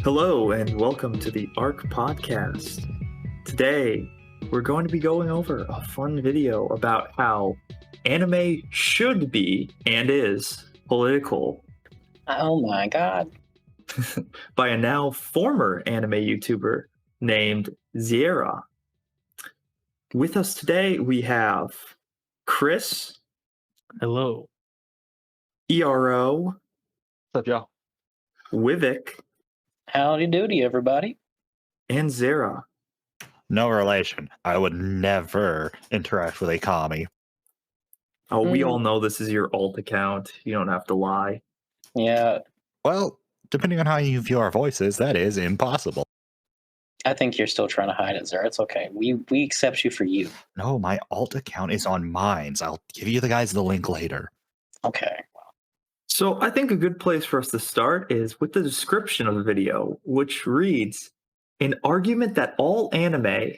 Hello and welcome to the ARC podcast. Today, we're going to be going over a fun video about how anime should be and is political Oh my god. by a now former anime YouTuber named Zaria. With us today, we have Chris, Hello. ERO, What's up, y'all? Wivik, Howdy doody, everybody. and Zara. No relation. I would never interact with a commie. Oh, we all know this is your alt account. You don't have to lie. Yeah, Well, depending on how you view our voices, that is impossible. I think you're still trying to hide it, Zara. It's okay. We accept you for you. No, my alt account is on Minds. I'll give you guys the link later. Okay. So I think a good place for us to start is with the description of the video, which reads, an argument that all anime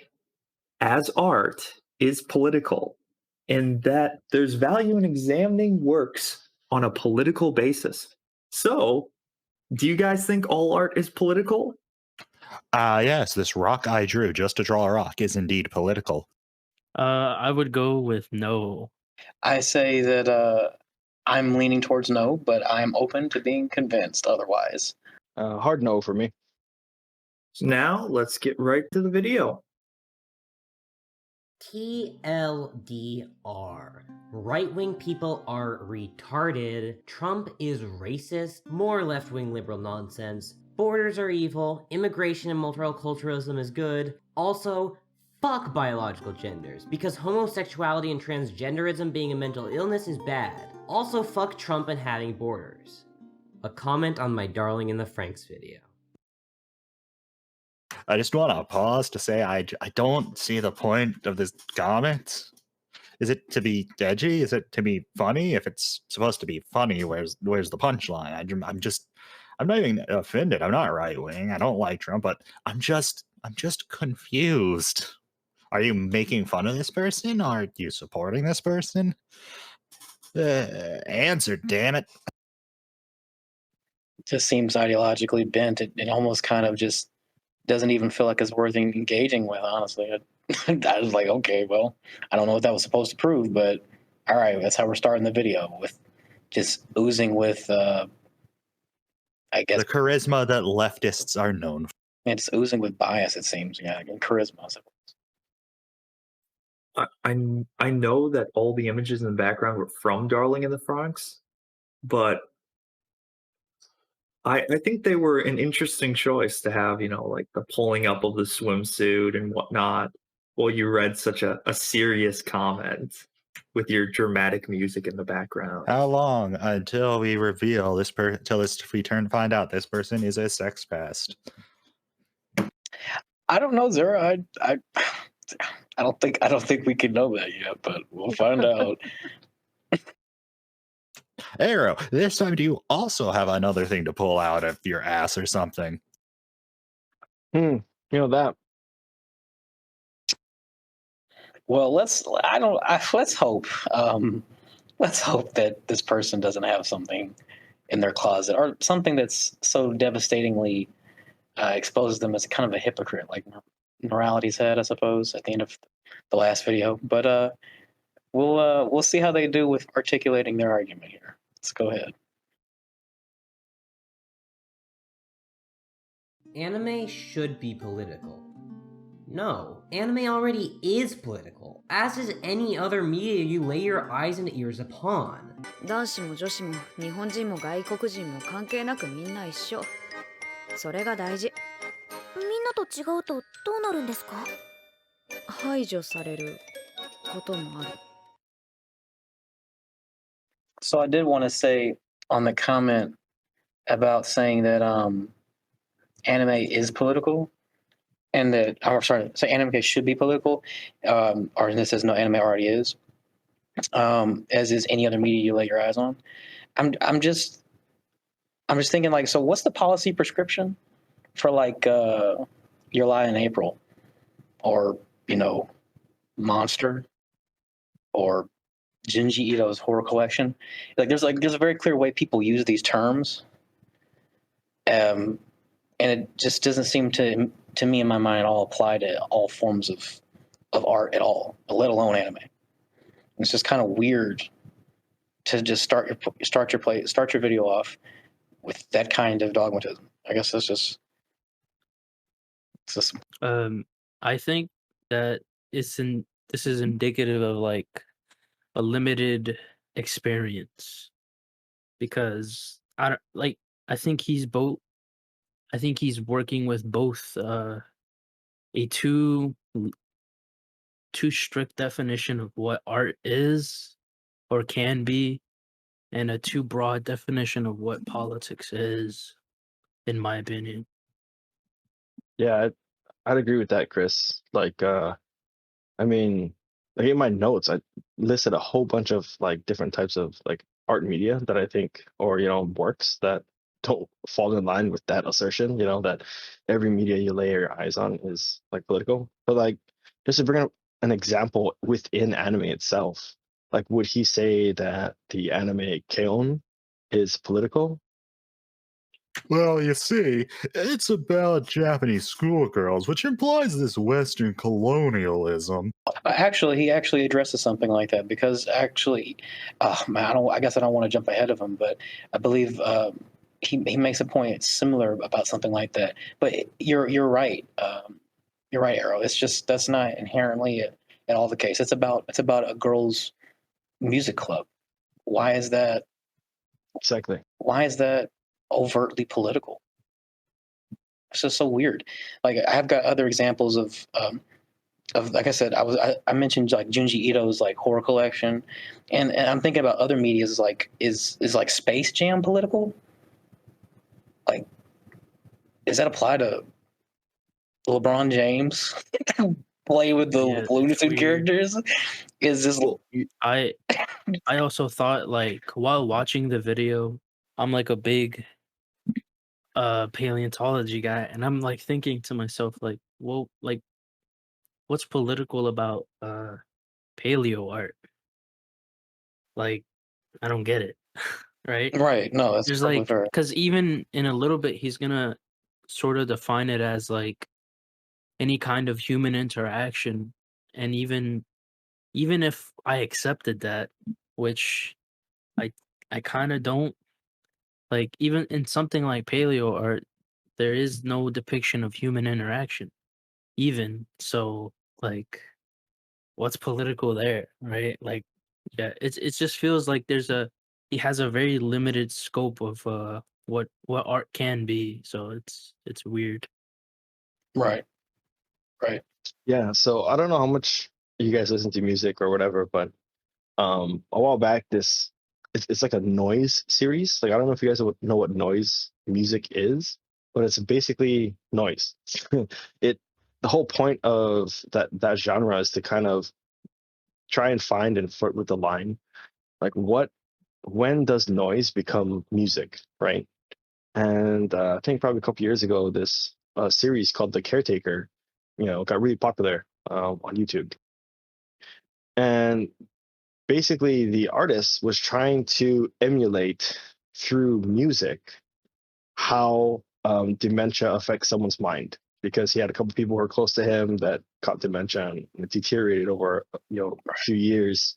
as art is political, and that there's value in examining works on a political basis. So, do you guys think all art is political? Yes, this rock I drew just to draw a rock is indeed political. I would go with no. I say that I'm leaning towards no, but I'm open to being convinced otherwise. Hard no for me. Now, let's get right to the video. TLDR. Right-wing people are retarded. Trump is racist. More left-wing liberal nonsense. Borders are evil. Immigration and multiculturalism is good. Also, fuck biological genders, because homosexuality and transgenderism being a mental illness is bad. Also, fuck Trump and having borders. A comment on my Darling in the Franxx video. I just want to pause to say I don't see the point of this comment. Is it to be edgy? Is it to be funny? If it's supposed to be funny, where's the punchline? I'm not even offended. I'm not right wing. I don't like Trump, but I'm just confused. Are you making fun of this person? Are you supporting this person? Answer, damn it. Just seems ideologically bent. It almost kind of just doesn't even feel like it's worth engaging with, honestly. I was like, okay, well, I don't know what that was supposed to prove, but all right, that's how we're starting the video, with just oozing with, I guess, The charisma that leftists are known for. it's oozing with bias, it seems. Yeah, and charisma. I know that all the images in the background were from Darling in the Franxx, but I think they were an interesting choice to have, like the pulling up of the swimsuit and whatnot, while you read such a serious comment with your dramatic music in the background. How long until we reveal this find out this person is a sex pest? I don't know, Zara. I don't think we can know that yet, but we'll find out. Arrow, this time do you also have another thing to pull out of your ass or something? You know that. Well, let's hope. Let's hope that this person doesn't have something in their closet, or something that's so devastatingly exposes them as kind of a hypocrite, like Morality's head, I suppose, at the end of the last video. But we'll see how they do with articulating their argument here. Let's go ahead. Anime should be political. No, anime already is political, as is any other media you lay your eyes and ears upon. 男子も女子も日本人も外国人も関係なくみんな一緒。それが大事。みんなと違うとどうなるんですか？排除されることもある。So I did want to say on the comment about saying that anime is political, and that, anime should be political, or this says no, anime already is, as is any other media you lay your eyes on. I'm just thinking, like, so what's the policy prescription for, like, Your Lie in April, or Monster, or Junji Ito's horror collection? Like, there's a very clear way people use these terms, and it just doesn't seem to me in my mind at all apply to all forms of art at all, let alone anime. It's just kind of weird to just start your video off with that kind of dogmatism. I guess it's just I think that this is indicative of like a limited experience, because I think he's working with both a too strict definition of what art is or can be, and a too broad definition of what politics is, in my opinion. Yeah, I'd agree with that, Chris. Like, I mean, like in my notes, I listed a whole bunch of like different types of like art media that I think, or works that don't fall in line with that assertion. That every media you lay your eyes on is like political. But like, just to bring up an example within anime itself, like, would he say that the anime Keon is political? Well, you see, it's about Japanese schoolgirls, which implies this Western colonialism. actually he actually addresses something like that, because actually, man, I guess I don't want to jump ahead of him, but I believe he makes a point similar about something like that. But you're right. You're right, Arrow. It's just that's not inherently at all the case. It's about a girls' music club. Why is that? Exactly. Why is that overtly political? It's just so weird. Like, I've got other examples of like I said, I mentioned like Junji Ito's like horror collection, and I'm thinking about other medias. Like, is like Space Jam political? Like, does that apply to LeBron James play with the Yeah, Looney it's Tunes weird. characters? Is this I also thought, like, while watching the video, I'm like a big paleontology guy, and I'm like thinking to myself, like, well, like, what's political about paleo art? Like, I don't get it. Right? right? No, that's There's probably like, fair. because even in a little bit he's gonna sort of define it as like any kind of human interaction, and even if I accepted that, which I I kind of don't, like, even in something like paleo art, there is no depiction of human interaction. Even so, like, what's political there, right? Like, yeah, it just feels like he has a very limited scope of what art can be. So it's weird. Right, right. Yeah. So I don't know how much you guys listen to music or whatever, but a while back, it's like a noise series. Like, I don't know if you guys know what noise music is, but it's basically noise. it The whole point of that genre is to kind of try and find and flirt with the line, like, when does noise become music, right? And I think probably a couple years ago, this series called The Caretaker, got really popular on YouTube. And basically, the artist was trying to emulate through music how dementia affects someone's mind, because he had a couple people who were close to him that caught dementia and it deteriorated over a few years.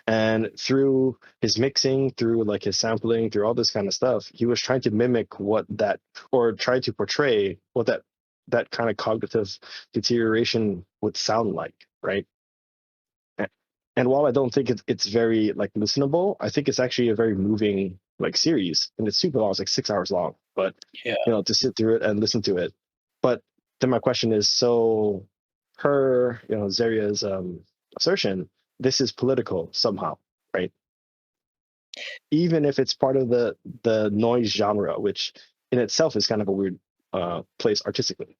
And through his mixing, through like his sampling, through all this kind of stuff, he was trying to mimic what that, or try to portray what that kind of cognitive deterioration would sound like, right? And while I don't think it's very like listenable, I think it's actually a very moving like series, and it's super long. It's like 6 hours long, but Yeah. to sit through it and listen to it. But then my question is, so her, Zaria's assertion, this is political somehow, right? Even if it's part of the noise genre, which in itself is kind of a weird place artistically,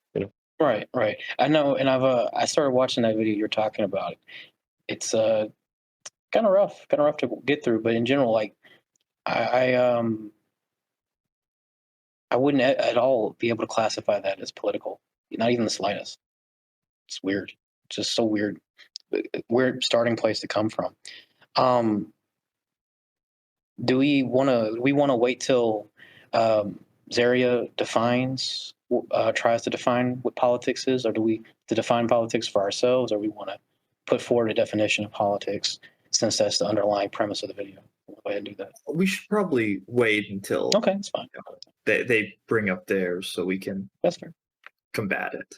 Right, right. I know, and I started watching that video you're talking about. It's kind of rough to get through. But in general, like, I I wouldn't at all be able to classify that as political, not even the slightest. It's weird. It's just so weird. Weird starting place to come from. Do we want to wait till Zaria tries to define what politics is, or do we to define politics for ourselves, or we want to put forward a definition of politics since that's the underlying premise of the video? We'll go ahead and do that. We should probably wait until Okay, that's fine. they bring up theirs so we can That's fair. combat it.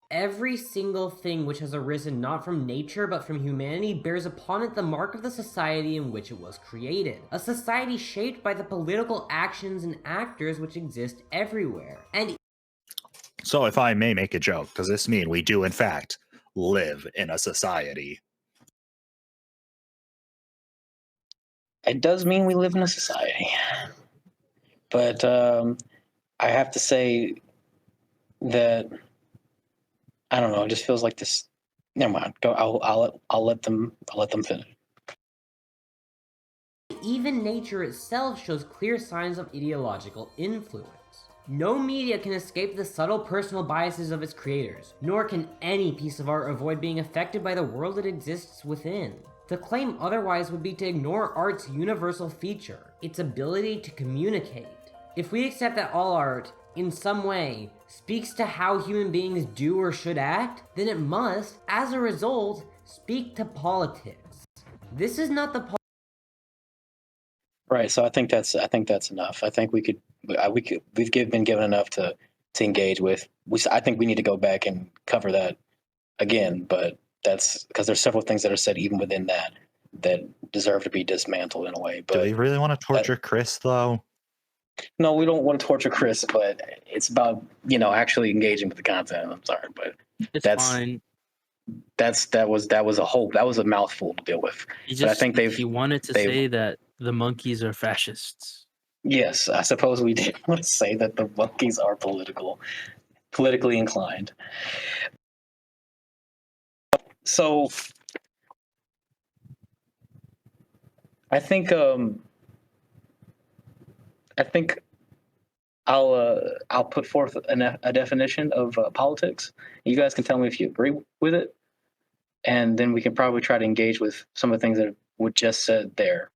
Every single thing which has arisen not from nature but from humanity bears upon it the mark of the society in which it was created. A society shaped by the political actions and actors which exist everywhere. And So, if I may make a joke, does this mean we do, in fact, live in a society? It does mean we live in a society, but I have to say that I don't know. It just feels like this. Never mind. Go. I'll let them finish. even nature itself shows clear signs of ideological influence. No media can escape the subtle personal biases of its creators, nor can any piece of art avoid being affected by the world it exists within. To claim otherwise would be to ignore art's universal feature, its ability to communicate. If we accept that all art, in some way, speaks to how human beings do or should act, then it must, as a result, speak to politics. This is not the Right. So I think that's enough. I think we've been given enough to engage with. I think we need to go back and cover that again, but that's because there's several things that are said even within that deserve to be dismantled in a way. But Do we really want to torture Chris, though? no, we don't want to torture Chris, but it's about actually engaging with the content. I'm sorry, but It's that's fine. that was a mouthful to deal with. He But I just think he wanted to say that the monkeys are fascists. Yes, I suppose we did want to say that the monkeys are politically inclined. So I think I'll put forth a definition of politics. You guys can tell me if you agree with it, and then we can probably try to engage with some of the things that were just said there.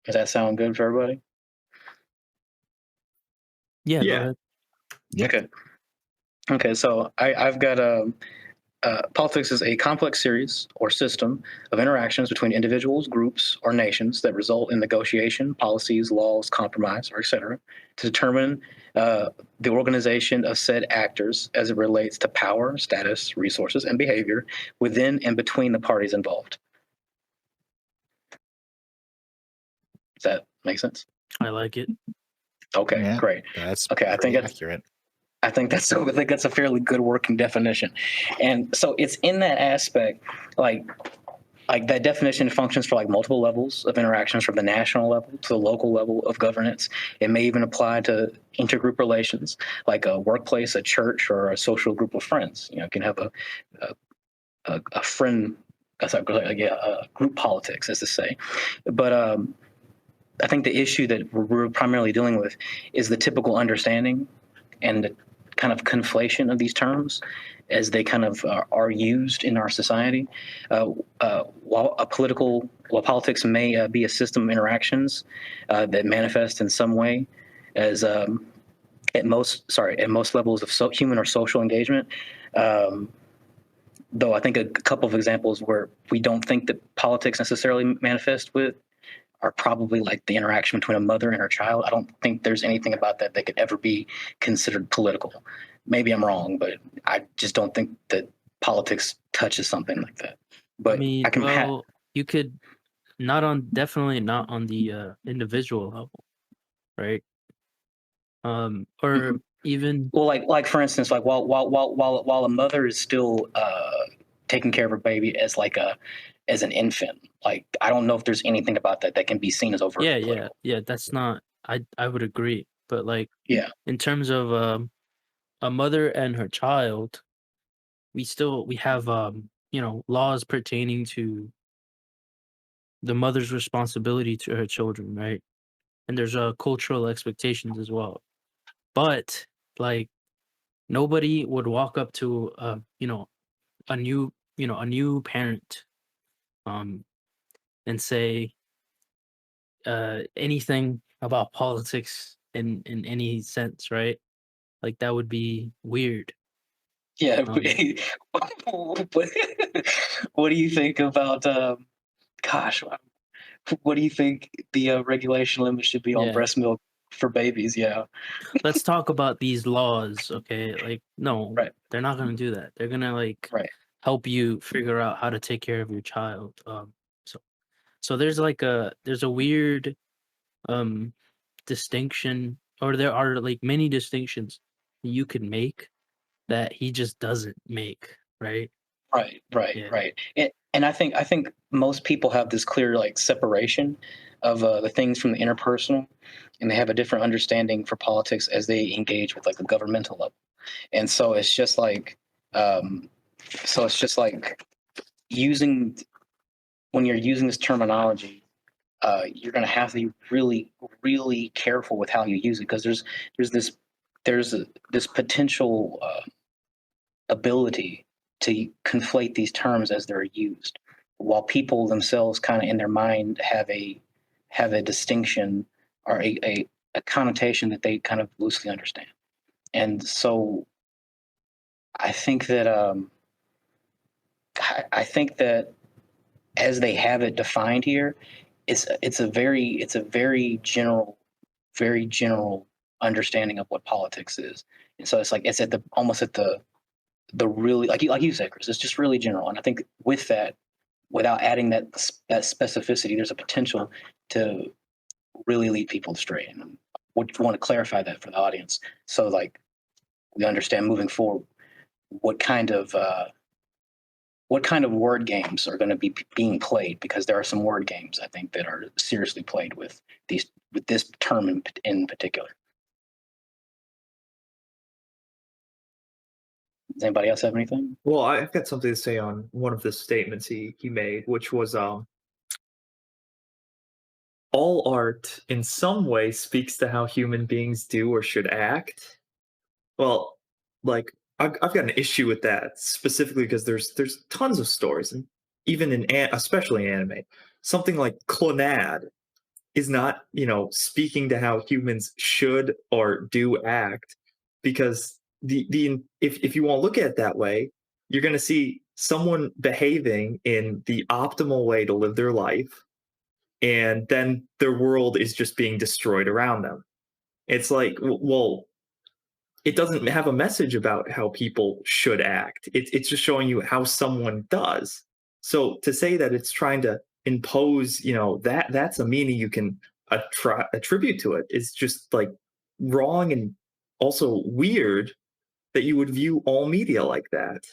Does that sound good for everybody? Yeah. Yeah. Go ahead. Yep. Okay. So I've got politics is a complex series or system of interactions between individuals, groups, or nations that result in negotiation, policies, laws, compromise, or etc. to determine the organization of said actors as it relates to power, status, resources, and behavior within and between the parties involved. Does that make sense? I like it. Okay, Yeah, great. That's Okay, I think pretty that's accurate. I think that's a fairly good working definition. And so it's in that aspect, like that definition functions for like multiple levels of interactions from the national level to the local level of governance. It may even apply to intergroup relations, like a workplace, a church, or a social group of friends. You can have a friend, group politics, as to say. But I think the issue that we're primarily dealing with is the typical understanding and the kind of conflation of these terms as they kind of are used in our society. While politics may be a system of interactions that manifest in some way as at most levels of human or social engagement. Though I think a couple of examples where we don't think that politics necessarily manifest with are probably like the interaction between a mother and her child. I don't think there's anything about that could ever be considered political. Maybe I'm wrong, but I just don't think that politics touches something like that. But I mean, you could definitely not on the individual level, right? Or even like for instance, like while a mother is still taking care of her baby as an infant, like I don't know if there's anything about that can be seen as overtly political. yeah. That's not. I would agree, but like in terms of a mother and her child, we have laws pertaining to the mother's responsibility to her children, right? And there's cultural expectations as well. But like nobody would walk up to a new parent and say, anything about politics in any sense, right? Like that would be weird. Yeah. Um, What do you think about? Gosh, what do you think the regulation limit should be on Yeah. breast milk for babies? Yeah. Let's talk about these laws, okay? Like, no, Right. they're not gonna do that. They're gonna like Right. help you figure out how to take care of your child. So there's like there's a weird distinction, or there are like many distinctions you can make that he just doesn't make, right? Yeah. Right. And I think most people have this clear like separation of the things from the interpersonal, and they have a different understanding for politics as they engage with like the governmental level. And so it's just like, um, using when you're using this terminology, you're going to have to be really, really careful with how you use it because there's this potential ability to conflate these terms as they're used, while people themselves kind of in their mind have a distinction or a connotation that they kind of loosely understand. And so I think that I think that as they have it defined here, it's a very general understanding of what politics is. And so it's like it's at the almost at the really like you said, Chris, it's just really general. And I think with that, without adding that specificity, there's a potential to really lead people astray. And would want to clarify that for the audience, so like we understand moving forward what kind of word games are going to be being played, because there are some word games I think that are seriously played with this term in particular. Does anybody else have anything? Well, I've got something to say on one of the statements he made, which was all art in some way speaks to how human beings do or should act. Well, like I've got an issue with that specifically because there's tons of stories, and even especially in anime, something like Clonad is not speaking to how humans should or do act, because the if you want to look at it that way, you're going to see someone behaving in the optimal way to live their life, and then their world is just being destroyed around them. It's like, well, it doesn't have a message about how people should act. It's just showing you how someone does. So to say that it's trying to impose, that's a meaning you can attribute to it is just like wrong, and also weird that you would view all media like that.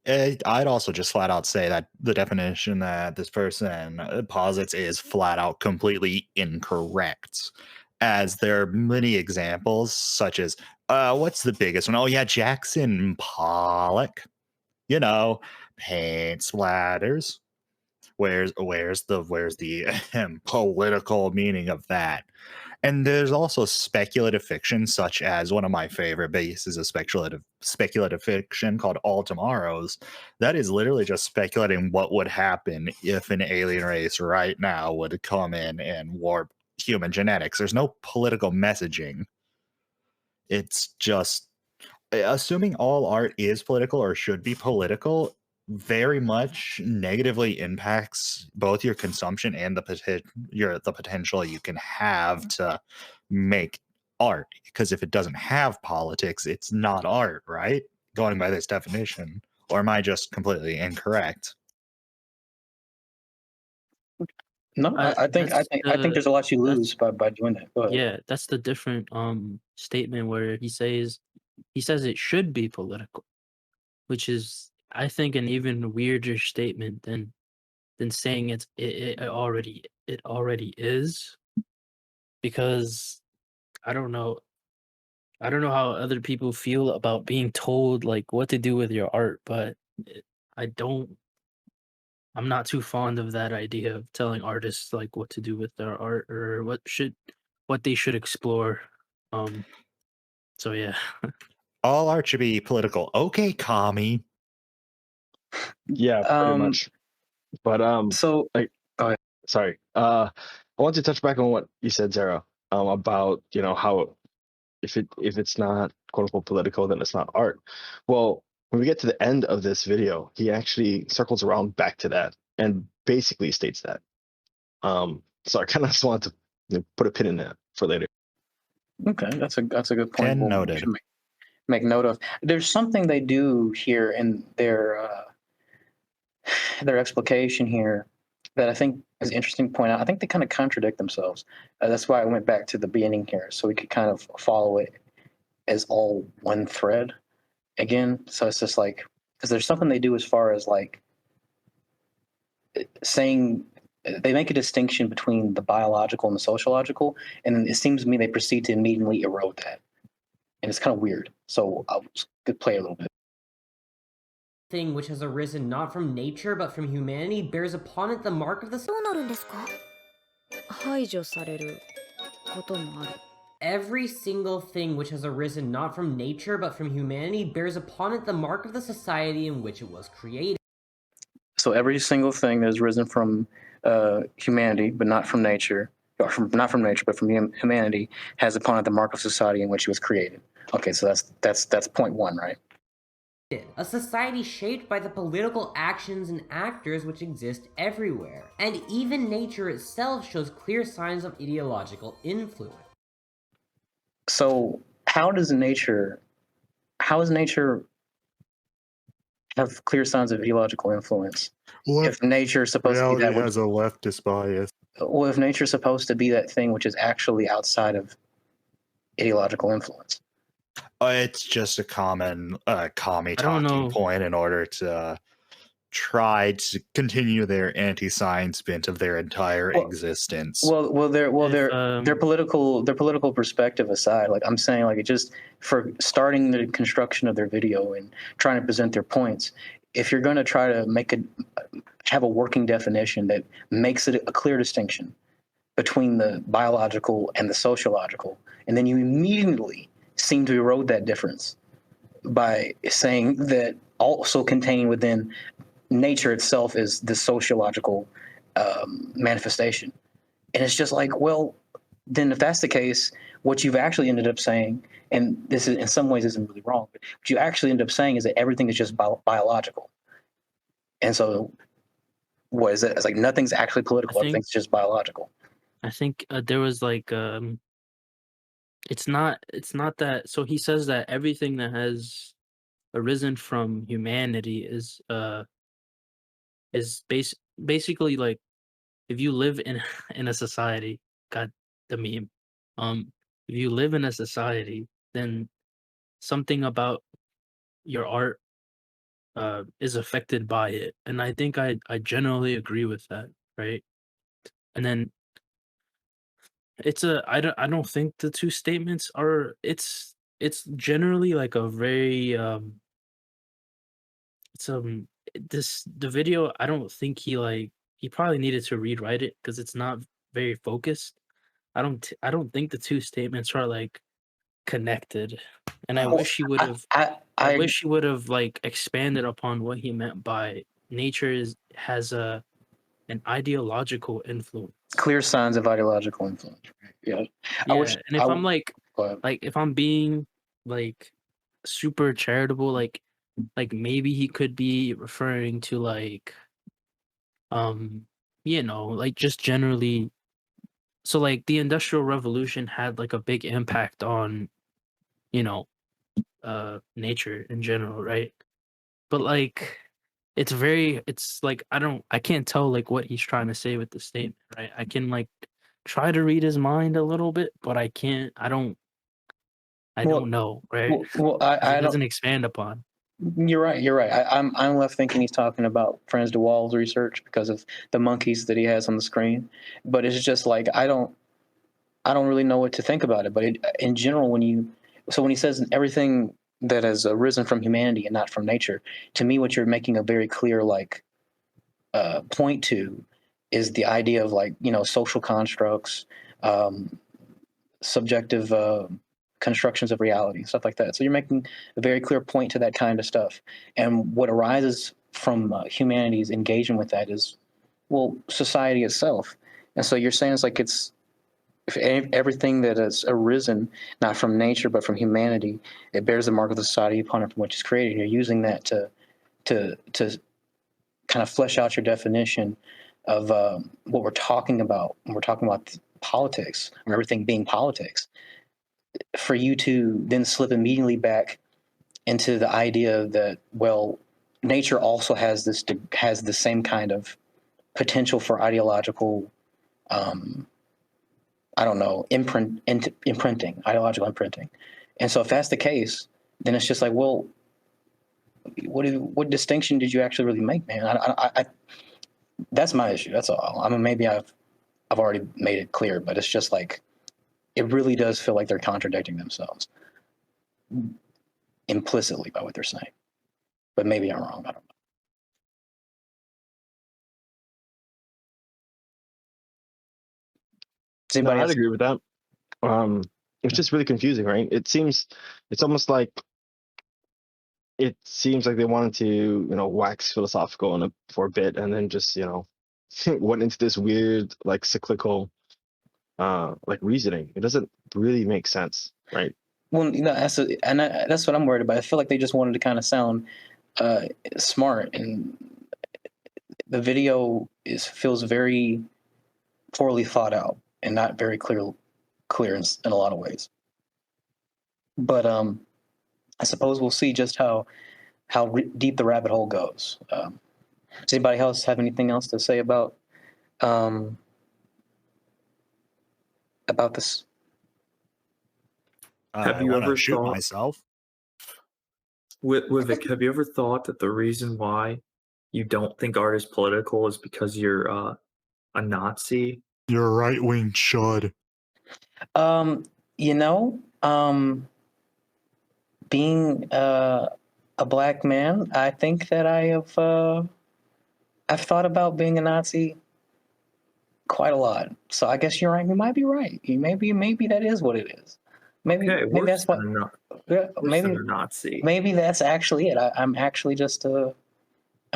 I'd also just flat out say that the definition that this person posits is flat out completely incorrect, as there are many examples, such as what's the biggest one? Oh yeah, Jackson Pollock. Paint splatters. Where's the political meaning of that? And there's also speculative fiction, such as one of my favorite bases of speculative fiction called All Tomorrows. That is literally just speculating what would happen if an alien race right now would come in and warp human genetics. There's no political messaging. It's just assuming all art is political or should be political very much negatively impacts both your consumption and the potential you can have to make art, because if it doesn't have politics, it's not art, right? Going by this definition. Or am I just completely incorrect? No, I think there's a lot you lose by doing that. Go ahead. Yeah, that's the different statement where he says it should be political, which is, I think, an even weirder statement than saying it already is, because I don't know how other people feel about being told like what to do with your art, but I don't I'm not too fond of that idea of telling artists like what to do with their art or what they should explore. So yeah. All art should be political. Okay, commie. Yeah, pretty much. But So like, sorry. I want to touch back on what you said, Zara, about how if it's not quote unquote political, then it's not art. Well, when we get to the end of this video, he actually circles around back to that and basically states that. So I kind of just wanted to put a pin in that for later. Okay, that's a good point. Pin We noted. should make note of. There's something they do here in their explication here that I think is interesting to point out. I think they kind of contradict themselves. That's why I went back to the beginning here, so we could kind of follow it as all one thread again. So it's just like, because there's something they do as far as like saying, they make a distinction between the biological and the sociological, and then it seems to me they proceed to immediately erode that. And it's kind of weird. So I'll just play a little bit. Thing which has arisen not from nature but from humanity bears upon it the mark of the どうなるんですか？排除されることもある。 Every single thing which has arisen not from nature but from humanity bears upon it the mark of the society in which it was created. So every single thing that has risen from humanity, but not from nature, or not from nature, but from humanity, has upon it the mark of society in which it was created. Okay, so that's point one, right? A society shaped by the political actions and actors which exist everywhere. And even nature itself shows clear signs of ideological influence. So how is nature have clear signs of ideological influence? If nature is supposed to be that, has a leftist bias. well, if nature is supposed to be that thing which is actually outside of ideological influence. It's just a commie don't talking know. point in order to try to continue their anti-science bent of their entire existence. Their political perspective aside, like I'm saying, like it just for starting the construction of their video and trying to present their points. If you're going to try to have a working definition that makes it a clear distinction between the biological and the sociological, and then you immediately seem to erode that difference by saying that also contained within nature itself is the sociological manifestation. And it's just like, well, then if that's the case, what you've actually ended up saying, and this is in some ways isn't really wrong, but what you actually end up saying is that everything is just biological. And so what is it? It's like nothing's actually political. Everything's just biological. I think there was like it's not that. So he says that everything that has arisen from humanity is basically like, if you live in a society, God, the meme, if you live in a society, then something about your art is affected by it, and I think I generally agree with that, right? And then I don't think the two statements are, it's generally like a very it's the video, I don't think he probably needed to rewrite it because it's not very focused. I don't think the two statements are like connected, and I wish he would have. I wish he would have like expanded upon what he meant by nature has an ideological influence. Clear signs of ideological influence. Yeah. And if I'm like if I'm being like super charitable, like maybe he could be referring to like like just generally, so like the Industrial Revolution had like a big impact on nature in general, right? But like it's like I can't tell like what he's trying to say with the statement, right? I can like try to read his mind a little bit, but I can't. I don't know, right? I doesn't expand upon. You're right. I'm left thinking he's talking about Franz de Waal's research because of the monkeys that he has on the screen. But it's just like I don't really know what to think about it. But in general, when he says everything that has arisen from humanity and not from nature, to me, what you're making a very clear like point to is the idea of like social constructs, subjective constructions of reality, stuff like that. So you're making a very clear point to that kind of stuff. And what arises from humanity's engagement with that is, well, society itself. And so you're saying it's like it's if everything that has arisen not from nature but from humanity, it bears the mark of the society upon it from which it's created. You're using that to kind of flesh out your definition of what we're talking about when we're talking about politics or everything being politics. For you to then slip immediately back into the idea that, well, nature also has the same kind of potential for ideological I don't know, imprinting, ideological imprinting. And so if that's the case, then it's just like, well, what distinction did you actually really make, man? That's my issue. That's all. I mean, maybe I've already made it clear, but it's just like, it really does feel like they're contradicting themselves implicitly by what they're saying. But maybe I'm wrong. I don't know. Does No, anybody I'd else? agree with that. It's just really confusing, right? It's almost like it seems like they wanted to, wax philosophical for a bit, and then just, went into this weird, like cyclical, like reasoning. It doesn't really make sense, right? Well, that's what I'm worried about. I feel like they just wanted to kind of sound smart, and the video feels very poorly thought out and not very clear in a lot of ways. But I suppose we'll see just how deep the rabbit hole goes. Does anybody else have anything else to say about this? Have I you want to ever shoot thought- myself. With have you ever thought that the reason why you don't think art is political is because you're a Nazi? You're a right-wing chud. Being a black man, I think that I've thought about being a Nazi quite a lot. So I guess you're right. You might be right. Maybe that is what it is. Maybe that's what. Yeah, maybe a Nazi. maybe that's actually it. I'm actually just I'm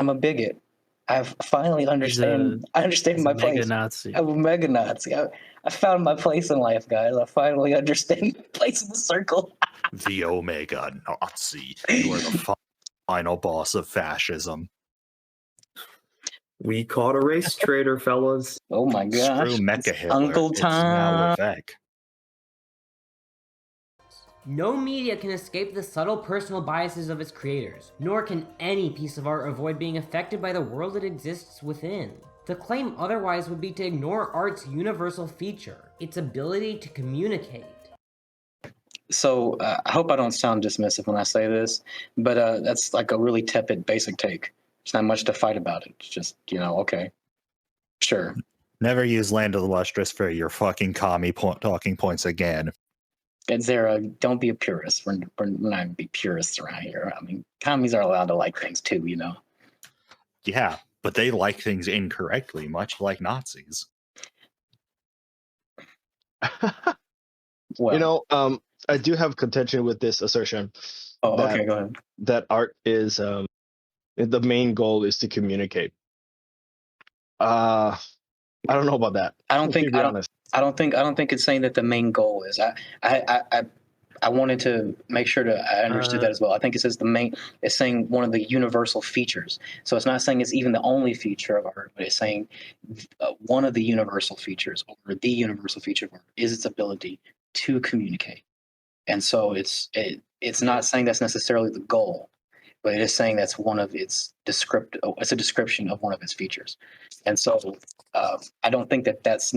a bigot. I've finally understand. I understand my place. Nazi. I'm a mega Nazi. I found my place in life, guys. I finally understand my place in the circle. The Omega Nazi. You are the final boss of fascism. We caught a race traitor, fellas. Oh my gosh! Screw Mecha It's Hitler. Uncle It's now Tom. Levesque. No media can escape the subtle personal biases of its creators, nor can any piece of art avoid being affected by the world it exists within. To claim otherwise would be to ignore art's universal feature, its ability to communicate. So I hope I don't sound dismissive when I say this, but that's like a really tepid, basic take. There's not much to fight about it. It's just, okay, sure. Never use Land of the Lustrous for your fucking commie talking points again. And Zara, don't be a purist. We're not going to be purists around here. I mean, commies are allowed to like things too, Yeah, but they like things incorrectly, much like Nazis. Well, I do have contention with this assertion. Okay, go ahead. That art is the main goal is to communicate. I don't know about that. I don't think to be honest. I don't think it's saying that the main goal is. I wanted to make sure that I understood that as well. I think it says it's saying one of the universal features. So it's not saying it's even the only feature of art, but it's saying one of the universal features, or the universal feature of art, is its ability to communicate. And so it's not saying that's necessarily the goal, but it is saying that's one of its it's a description of one of its features. And so I don't think that's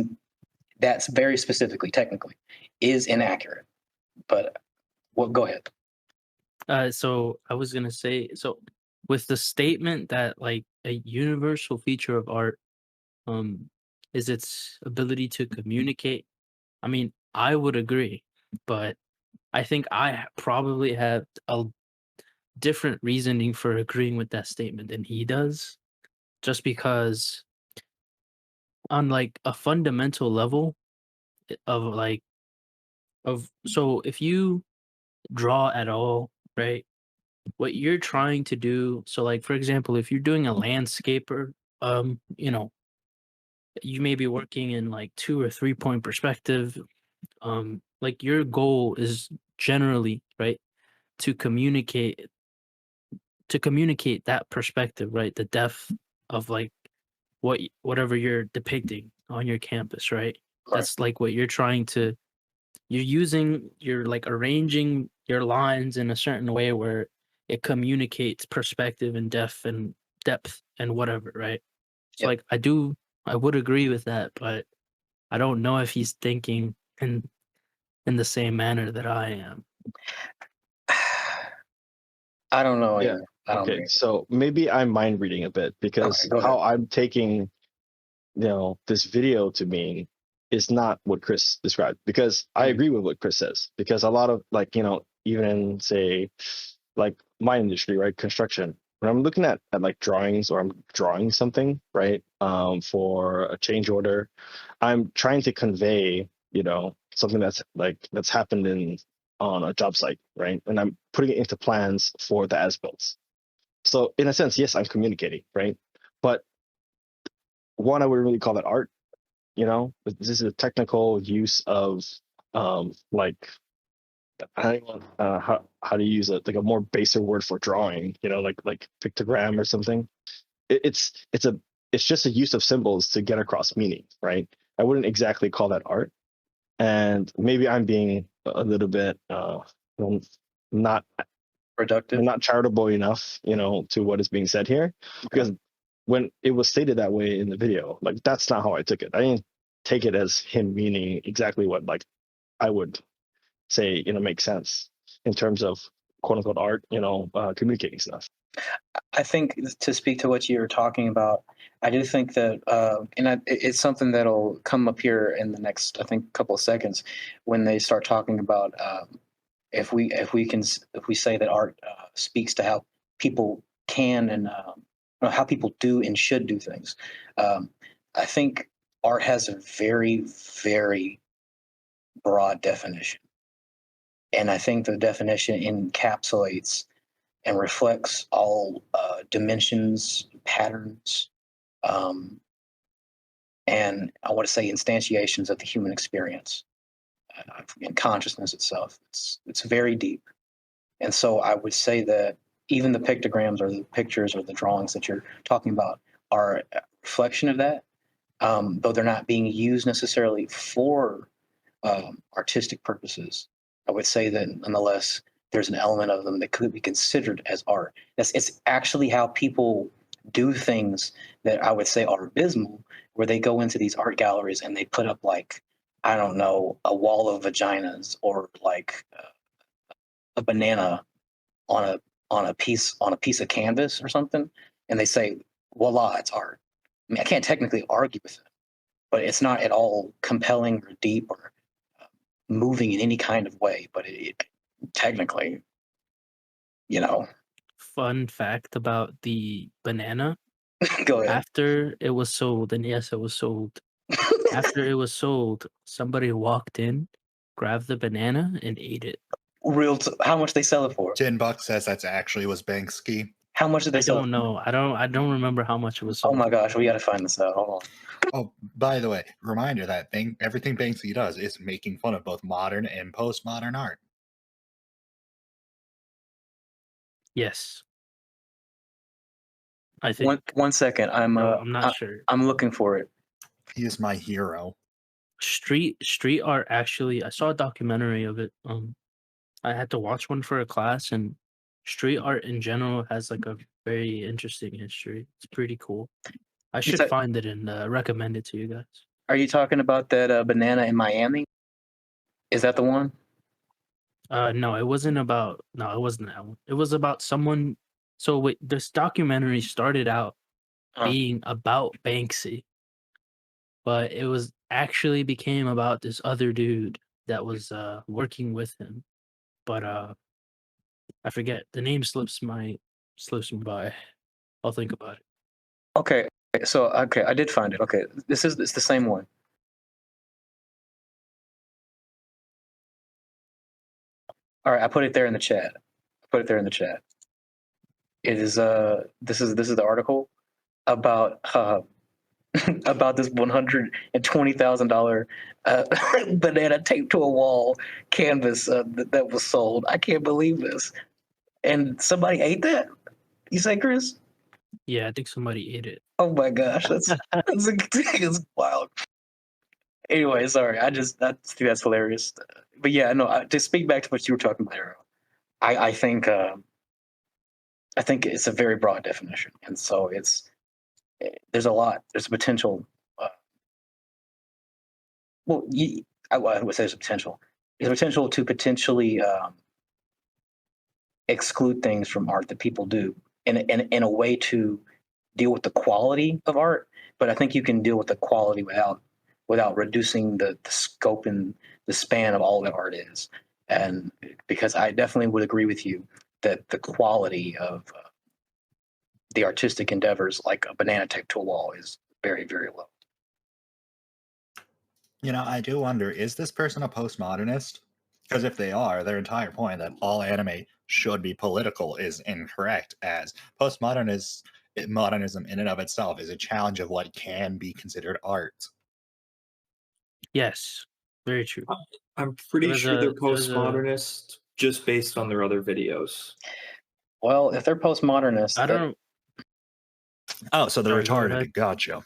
very specifically, technically, is inaccurate. But go ahead. So I was gonna say, so with the statement that like a universal feature of art is its ability to communicate, I mean, I would agree, but I think I probably have a different reasoning for agreeing with that statement than he does, just because on like a fundamental level so if you draw at all, right, what you're trying to do, so like for example, if you're doing a landscaper, you may be working in like 2 or 3 point perspective. Like your goal is generally, right, to communicate that perspective, right? The depth of like whatever you're depicting on your campus, right? Right. That's like what you're like arranging your lines in a certain way where it communicates perspective and depth and whatever, right? So Yep. like I would agree with that, but I don't know if he's thinking in the same manner that I am. I don't know. Yeah. Either. I don't Okay, know. so maybe I'm mind reading a bit because Okay, go how ahead. I'm taking, this video to mean is not what Chris described. Because I Mhm. agree with what Chris says. Because a lot of like, even in say like my industry, right, construction, when I'm looking at like drawings or I'm drawing something, right, for a change order, I'm trying to convey, something that's happened on a job site, right, and I'm putting it into plans for the as builds. So in a sense, yes, I'm communicating, right? But one, I would really call that art. This is a technical use of like I don't know how to use it, like a more basic word for drawing, like pictogram or something. It's a it's just a use of symbols to get across meaning, right? I wouldn't exactly call that art, and maybe I'm being a little bit not Productive. not charitable enough, to what is being said here, because when it was stated that way in the video, like that's not how I took it. I didn't take it as him meaning exactly what like I would say, makes sense in terms of quote unquote art, communicating stuff. I think to speak to what you were talking about, I do think that, it's something that'll come up here in the next, I think, couple of seconds when they start talking about if we say that art speaks to how people can and how people do and should do things. Um, I think art has a very, very broad definition, and I think the definition encapsulates and reflects all dimensions, patterns, um, and I want to say instantiations of the human experience and consciousness itself. It's very deep, and so I would say that even the pictograms or the pictures or the drawings that you're talking about are a reflection of that, though they're not being used necessarily for artistic purposes. I would say that nonetheless, there's an element of them that could be considered as art. It's actually how people do things that I would say are abysmal, where they go into these art galleries and they put up like, I don't know, a wall of vaginas or like a banana on a piece of canvas or something, and they say, voila, it's art. I mean, I can't technically argue with it, but it's not at all compelling or deep or moving in any kind of way. But it technically, you know, Fun fact about the banana: go ahead. after it was sold, and yes, it was sold. After it was sold, somebody walked in, grabbed the banana, and ate it. How much they sell it for? $10 says that's actually was Banksy. How much did they I sell don't it? know. I don't remember how much it was Oh sold. my gosh, we got to find this out. Hold on. Oh, by the way, reminder that everything Banksy does is making fun of both modern and postmodern art. Yes. I think. One second. I'm not sure. I'm looking for it. He is my hero. Street art, actually, I saw a documentary of it. I had to watch one for a class, and street art in general has like a very interesting history. It's pretty cool. I should find it and recommend it to you guys. Are you talking about that banana in Miami? Is that the one? No, it wasn't about. No, it wasn't that one. It was about someone. So wait, this documentary started out being about Banksy, but it was actually became about this other dude that was working with him. But I forget the name. Slips me by. I'll think about it. Okay. So okay, I did find it. Okay, it's the same one. All right, I put it there in the chat. It is this is the article about about this $120,000 banana taped to a wall canvas that was sold. I can't believe this. And somebody ate that? You say, Chris? Yeah, I think somebody ate it. Oh my gosh, that's wild. Anyway, sorry. I think that's hilarious. But yeah, no. To speak back to what you were talking about, Arrow, I think it's a very broad definition, and so there's a lot. There's a potential. I would say there's a potential. There's a potential to potentially exclude things from art that people do in a way to deal with the quality of art. But I think you can deal with the quality without reducing the scope and the span of all that art is. And because I definitely would agree with you that the quality of the artistic endeavors, like a banana taped to a wall, is very, very low. You know, I do wonder, is this person a postmodernist? Because if they are, their entire point that all anime should be political is incorrect, as modernism in and of itself is a challenge of what can be considered art. Yes, very true. I'm pretty There's sure they're there's postmodernist just based on their other videos. Well, if they're postmodernist, I don't. Oh, so they're Sorry, go retarded. ahead. Gotcha.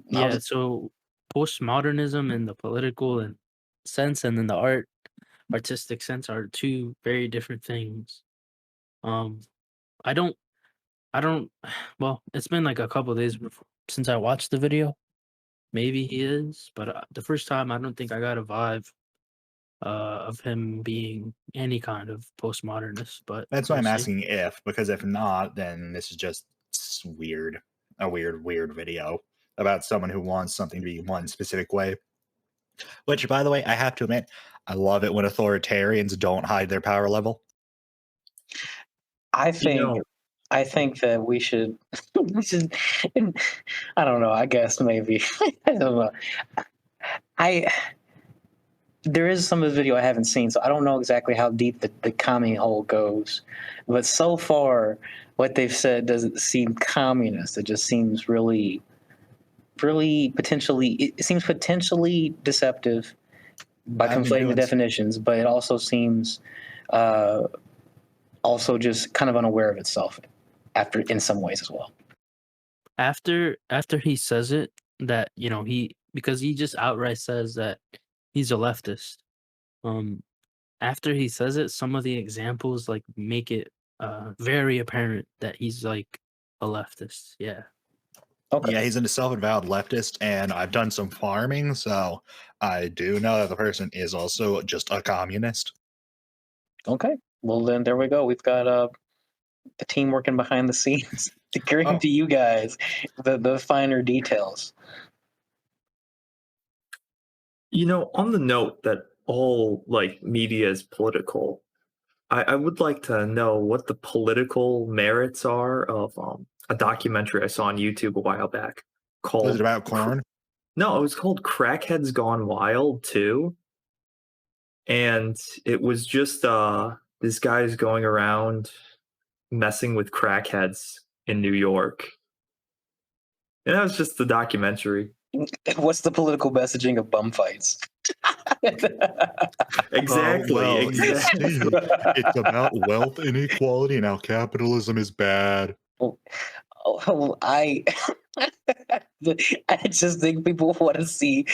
Yeah, so postmodernism in the political and sense, and then the artistic sense are two very different things. I don't. Well, it's been like a couple of days since I watched the video. Maybe he is, but the first time I don't think I got a vibe of him being any kind of postmodernist. But That's why we'll I'm see. asking if, because if not, then this is just weird. A weird video about someone who wants something to be one specific way. Which, by the way, I have to admit, I love it when authoritarians don't hide their power level. I You think know, I think that we should we should I don't know, I guess maybe. I don't know. I There is some of the video I haven't seen, so I don't know exactly how deep the commie hole goes. But so far, what they've said doesn't seem communist. It just seems really, really potentially. It seems potentially deceptive by I've been conflating the doing- definitions, but it also seems also just kind of unaware of itself in some ways as well. After he says it, that because he just outright says that he's a leftist. After he says it, some of the examples like make it very apparent that he's like a leftist. Yeah. Okay. Yeah, he's a self-avowed leftist, and I've done some farming, so I do know that the person is also just a communist. Okay. Well, then there we go. We've got the team working behind the scenes to bring to you guys the finer details. On the note that all media is political, I would like to know what the political merits are of a documentary I saw on YouTube a while back called. Was it about corn? No, it was called Crackheads Gone Wild too, and it was just this guy's going around messing with crackheads in New York, and that was just the documentary. What's the political messaging of bum fights? Exactly. Well, exactly. you see, it's about wealth inequality and how capitalism is bad. I just think people want to see.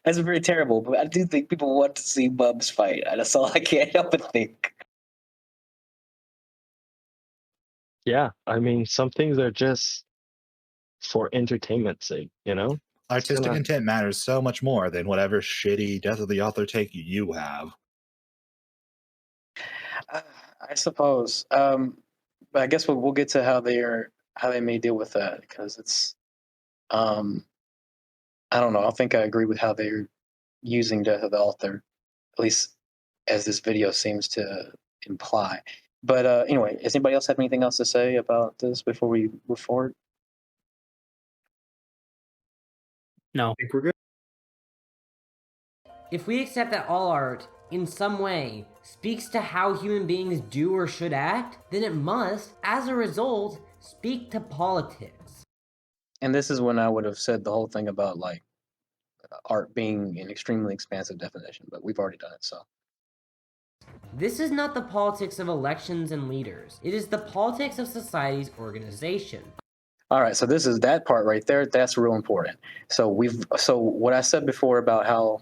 That's very terrible, but I do think people want to see bums fight. That's all I can't help but think. Yeah, I mean, some things are just for entertainment's sake, Artistic gonna- intent matters so much more than whatever shitty death of the author take you have. I suppose. But I guess we'll get to how they may deal with that, because it's I don't know. I think I agree with how they're using death of the author, at least as this video seems to imply. But anyway, does anybody else have anything else to say about this before we move forward? No. I think we're good. If we accept that all art, in some way, speaks to how human beings do or should act, then it must, as a result, speak to politics. And this is when I would have said the whole thing about like art being an extremely expansive definition, but we've already done it. So This is not the politics of elections and leaders. It is the politics of society's organization. all right, so this is that part right there. That's real important. So what I said before about how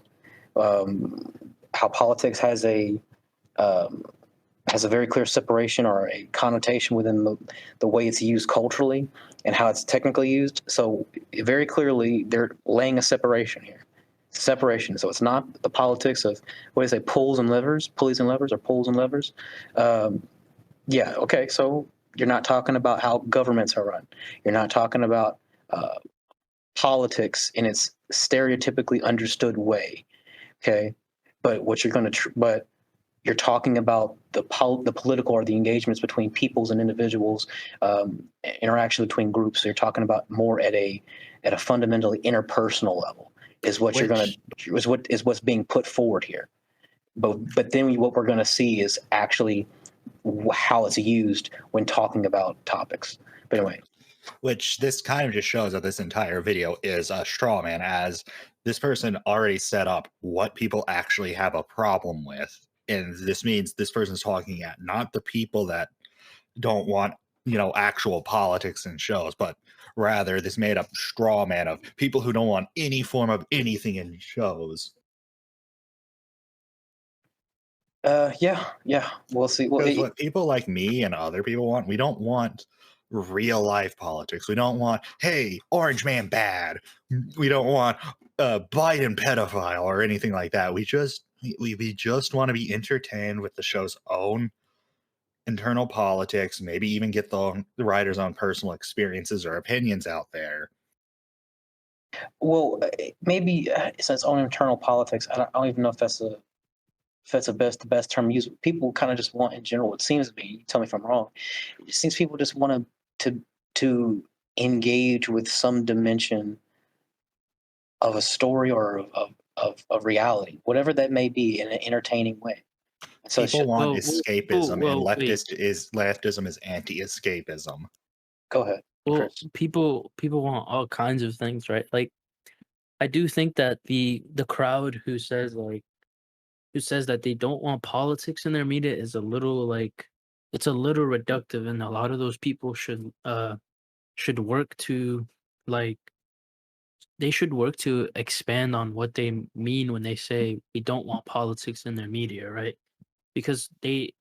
politics has a very clear separation or a connotation within the way it's used culturally and how it's technically used. So very clearly, they're laying a separation here. Separation. So it's not the politics of what do they say, pulleys and levers, or pulls and levers. Yeah. Okay. So you're not talking about how governments are run. You're not talking about politics in its stereotypically understood way. Okay. But what you're going to, but you're talking about the political or the engagements between peoples and individuals, interaction between groups. So you're talking about more at a fundamentally interpersonal level is what you're going to is what's being put forward here. But then what we're going to see is actually how it's used when talking about topics. But anyway, which this kind of just shows that this entire video is a straw man, as this person already set up what people actually have a problem with. And this means this person's talking at not the people that don't want, actual politics in shows, but rather this made up straw man of people who don't want any form of anything in shows. yeah, we'll see. Well, Because what people like me and other people want, we don't want real life politics. We don't want, hey, Orange Man bad. We don't want Biden pedophile or anything like that. We just want to be entertained with the show's own internal politics. Maybe even get the writer's own personal experiences or opinions out there. well, maybe it's its own internal politics. I don't even know if that's the best term used. People kind of just want in general. It seems to me. Tell me if I'm wrong. It seems people just want to engage with some dimension of a story or of reality, whatever that may be, in an entertaining way. So People want Well, escapism, well, and wait. leftism is anti-escapism. go ahead. Well, Chris. people want all kinds of things, right? Like, I do think that the crowd who says that they don't want politics in their media is a little like it's a little reductive, and a lot of those people should work to like they should work to expand on what they mean when they say we don't want politics in their media, right? Because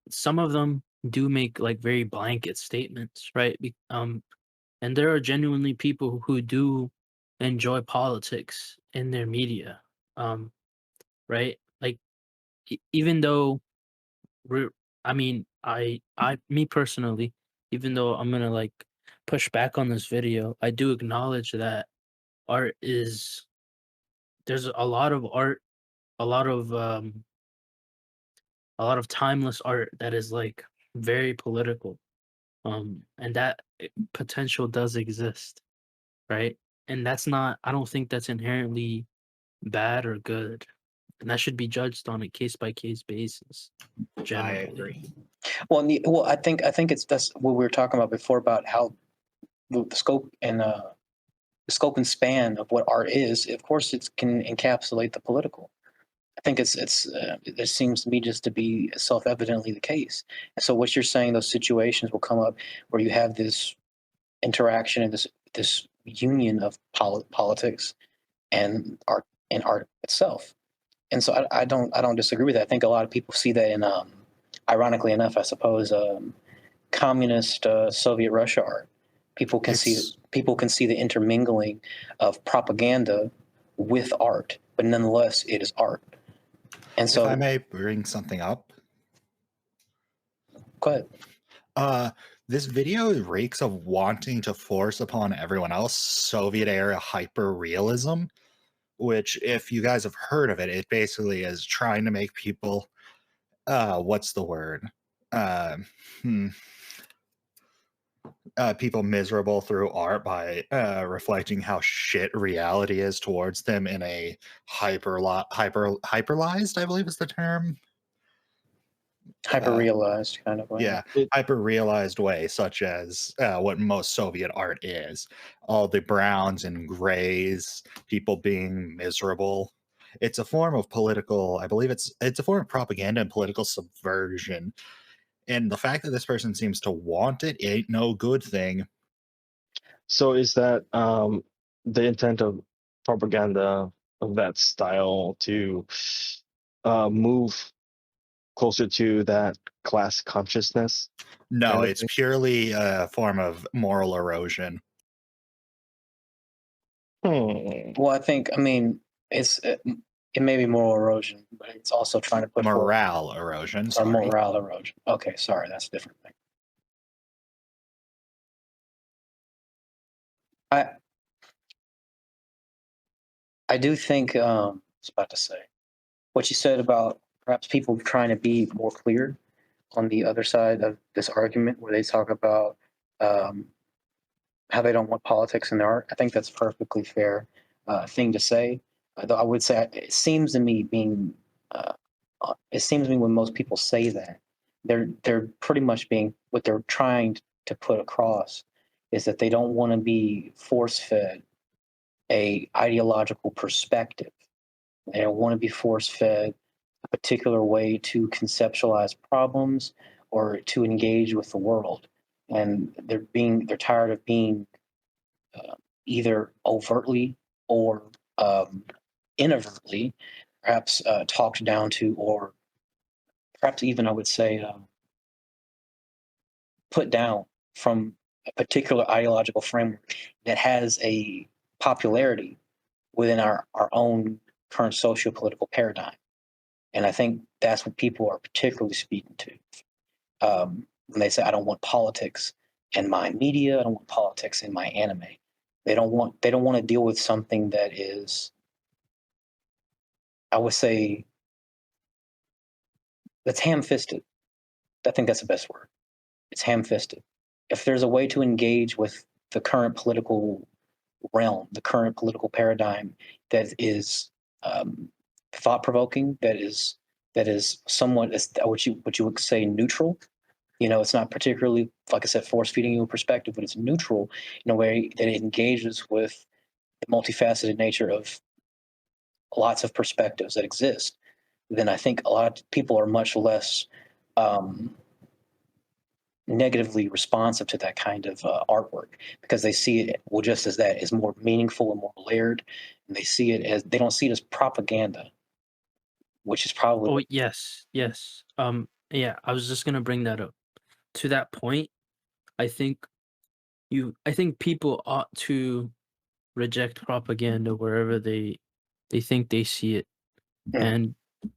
some of them do make like very blanket statements, right? And there are genuinely people who do enjoy politics in their media, um, right? Like even though we're, I mean, me personally, even though I'm gonna like push back on this video, I do acknowledge that art is there's a lot of art, a lot of um, a lot of timeless art that is like very political, and that potential does exist, right? And that's not. I don't think that's inherently bad or good, and that should be judged on a case by case basis. Generally. I agree. Well, I think that's what we were talking about before about how the scope and span of what art is. Of course, it can encapsulate the political. I think it seems to me just to be self-evidently the case. And so what you're saying, those situations will come up where you have this interaction and this union of politics and art itself. And so I don't disagree with that. I think a lot of people see that in ironically enough, I suppose, communist Soviet Russia art. People can see the intermingling of propaganda with art, but nonetheless, it is art. And so, if I may bring something up, go ahead. This video reeks of wanting to force upon everyone else Soviet era hyper realism, which, if you guys have heard of it, it basically is trying to make people, what's the word? Uh, hmm, people miserable through art by reflecting how shit reality is towards them in a hyperlized, I believe is the term. Hyper realized kind of way. yeah, hyper realized way, such as what most Soviet art is. All the browns and grays, people being miserable. It's a form of political, I believe it's a form of propaganda and political subversion. And the fact that this person seems to want it ain't no good thing. So is that the intent of propaganda of that style to move closer to that class consciousness? No, kind of it's thing? purely a form of moral erosion. Well, I mean, it may be moral erosion, but it's also trying to put forth Morale erosion, or sorry. morale erosion. Okay, sorry, that's a different thing. I do think I was about to say what you said about perhaps people trying to be more clear on the other side of this argument, where they talk about um, how they don't want politics in their art. I think that's a perfectly fair thing to say. Though I would say it seems to me it seems to me when most people say that they're pretty much being what they're trying to put across is that they don't want to be force fed a ideological perspective. They don't want to be force fed a particular way to conceptualize problems or to engage with the world, and they're tired of being either overtly or inadvertently, perhaps talked down to, or perhaps even I would say put down from a particular ideological framework that has a popularity within our own current socio-political paradigm. And I think that's what people are particularly speaking to when they say, "I don't want politics in my media. I don't want politics in my anime." They don't want to deal with something that is, I would say, that's ham-fisted. I think that's the best word. It's ham-fisted. If there's a way to engage with the current political realm, the current political paradigm that is thought-provoking, that is somewhat what you would say neutral. It's not particularly, like I said, force feeding you a perspective, but it's neutral in a way that it engages with the multifaceted nature of lots of perspectives that exist. Then I think a lot of people are much less negatively responsive to that kind of artwork, because they see it, well, just as that is more meaningful and more layered, and they don't see it as propaganda, which is probably Oh, yes, yes. Yeah, I was just gonna bring that up. To that point, I think I think people ought to reject propaganda wherever they think they see it. And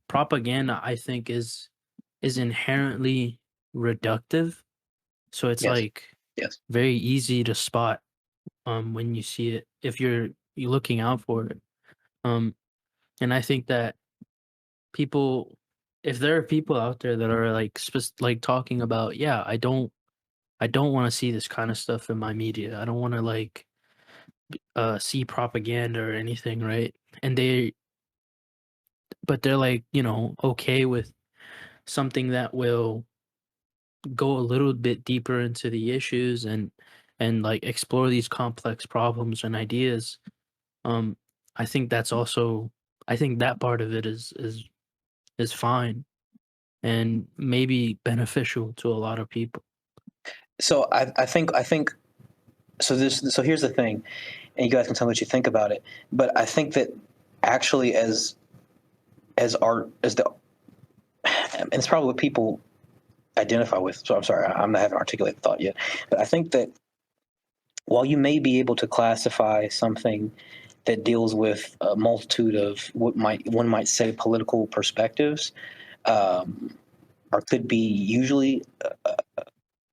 propaganda, I think, is inherently reductive. So it's yes, like yes. very easy to spot when you see it if you're looking out for it. And I think that people, if there are people out there that are like talking about, yeah, I don't want to see this kind of stuff in my media. I don't want to see propaganda or anything, right? And but they're like, okay with something that will go a little bit deeper into the issues and like explore these complex problems and ideas. um I think that's also, I think that part of it is fine and maybe beneficial to a lot of people. So I think so. So here's the thing, and you guys can tell me what you think about it. But I think that actually, as art, and it's probably what people identify with. So I'm sorry, I haven't articulated the thought yet. But I think that while you may be able to classify something that deals with a multitude of what one might say political perspectives, or could be usually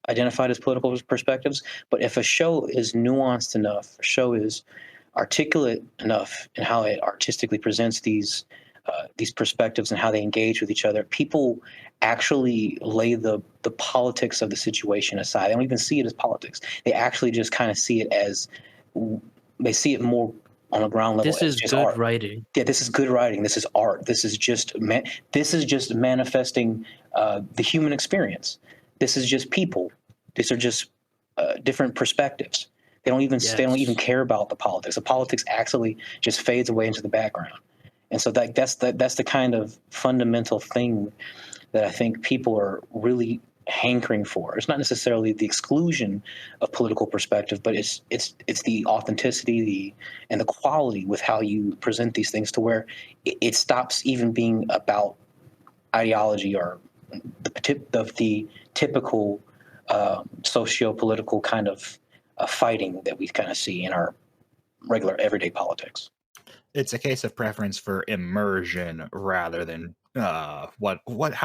identified as political perspectives, but if a show is nuanced enough, a show is articulate enough in how it artistically presents these perspectives and how they engage with each other, people actually lay the politics of the situation aside. They don't even see it as politics. They actually just kind of see it as, they see it more on a ground level This as is just good art. writing. Yeah, this is good writing. This is art. This is just manifesting the human experience. This is just people. These are just different perspectives. They don't even care about the politics. The politics actually just fades away into the background. And so that's the kind of fundamental thing that I think people are really hankering for. It's not necessarily the exclusion of political perspective, but it's the authenticity, and the quality with how you present these things, to where it stops even being about ideology or the typical socio-political kind of fighting that we kind of see in our regular everyday politics. It's a case of preference for immersion rather than how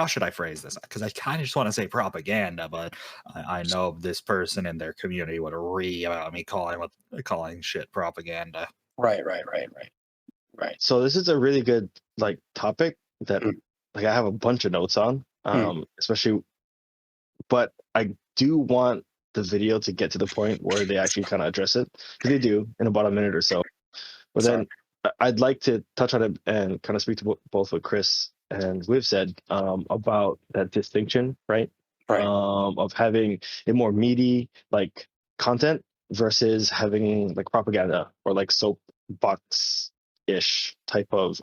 should I phrase this? Because I kind of just want to say propaganda, but I know this person in their community would agree about me calling shit propaganda. Right. So this is a really good like topic that like I have a bunch of notes on, especially, but I do want the video to get to the point where they actually kind of address it, because they do in about a minute or so. But then I'd like to touch on it and kind of speak to both what Chris and we've said about that distinction, right? Of having a more meaty like content versus having like propaganda or like soapbox ish type of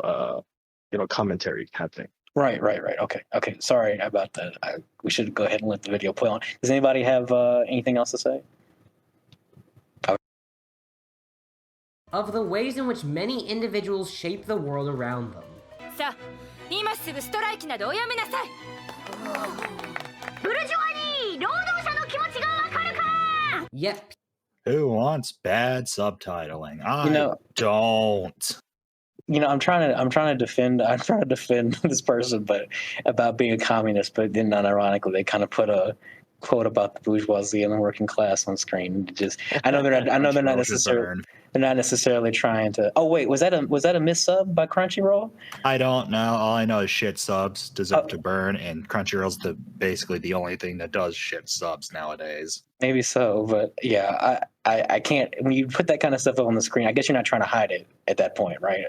commentary happening. Right. Okay. Sorry about that. We should go ahead and let the video play on. Does anybody have anything else to say? Of the ways in which many individuals shape the world around them. さあ、今すぐストライキなどおやめなさい。ブルジョワに労働者の気持ちがわかるか。 Yep. Who wants bad subtitling? I don't. I'm trying to defend this person, but about being a communist. But then, unironically, they kind of put a quote about the bourgeoisie and the working class on screen. I know they're not necessarily trying to. Oh wait, was that a miss sub by Crunchyroll? I don't know. All I know is shit subs deserve to burn, and Crunchyroll's basically the only thing that does shit subs nowadays. Maybe so, but yeah, I can't. When you put that kind of stuff up on the screen, I guess you're not trying to hide it at that point, right?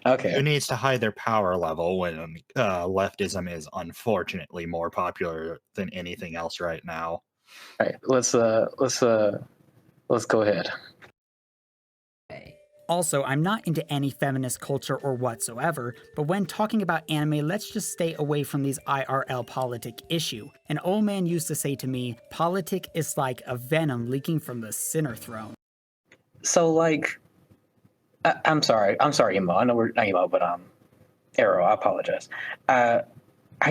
Okay. Who needs to hide their power level when leftism is unfortunately more popular than anything else right now? All right, let's go ahead. Also, I'm not into any feminist culture or whatsoever, but when talking about anime, let's just stay away from these IRL politic issue. An old man used to say to me, politic is like a venom leaking from the sinner throne. So, like, I'm sorry, Emo. I know we're not Emo, but Arrow. I apologize. I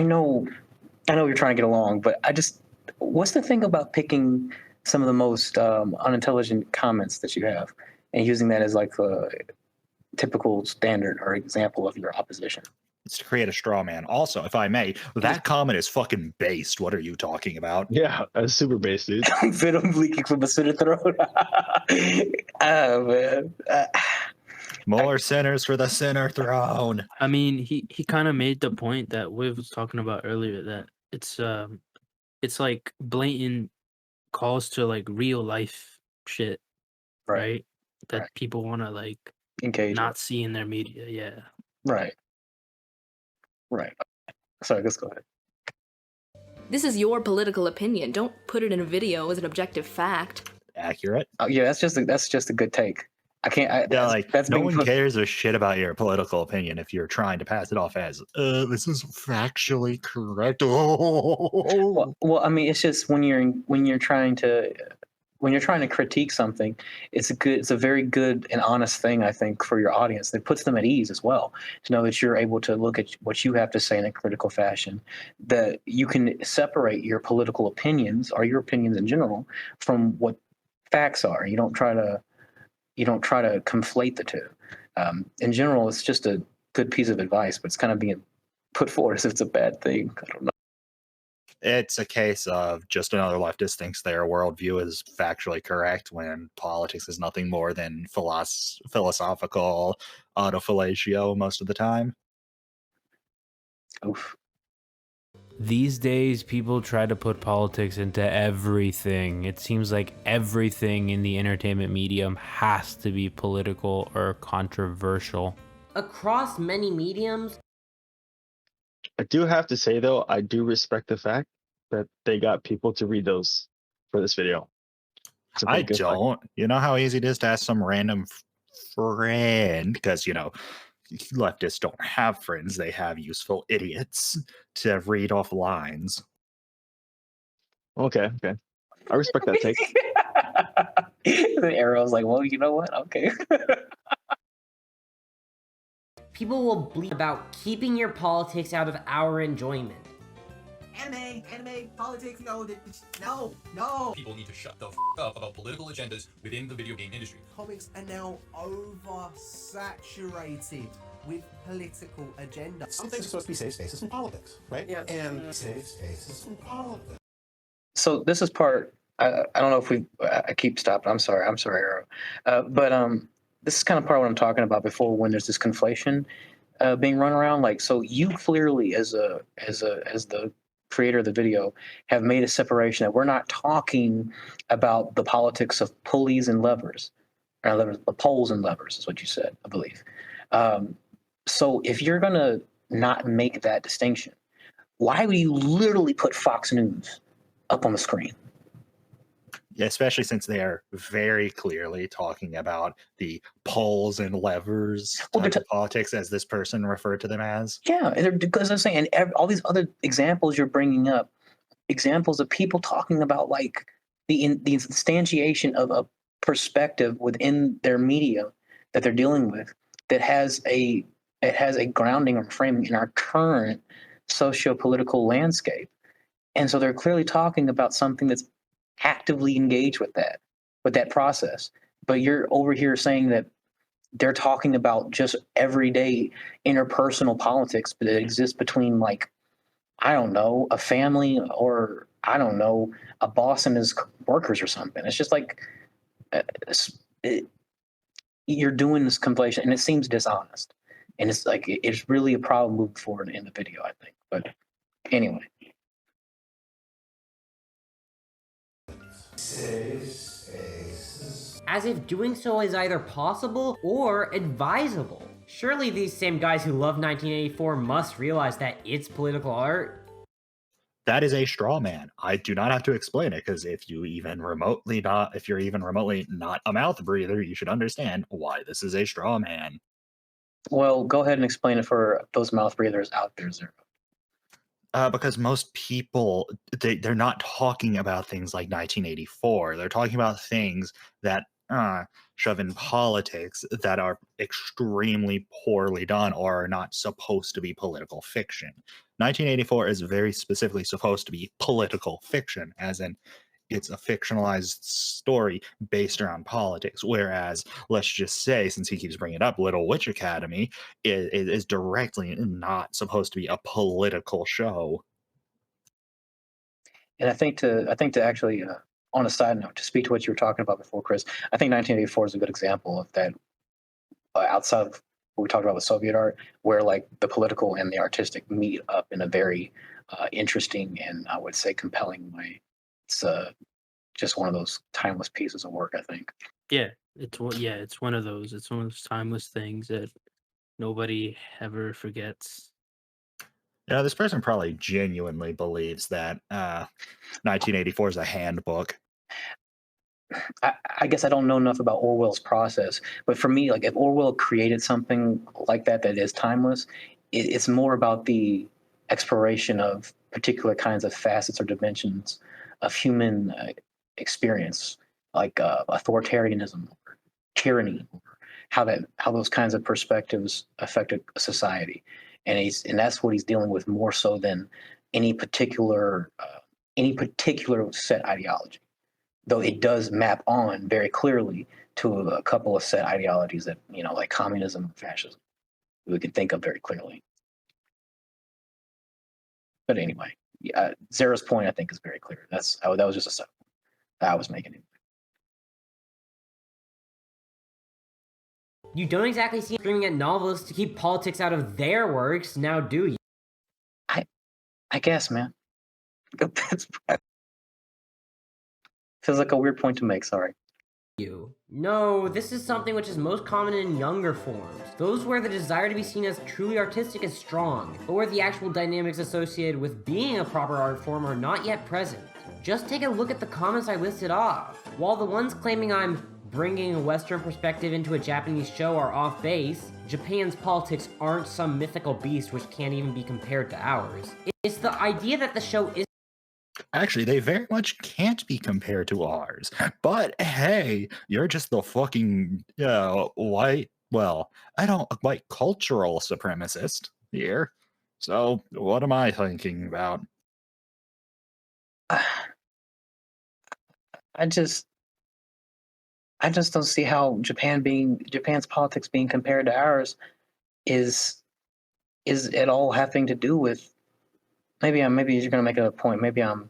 know you're trying to get along, but what's the thing about picking some of the most unintelligent comments that you have and using that as like a typical standard or example of your opposition? It's to create a straw man. Also, if I may, that comment is fucking based. What are you talking about? Yeah, that's super based, dude. Venom leaking from a sinner throne. Oh man. More sinners for the sinner throne. I mean, he kind of made the point that Wiv was talking about earlier, that it's like blatant calls to like real life shit, right? That people want to like engage not see in their media. Yeah. Right. Sorry, let's go ahead. This is your political opinion. Don't put it in a video as an objective fact. Accurate. Oh yeah, that's just a good take. I can't. No one cares a shit about your political opinion if you're trying to pass it off as this is factually correct. Well, I mean, it's just when you're trying to critique something, it's a very good and honest thing, I think, for your audience. That puts them at ease as well, to know that you're able to look at what you have to say in a critical fashion, that you can separate your political opinions or your opinions in general from what facts are. You don't try to conflate the two. In general, it's just a good piece of advice, but it's kind of being put forward as if it's a bad thing. I don't know. It's a case of just another leftist thinks their worldview is factually correct when politics is nothing more than philosophical autofellatio most of the time. Oof. These days, people try to put politics into everything. It seems like everything in the entertainment medium has to be political or controversial. Across many mediums. I do have to say though, I do respect the fact that they got people to read those for this video. It's a I pretty good find. don't. You know how easy it is to ask some random friend, because leftists don't have friends; they have useful idiots to read off lines. Okay. I respect that take. The arrow's like, well, you know what? Okay. People will bleat about keeping your politics out of our enjoyment. Anime, politics, no. People need to shut the up about political agendas within the video game industry. Comics are now oversaturated with political agenda. Some things are supposed to be safe spaces from politics, right? Yeah. And safe spaces from politics. So this is part. I don't know if I keep stopping. I'm sorry, Arrow. But this is kind of part of what I'm talking about before, when there's this conflation being run around. Like, so you clearly, as the creator of the video, have made a separation that we're not talking about the politics of pulleys and levers, or poles and levers is what you said, I believe. So if you're gonna not make that distinction, why would you literally put Fox News up on the screen? Yeah, especially since they are very clearly talking about the poles and levers type of politics, as this person referred to them as. Yeah, because I'm saying, and all these other examples you're bringing up, examples of people talking about like the instantiation of a perspective within their media that they're dealing with that has a grounding or framing in our current socio-political landscape. And so they're clearly talking about something that's actively engaged with that process. But you're over here saying that they're talking about just everyday interpersonal politics that exists between, like, I don't know, a family, or I don't know, a boss and his workers or something. It's just like you're doing this conflation, and it seems dishonest. And it's like it's really a problem moving forward in the video, I think. But anyway. As if doing so is either possible or advisable. Surely these same guys who love 1984 must realize that it's political art. That is a straw man. I do not have to explain it, because if you're even remotely not a mouth breather, you should understand why this is a straw man. Well, go ahead and explain it for those mouth breathers out there, Zero. Because most people, they're not talking about things like 1984. They're talking about things that shove in politics that are extremely poorly done or are not supposed to be political fiction. 1984 is very specifically supposed to be political fiction, as in it's a fictionalized story based around politics. Whereas, let's just say, since he keeps bringing it up, Little Witch Academy is directly not supposed to be a political show. And I think to actually, on a side note, to speak to what you were talking about before, Chris, I think 1984 is a good example of that. Outside of what we talked about with Soviet art, where like the political and the artistic meet up in a very interesting and, I would say, compelling way. It's just one of those timeless pieces of work, I think. Yeah, it's one of those. It's one of those timeless things that nobody ever forgets. Yeah, this person probably genuinely believes that 1984 is a handbook. I guess I don't know enough about Orwell's process, but for me, like, if Orwell created something like that is timeless, it's more about the exploration of particular kinds of facets or dimensions of human experience, like authoritarianism or tyranny, or how those kinds of perspectives affected society, and that's what he's dealing with more so than any particular set ideology. Though it does map on very clearly to a couple of set ideologies that, like communism and fascism, we can think of very clearly. But anyway, Zara's point, I think, is very clear. That was just a step that I was making. You don't exactly see screaming at novelists to keep politics out of their works, now do you? I guess, man. Feels like a weird point to make, sorry. you. No, this is something which is most common in younger forms. Those where the desire to be seen as truly artistic is strong, but where the actual dynamics associated with being a proper art form are not yet present. Just take a look at the comments I listed off. While the ones claiming I'm bringing a Western perspective into a Japanese show are off base, Japan's politics aren't some mythical beast which can't even be compared to ours. It's the idea that the show is Actually, they very much can't be compared to ours. But hey, you're just the fucking white, well, I don't white cultural supremacist here. So what am I thinking about? I just don't see how Japan's politics being compared to ours is at all having to do with. Maybe you're gonna make a point. Maybe I'm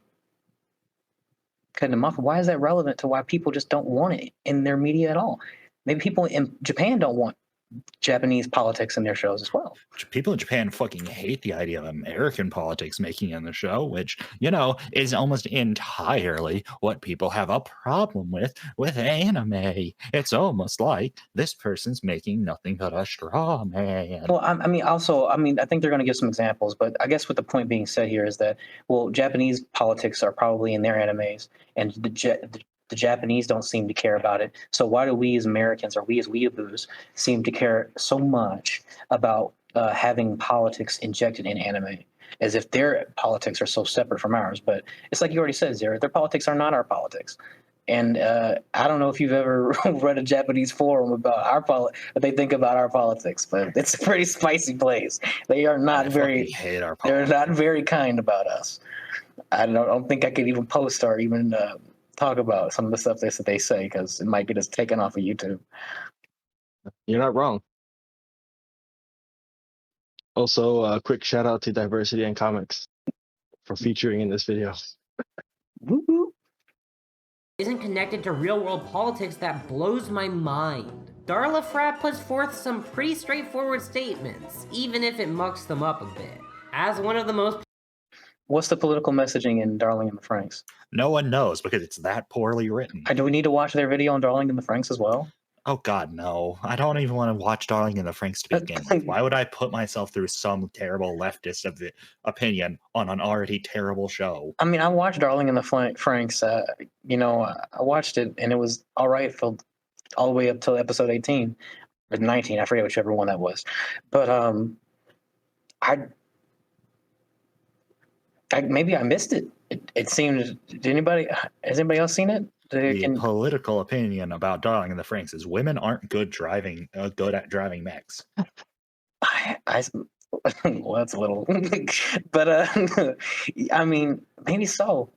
cutting them off. Why is that relevant to why people just don't want it in their media at all? Maybe people in Japan don't want Japanese politics in their shows as well. People in Japan fucking hate the idea of American politics making in the show, which, you know, is almost entirely what people have a problem with anime. It's almost like this person's making nothing but a straw man. Well, I mean, I think they're going to give some examples, but I guess what the point being said here is that, well, Japanese politics are probably in their animes, and the Japanese don't seem to care about it. So why do we as Americans, or we as weeaboos, seem to care so much about having politics injected in anime, as if their politics are so separate from ours? But it's like you already said, Zaria, their politics are not our politics. And I don't know if you've ever read a Japanese forum about what they think about our politics, but it's a pretty spicy place. They are not hate our politics. They're not very kind about us. I don't think I could even post or even talk about some of the stuff they say, because it might get us taken off of YouTube. You're not wrong. Also, a quick shout out to Diversity in Comics for featuring in this video. isn't connected to real-world politics that blows my mind. Darla Frat puts forth some pretty straightforward statements, even if it mucks them up a bit. As one of the most... What's the political messaging in Darling in the Franxx? No one knows because it's that poorly written. Do we need to watch their video on Darling in the Franxx as well? Oh God, no. I don't even want to watch Darling in the Franxx to begin with. Why would I put myself through some terrible leftist of the opinion on an already terrible show? I mean, I watched Darling in the Franxx. I watched it and it was all right for all the way up till episode 18 or 19. I forget whichever one that was. But maybe I missed it. It seemed. Has anybody else seen it? The political opinion about Darling in the Franxx is women aren't good at driving mechs. Well, that's a little, but I mean, maybe so.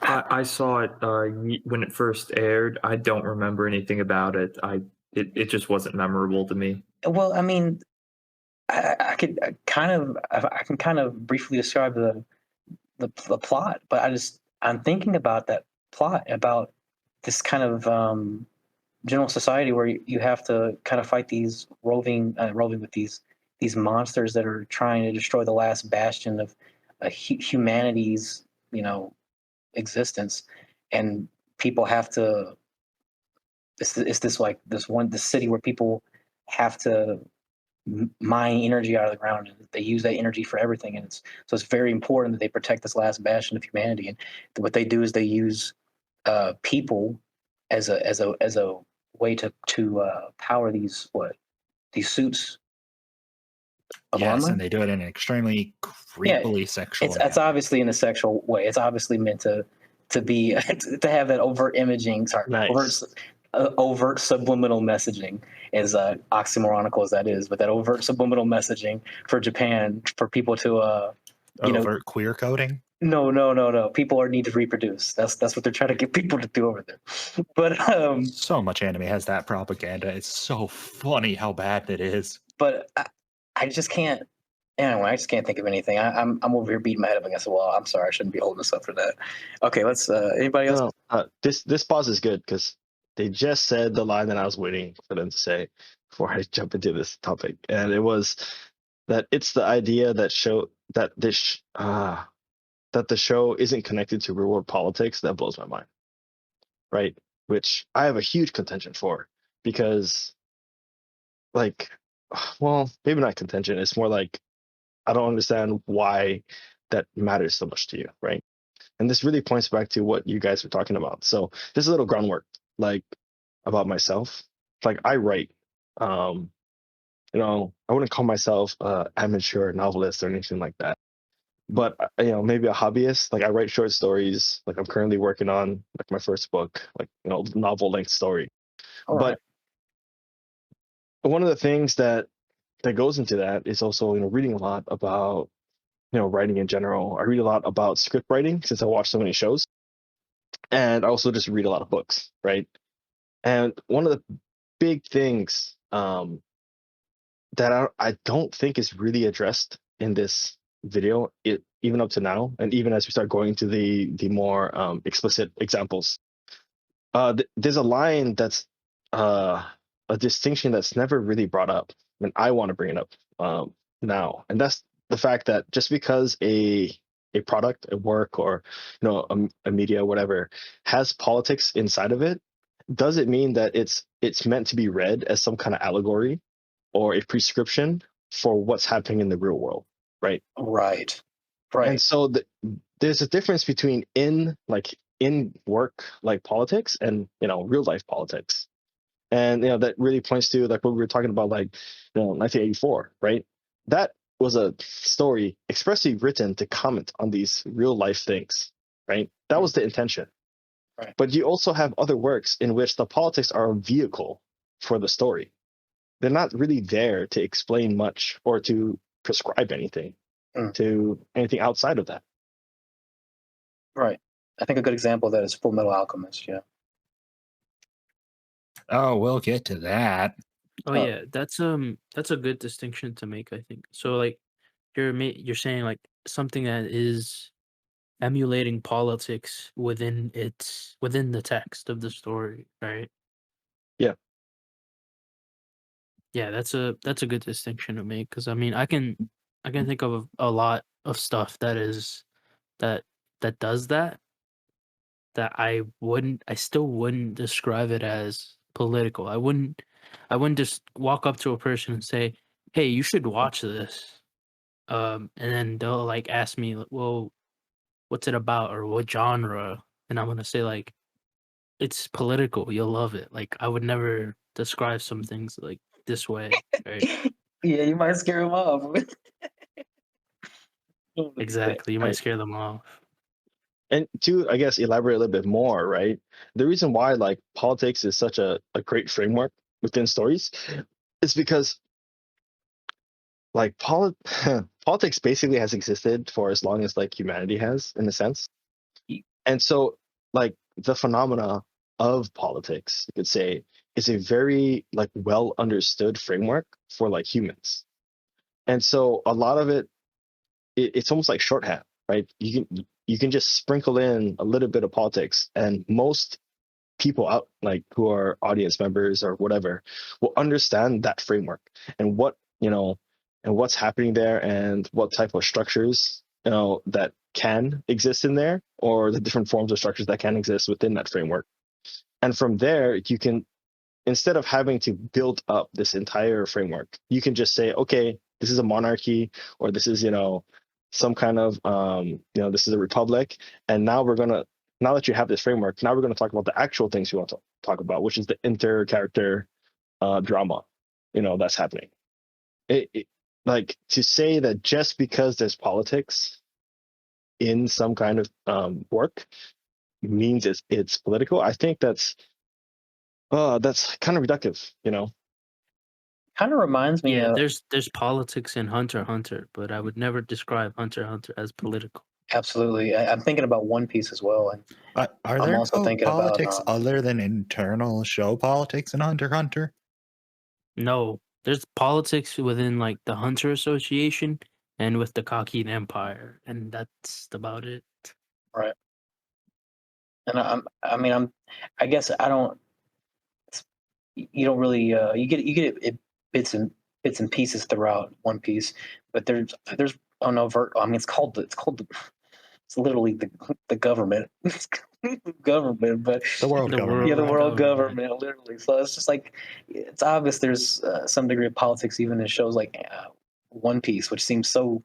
I saw it when it first aired. I don't remember anything about it. It just wasn't memorable to me. Well, I mean, I can kind of briefly describe the plot, but I'm thinking about that plot, about this kind of general society where you have to kind of fight these roving with these monsters that are trying to destroy the last bastion of humanity's existence, and people have to. It's this city where people have to mine energy out of the ground, and they use that energy for everything, and it's very important that they protect this last bastion of humanity. And what they do is they use people as a way to power these suits of armor. And they do it in an extremely creepily sexual. It's obviously in a sexual way. It's obviously meant to be to have that overt imaging. Sorry, nice. Overt subliminal messaging, as oxymoronical as that is, but that overt subliminal messaging for Japan, for people to overt queer coding. No. People need to reproduce. That's what they're trying to get people to do over there. But so much anime has that propaganda. It's so funny how bad it is. But I just can't. Anyway, I just can't think of anything. I'm over here beating my head up against the wall. I'm sorry, I shouldn't be holding this up for that. Okay, let's. Anybody else? No, this pause is good because they just said the line that I was waiting for them to say before I jump into this topic, and it was that it's the idea that the show isn't connected to real world politics that blows my mind. right? Which I have a huge contention for because, like, well, maybe not contention. It's more like I don't understand why that matters so much to you, right? And this really points back to what you guys were talking about. So there's a little groundwork, like about myself. Like I write, um, I wouldn't call myself amateur novelist or anything like that. But maybe a hobbyist. Like I write short stories. Like I'm currently working on like my first book, like novel length story. All But one of the things that goes into that is also reading a lot about writing in general. I read a lot about script writing since I watch so many shows, and I also just read a lot of books, right? And one of the big things that I don't think is really addressed in this video, even up to now, and even as we start going into the more explicit examples, there's a line that's a distinction that's never really brought up, and I want to bring it up now, and that's the fact that just because a product, a work, or a media, whatever, has politics inside of it, doesn't mean that it's meant to be read as some kind of allegory or a prescription for what's happening in the real world, right? Right. And so there's a difference between in work like politics and real life politics, and that really points to like what we were talking about, like 1984, right? That was a story expressly written to comment on these real life things, right? That was the intention. Right. But you also have other works in which the politics are a vehicle for the story. They're not really there to explain much or to prescribe anything to anything outside of that. Right. I think a good example of that is Full Metal Alchemist. Yeah. Oh, we'll get to that. Oh yeah, that's a good distinction to make, I think. So like you're saying like something that is emulating politics within the text of the story, right? Yeah. Yeah, that's a good distinction to make, because I mean I can think of a lot of stuff that does that I still wouldn't describe it as political. I wouldn't just walk up to a person and say, "Hey, you should watch this." And then they'll like ask me, "Well, what's it about or what genre?" And I'm gonna say like, "It's political. You'll love it." Like I would never describe some things like this way, right? Yeah, you might scare him off. Exactly. You might scare them off. And to, I guess, elaborate a little bit more, right? The reason why like politics is such a great framework within stories is because like politics basically has existed for as long as like humanity has, in a sense. And so like the phenomena of politics, you could say, is a very like well understood framework for like humans. And so a lot of it's almost like shorthand, right? You can just sprinkle in a little bit of politics, and most people out like who are audience members or whatever will understand that framework and what's happening there and what type of structures that can exist in there, or the different forms of structures that can exist within that framework. And from there, you can, instead of having to build up this entire framework, you can just say, okay, this is a monarchy, or this is some kind of this is a republic, and now that you have this framework, now we're going to talk about the actual things we want to talk about, which is the inter-character drama that's happening. Like to say that just because there's politics in some kind of work means it's political, I think that's kind of reductive, Kind of reminds me Yeah, of there's politics in Hunter x Hunter, but I would never describe Hunter x Hunter as political. absolutely. I'm thinking about One Piece as well, and Are I'm there also thinking about politics other than internal show politics in Hunter x Hunter? No, there's politics within like the Hunter Association and with the Khaki Empire, and that's about it. right. And I guess I don't. You don't really you get it bits and pieces throughout One Piece, but there's oh no, it's called It's literally the government. Government, but The world The government. yeah, the world government. government, literally. So it's just like it's obvious there's some degree of politics even in shows like One Piece, which seems so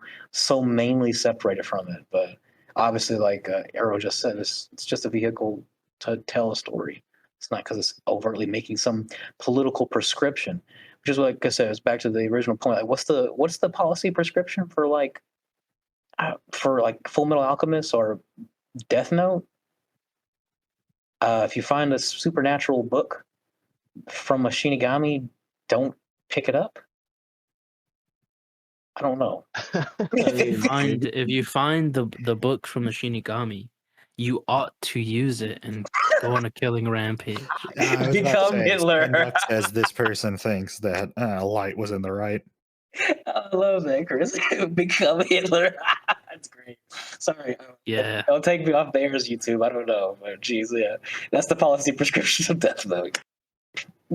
mainly separated from it. But obviously, like Arrow just said, it's just a vehicle to tell a story. It's not because it's overtly making some political prescription, which is what, like I said, it's back to the original point. Like, what's the policy prescription for like Full Metal Alchemist or Death Note? If you find a supernatural book from a Shinigami, don't pick it up. I don't know. If you find the book from the Shinigami, you ought to use it and go on a killing rampage. I was about to Become say, Hitler. Spinbuck says this person thinks that Light was in the right. I love that, Chris. Become Hitler. That's great. Sorry. Yeah. Don't take me off Bears YouTube. I don't know. But geez, yeah. That's the policy prescription of Death Note.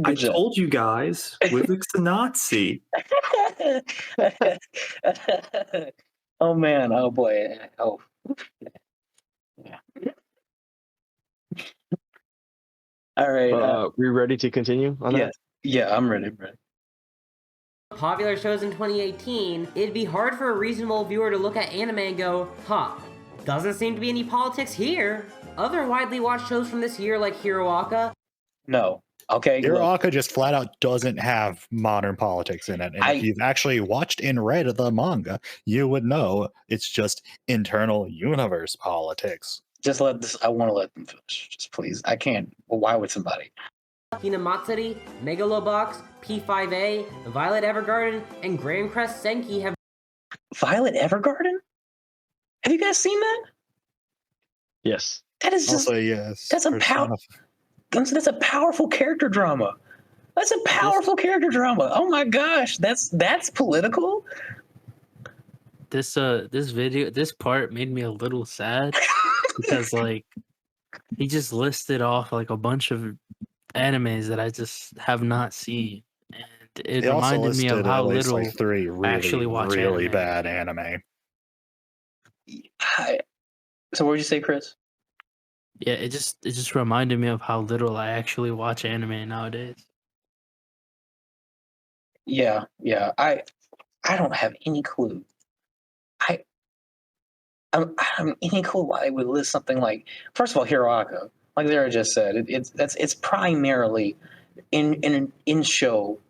I told you guys, Wivik's a Nazi. Oh man. Oh boy. Oh. Yeah. All right. We ready to continue on yeah. that? Yeah, I'm ready. Popular shows in 2018, it'd be hard for a reasonable viewer to look at anime and go, huh, doesn't seem to be any politics here. Other widely watched shows from this year like Hiroaka. No. Okay. Hiroaka just flat out doesn't have modern politics in it. And if you've actually watched and read the manga, you would know it's just internal universe politics. Just let this. I want to let them finish. Just please. I can't. Well, why would somebody? Hinamatsuri, Megalobox, P5A, Violet Evergarden, and Grand Crest Senki have. Violet Evergarden? Have you guys seen that? Yes. That is just. Also, yes. That's a powerful character drama. That's a powerful character drama. Oh my gosh, that's political. This part made me a little sad because like he just listed off like a bunch of animes that I just have not seen, and it reminded me of how little like 3 really, I actually watch really anime. bad anime. So what did you say, Chris? Yeah, it just reminded me of how little I actually watch anime nowadays. Yeah. I don't have any clue. I don't have any clue why they would list something like. First of all, Hiroaka, like Zaria just said, it's primarily in show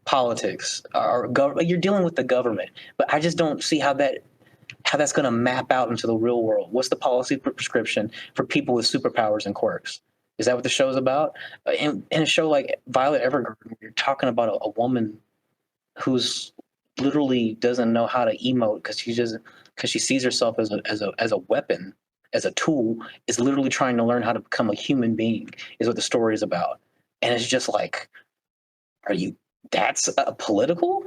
politics or you're dealing with the government, but I just don't see how that's going to map out into the real world. What's the policy prescription for people with superpowers and quirks? Is that what the show's about? In a show like Violet Evergarden, you're talking about a woman who's literally doesn't know how to emote because she sees herself as a weapon, as a tool, is literally trying to learn how to become a human being, is what the story is about. And it's just like, that's political?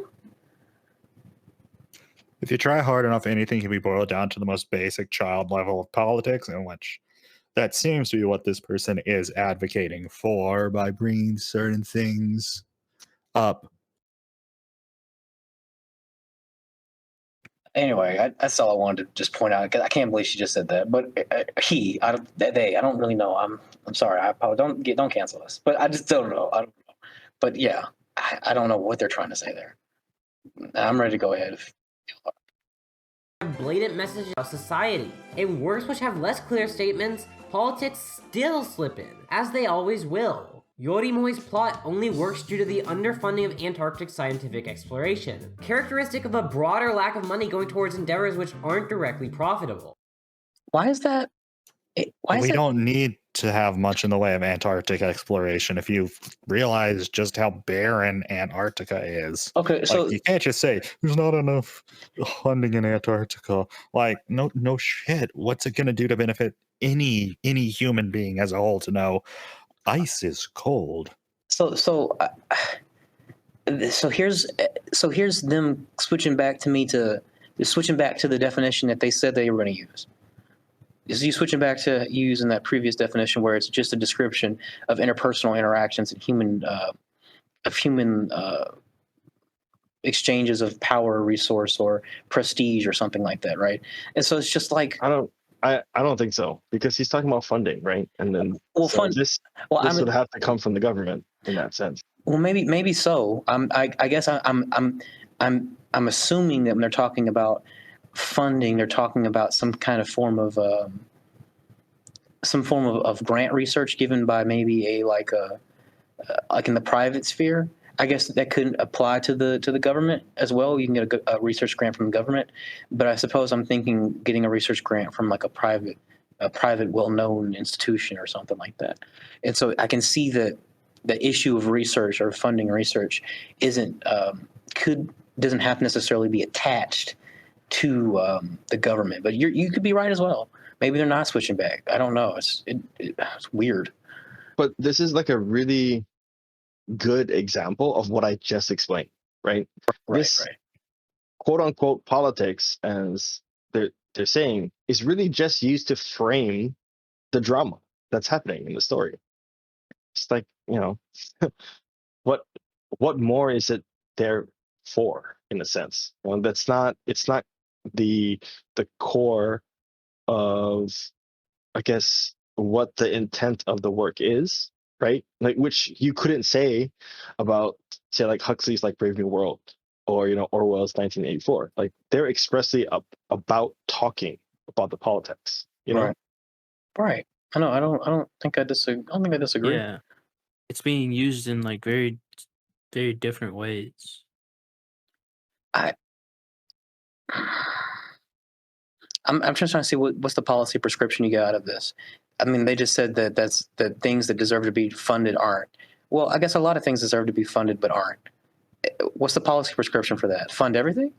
If you try hard enough, anything can be boiled down to the most basic child level of politics, in which that seems to be what this person is advocating for by bringing certain things up. Anyway, that's all I wanted to just point out. I can't believe she just said that. But I don't really know. I'm sorry. I apologize. Don't cancel us. But I just don't know. I don't know. But yeah, I don't know what they're trying to say there. I'm ready to go ahead. Blatant messages of society. In works which have less clear statements, politics still slip in, as they always will. Yorimoi's plot only works due to the underfunding of Antarctic scientific exploration, characteristic of a broader lack of money going towards endeavors which aren't directly profitable. Why is that? We don't need to have much in the way of Antarctic exploration if you realize just how barren Antarctica is. Okay, so you can't just say there's not enough funding in Antarctica. Like, no shit. What's it going to do to benefit any human being as a whole to know ice is cold? So here's them switching back to the definition that they said they were going to use. Is you switching back to using that previous definition where it's just a description of interpersonal interactions and human exchanges of power, resource, or prestige, or something like that, right? And so it's just like I I don't think so, because he's talking about funding, right? And then Well, so this would have to come from the government in that sense. Well, maybe so. I guess I'm assuming that when they're talking about funding, they're talking about some kind of form of grant research given by maybe like in the private sphere. I guess that could apply to the government as well. You can get a research grant from the government, but I suppose I'm thinking getting a research grant from like a private well-known institution or something like that. And so I can see that the issue of research or funding research doesn't have to necessarily be attached to the government. But you could be right as well. Maybe they're not switching back. I don't know. It's weird. But this is like a really good example of what I just explained, right? This quote unquote politics, as they're saying, is really just used to frame the drama that's happening in the story. It's like, what more is it there for, in a sense? It's not the core of, I guess, what the intent of the work is, right? Like, which you couldn't say about, say, like Huxley's like Brave New World, or Orwell's 1984. Like, they're expressly about talking about the politics, Right. I know. I don't think I disagree. Yeah, it's being used in like very, very different ways. I'm just trying to see what's the policy prescription you get out of this. I mean, they just said that things that deserve to be funded aren't. Well, I guess a lot of things deserve to be funded but aren't. What's the policy prescription for that? Fund everything?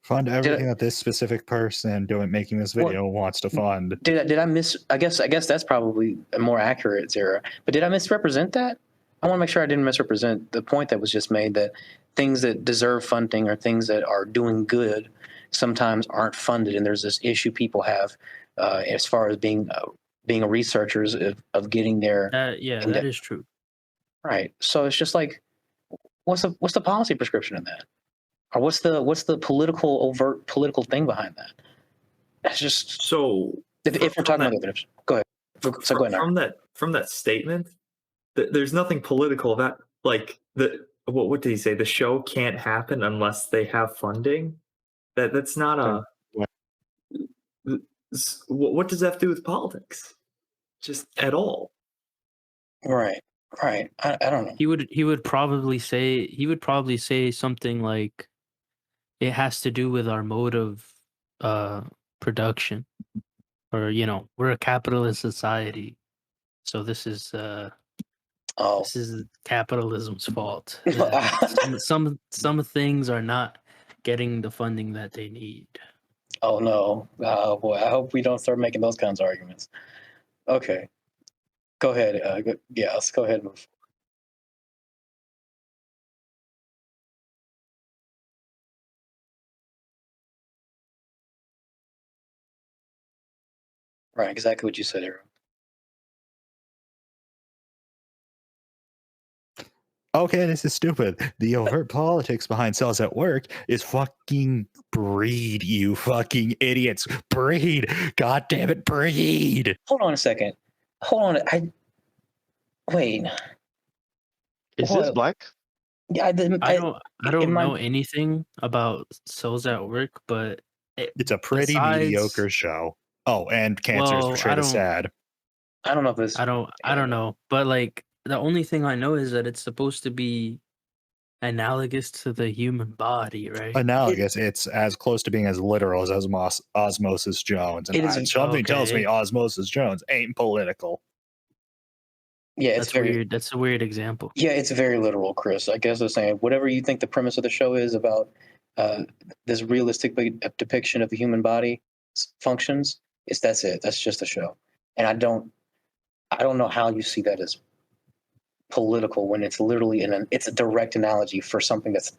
Fund everything that this specific person making this video wants to fund. Did I miss? I guess that's probably a more accurate, Zaria. But did I misrepresent that? I want to make sure I didn't misrepresent the point that was just made, that things that deserve funding or things that are doing good sometimes aren't funded, and there's this issue people have as far as being researchers of getting their. That is true. Right. So it's just like, what's the policy prescription in that, or what's the overt political thing behind that? It's just so. If we're talking about it, go ahead. So go ahead. From that statement, there's nothing political about, like, what did he say? The show can't happen unless they have funding. That's not a. What does that have to do with politics? Just at all. Right. I don't know. He would probably say something like, it has to do with our mode of production, or we're a capitalist society, so this is this is capitalism's fault. Some things are not getting the funding that they need. Oh no! Oh boy, I hope we don't start making those kinds of arguments. Okay, go ahead. Let's go ahead and move. Right, exactly what you said, Aaron. Okay, this is stupid. The overt politics behind Cells at Work is fucking breed, you fucking idiots. Breed. God damn it, breed. Hold on a second. Hold on. Wait. Is this black? Yeah, I don't know anything about Cells at Work, but it's a pretty mediocre show. Oh, and Cancer is portrayed as sad. I don't know if this. I don't know, but like, the only thing I know is that it's supposed to be analogous to the human body, right? Analogous. It's as close to being as literal as Osmosis Jones. And something tells me Osmosis Jones ain't political. Yeah, it's weird. That's a weird example. Yeah, it's very literal, Chris. I guess they're saying whatever you think the premise of the show is about this realistic depiction of the human body functions, that's it. That's just a show. And I don't know how you see that as political when it's literally it's a direct analogy for something that's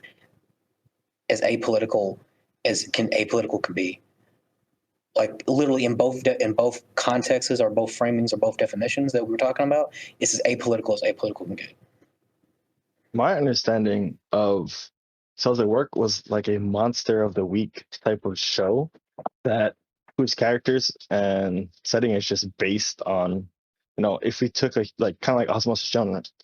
as apolitical as apolitical can be. Like, literally in both contexts or both framings or both definitions that we were talking about, it's as apolitical can get. My understanding of Cells at Work was like a Monster of the Week type of show, that whose characters and setting is just based on, if we took like kind of like Osmosis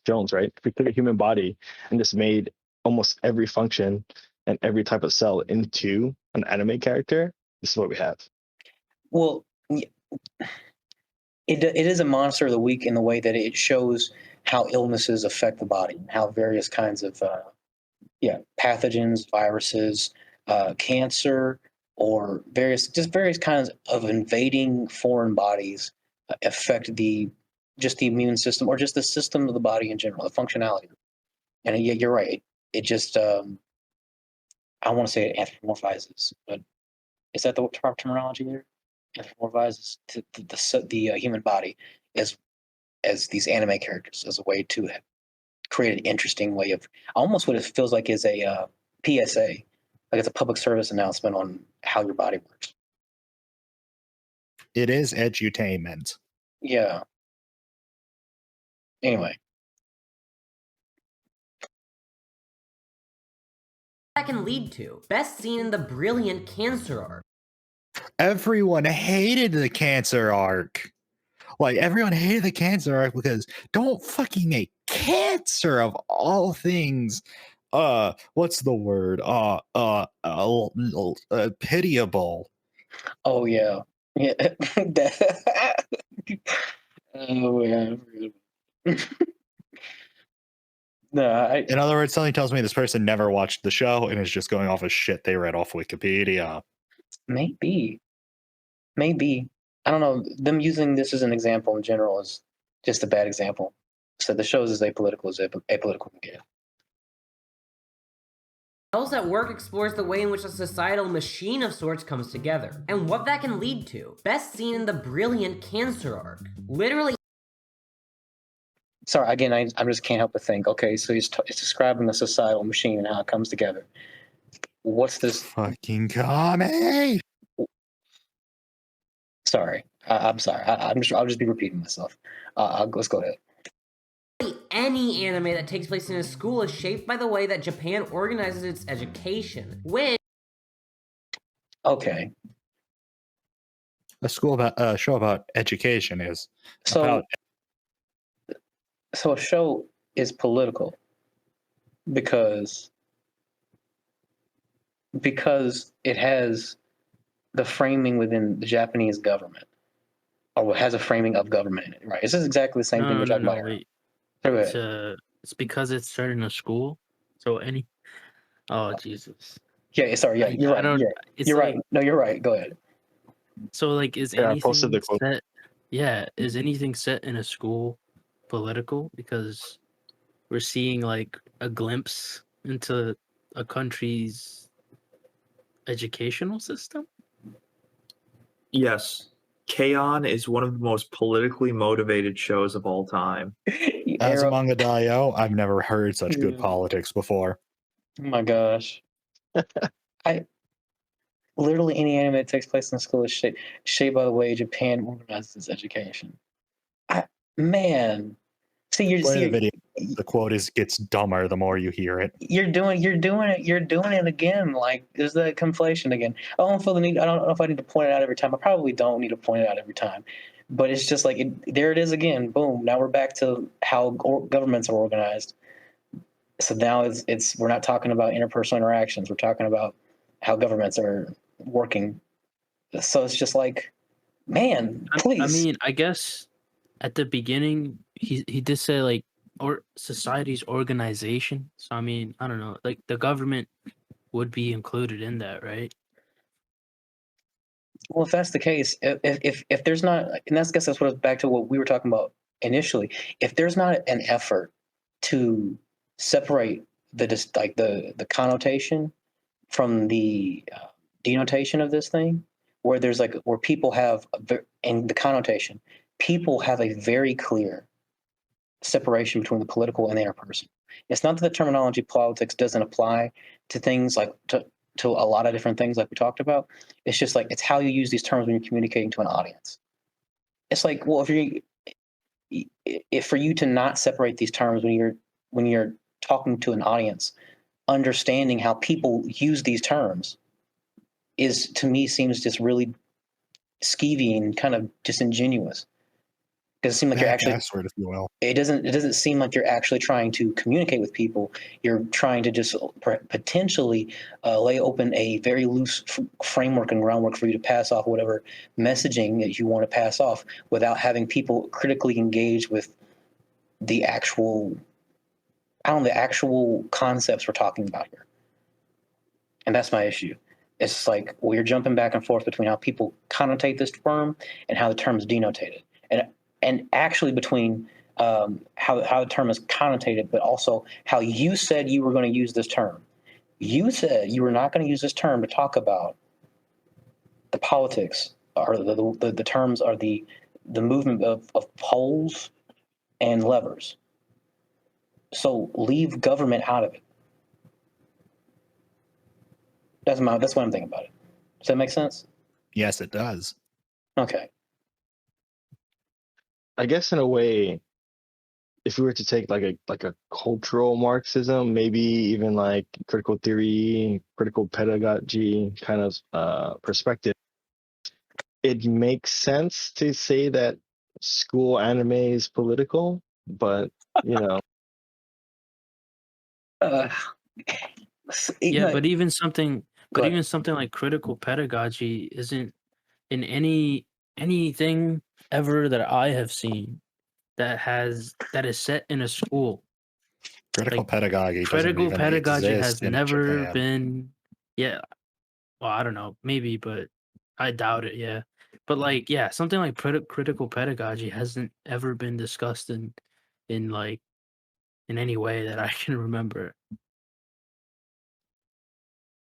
Jones, right? If we took a human body and just made almost every function and every type of cell into an anime character, this is what we have. Well, it is a monster of the week in the way that it shows how illnesses affect the body, how various kinds of pathogens, viruses, cancer, or various kinds of invading foreign bodies affect the immune system or just the system of the body in general, the functionality. And yeah, you're right. It just I want to say it anthropomorphizes, but is that the proper terminology here? Anthropomorphizes the human body as these anime characters as a way to create an interesting way of almost what it feels like is a PSA, like it's a public service announcement on how your body works. It is edutainment. Yeah. Anyway. That can lead to best seen in the brilliant cancer arc. Everyone hated the cancer arc. Like, everyone hated the cancer arc because don't fucking make cancer of all things. What's the word? Pitiable. Oh yeah. Yeah. Oh yeah. No, in other words, something tells me this person never watched the show and is just going off of shit they read off Wikipedia. Maybe. I don't know. Them using this as an example in general is just a bad example. So the show is as apolitical can get. Else at Work explores the way in which a societal machine of sorts comes together, and what that can lead to. Best seen in the brilliant cancer arc. Literally. Sorry, again, I just can't help but think. Okay, so it's describing the societal machine and how it comes together. What's this? Fucking comic. Sorry, I'm sorry. I'll just be repeating myself. Let's go ahead. Any anime that takes place in a school is shaped by the way that Japan organizes its education. Which okay, a show about education is so a show is political because it has the framing within the Japanese government, or has a framing of government in it, right? This is exactly the same thing we're talking about. Wait. It's because it's set in a school. So oh Jesus. Yeah, sorry. Yeah, you're right. You're right. No, you're right. Go ahead. So like, is anything set? Yeah, is anything set in a school political? Because we're seeing like a glimpse into a country's educational system. Yes. K-On! Is one of the most politically motivated shows of all time. As a manga daio, I've never heard such good politics before. Oh my gosh. Literally any anime that takes place in school is shaped by the way Japan organizes its education. The quote gets dumber the more you hear it. You're doing it again. Like, is the conflation again? I don't feel the need. I don't know if I need to point it out every time. I probably don't need to point it out every time. But it's just like there it is again. Boom. Now we're back to how governments are organized. So now it's we're not talking about interpersonal interactions. We're talking about how governments are working. So it's just like, man, please. I mean, I guess at the beginning he did say like, or society's organization. So I mean, I don't know, like the government would be included in that, right? Well, if that's the case, if there's not, and that's, I guess that's what back to what we were talking about initially. If there's not an effort to separate the connotation from the denotation of this thing, where there's where people have in the connotation, people have a very clear separation between the political and the interpersonal. It's not that the terminology politics doesn't apply to things like to a lot of different things like we talked about. It's just like, it's how you use these terms when you're communicating to an audience. It's like, well, if for you to not separate these terms when you're talking to an audience, understanding how people use these terms, is, to me, seems just really skeevy and kind of disingenuous. Doesn't seem like you're actually password, if you will. It doesn't seem like you're actually trying to communicate with people. You're trying to just potentially lay open a very loose framework and groundwork for you to pass off whatever messaging that you want to pass off without having people critically engage with the actual concepts we're talking about here. And that's my issue. It's like we're jumping back and forth between how people connotate this term and how the term is denotated, and actually between how the term is connotated, but also how you said you were going to use this term. You said you were not going to use this term to talk about the politics, or the terms are the movement of poles and levers. So leave government out of it. That's what I'm thinking about it. Does that make sense? Yes, it does. Okay. I guess in a way, if we were to take like a cultural Marxism, maybe even like critical theory, critical pedagogy kind of perspective, it makes sense to say that school anime is political, but you know. Yeah, but even something like critical pedagogy isn't in anything ever that I have seen that is set in a school. Critical Like, pedagogy doesn't critical even pedagogy exist has in never Japan. been. Yeah, well, I don't know, maybe, but I doubt it. Yeah, but like, yeah, something like critical pedagogy hasn't ever been discussed in like in any way that I can remember.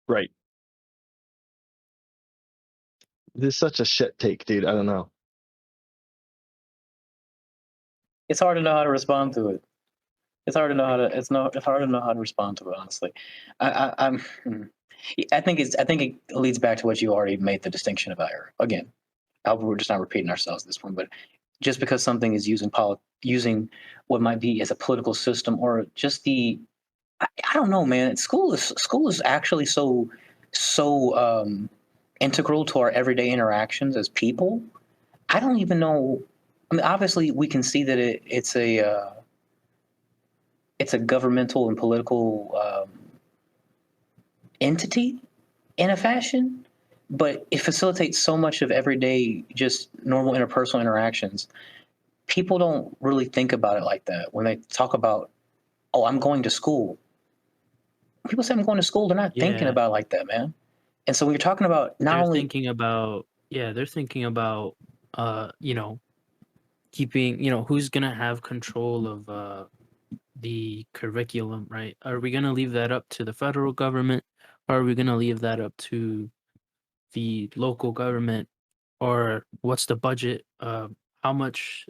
Right. This is such a shit take, dude. I don't know. It's hard to know how to respond to it. It's hard to know how to respond to it. Honestly, I think it leads back to what you already made the distinction about here. Again, I hope we're just not repeating ourselves at this point. But just because something is using what might be as a political system, or just I don't know, man. School is actually so integral to our everyday interactions as people. I don't even know. I mean, obviously, we can see that it's a governmental and political entity in a fashion, but it facilitates so much of everyday, just normal interpersonal interactions. People don't really think about it like that when they talk about, oh, I'm going to school. People say I'm going to school, they're not thinking Yeah. about it like that, man. And so when you're talking about They're thinking about keeping, who's gonna have control of the curriculum, right? Are we gonna leave that up to the federal government, or are we gonna leave that up to the local government, or what's the budget? How much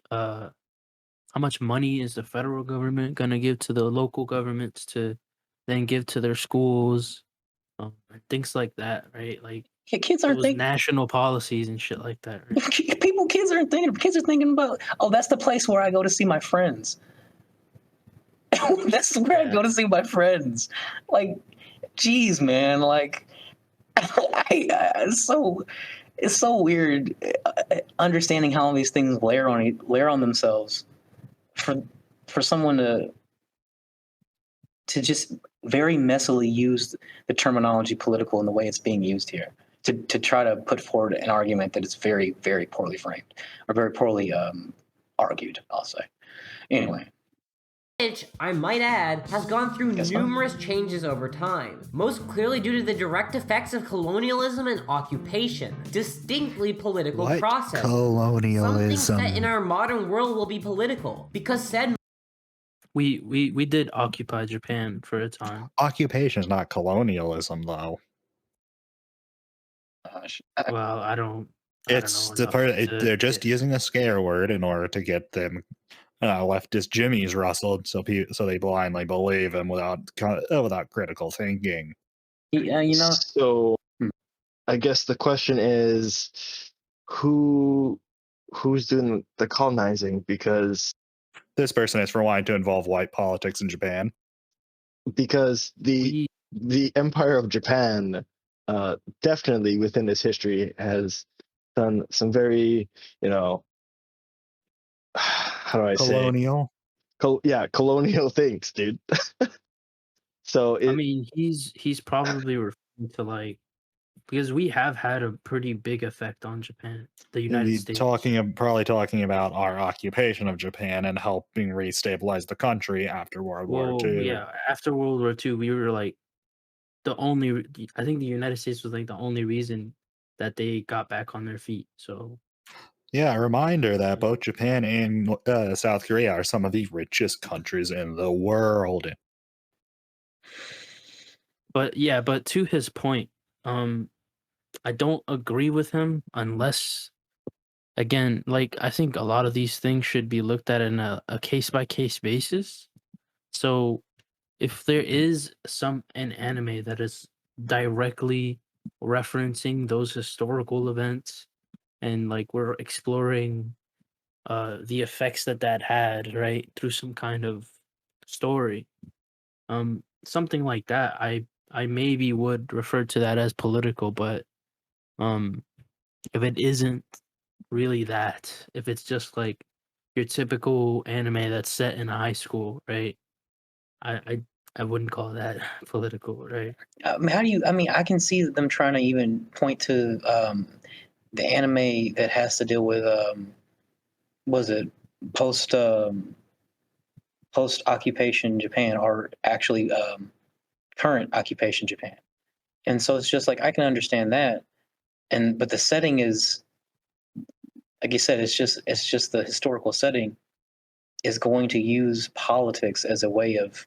money is the federal government gonna give to the local governments to then give to their schools? Things like that, right? Like, kids aren't those thinking. national policies and shit like that, right? Kids aren't thinking. Kids are thinking about, oh, that's the place where I go to see my friends. That's where I go to see my friends. Like, geez, man. Like, it's so weird understanding how all these things layer on themselves for someone to just very messily use the terminology political in the way it's being used here to try to put forward an argument that is very, very poorly framed or very poorly argued, I'll say. Anyway. Which, I might add, has gone through numerous changes over time, most clearly due to the direct effects of colonialism and occupation. Distinctly political process. Colonialism. Something set in our modern world will be political, because said we did occupy Japan for a time. Occupation is not colonialism, though. Well, I don't It's know the enough part. to- They're just using a scare word in order to get them leftist jimmies rustled, so they blindly believe him without critical thinking. Yeah, So, I guess the question is, who's doing the colonizing? Because this person is for wanting to involve white politics in Japan. Because the Empire of Japan definitely within its history has done some very, how do I say? Colonial. Colonial things, dude. So I mean, he's probably referring to like because we have had a pretty big effect on Japan, the United States. Probably talking about our occupation of Japan and helping restabilize the country after World War Well, II. yeah, after World War II, we were like I think the United States was like the only reason that they got back on their feet. So Yeah, a reminder that both Japan and South Korea are some of the richest countries in the world. but to his point, I don't agree with him unless again, like I think a lot of these things should be looked at in a case by case basis. So if there is an anime that is directly referencing those historical events and like we're exploring the effects that had right through some kind of story, something like that, I maybe would refer to that as political. But um if it isn't really that, if it's just like your typical anime that's set in a high school, right, I wouldn't call that political, right? How do you? I mean, I can see them trying to even point to the anime that has to deal with was it post post occupation Japan or actually current occupation Japan, and so it's just like I can understand that, but the setting is like you said, it's just the historical setting is going to use politics as a way of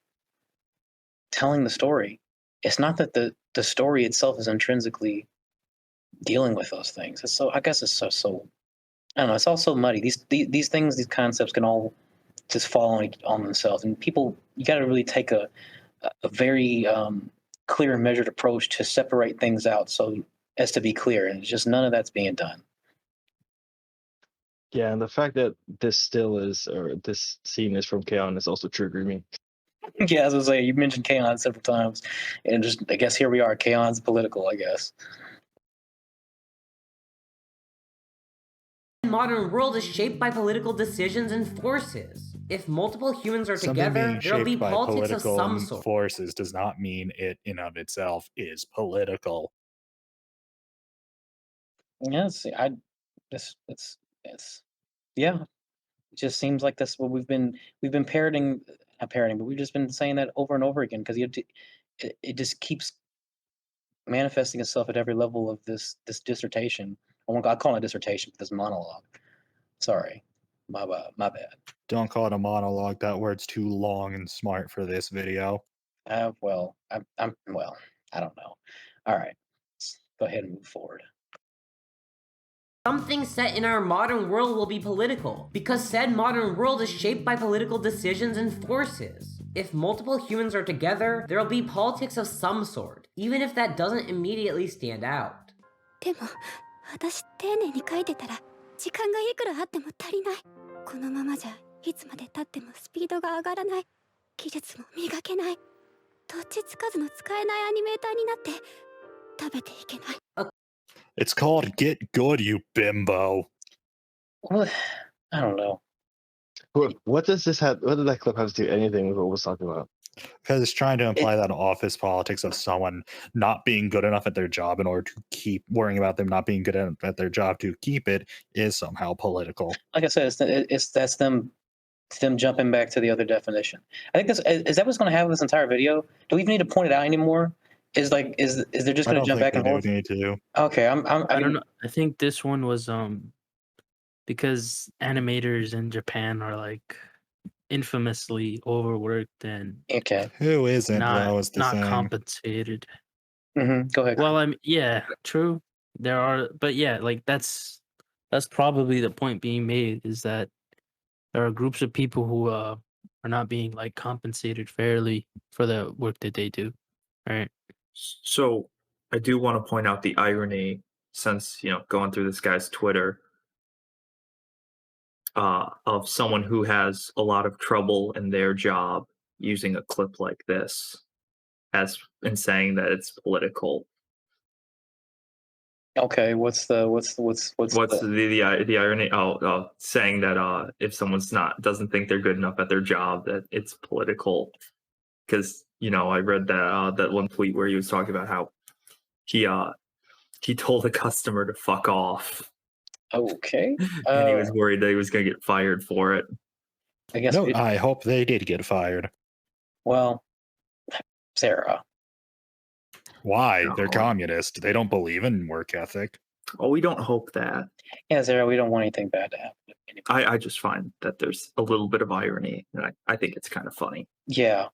telling the story. It's not that the story itself is intrinsically dealing with those things. It's so I guess it's so I don't know. It's all so muddy. These things, these concepts can all just fall on themselves, and people you got to really take a very clear and measured approach to separate things out so as to be clear, and it's just none of that's being done. Yeah, and the fact that this scene is from K-On! Is also triggering me. Yeah, as I was saying, you mentioned K-On! Several times, and just I guess here we are. K-On!'s political, I guess. The modern world is shaped by political decisions and forces. If multiple humans are Something together, being there'll be shaped by politics of political some sort. forces does not mean it in of itself is political. Yeah, it's yeah. It just seems like that's what we've been parroting, not parroting, but we've just been saying that over and over again because it just keeps manifesting itself at every level of this dissertation. I call it a dissertation, but this monologue. Sorry, my bad. Don't call it a monologue. That word's too long and smart for this video. Well, well, I don't know. All right, let's go ahead and move forward. Something set in our modern world will be political, because said modern world is shaped by political decisions and forces. If multiple humans are together, there'll be politics of some sort, even if that doesn't immediately stand out. でも、私丁寧に書いてたら、時間がいくらあっても足りない。このままじゃ、いつまで経ってもスピードが上がらない。技術も磨けない。どっちつかずの使えないアニメーターになって、食べていけない。It's called Get Good, you bimbo. What? I don't know. What does this have? What did that clip have to do anything with what we're talking about? Because it's trying to imply that office politics of someone not being good enough at their job in order to keep worrying about them not being good at their job to keep it is somehow political. Like I said, that's them jumping back to the other definition. I think is that what's going to happen this entire video? Do we even need to point it out anymore? Is there just going to jump back and forth? Need to. Okay, I don't know. I think this one was because animators in Japan are like infamously overworked and who isn't not thing. compensated. Go ahead. Well, yeah, true. There are, but yeah, like that's probably the point being made is that there are groups of people who are not being like compensated fairly for the work that they do, right? So I do want to point out the irony, since going through this guy's Twitter, of someone who has a lot of trouble in their job using a clip like this and saying that it's political. Okay, what's the the irony? Saying that if someone's doesn't think they're good enough at their job, that it's political. Because I read that one tweet where he was talking about how he told a customer to fuck off, okay? and he was worried that he was going to get fired for it. I guess. No, I hope they did get fired. Well, Sarah. Why? They're No. communist. They don't believe in work ethic. Oh, we don't hope that. Yeah, Sarah, we don't want anything bad to happen. I just find that there's a little bit of irony, and I think it's kind of funny. Yeah,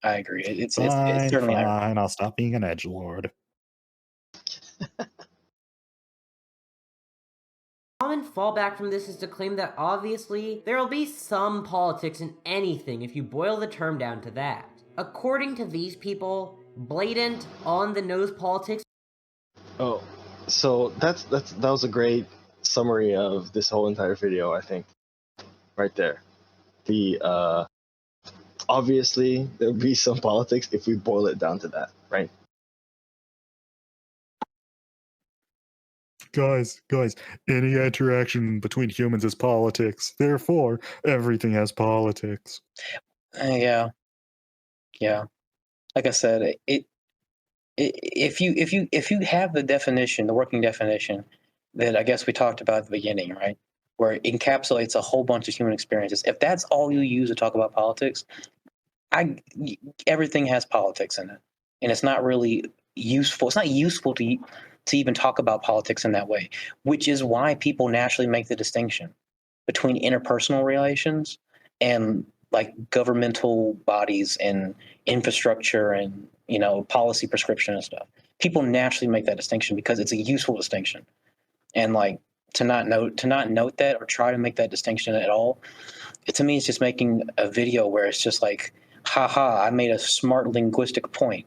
I agree. It's Fine, certainly ironic. fine. I'll stop being an edgelord. Common fallback from this is to claim that obviously there will be some politics in anything if you boil the term down to that. According to these people, blatant, on-the-nose politics. Oh, so that was a great summary of this whole entire video, I think. Right there. The obviously there'll be some politics if we boil it down to that, right? Guys, any interaction between humans is politics. Therefore, everything has politics. Yeah. Like I said, if you have the definition, the working definition that I guess we talked about at the beginning, right, where it encapsulates a whole bunch of human experiences. If that's all you use to talk about politics, everything has politics in it, and it's not really useful. It's not useful to even talk about politics in that way, which is why people naturally make the distinction between interpersonal relations and like governmental bodies and infrastructure and policy prescription and stuff. People naturally make that distinction because it's a useful distinction, and like to not note that or try to make that distinction at all, to me it's just making a video where it's just like, haha, I made a smart linguistic point.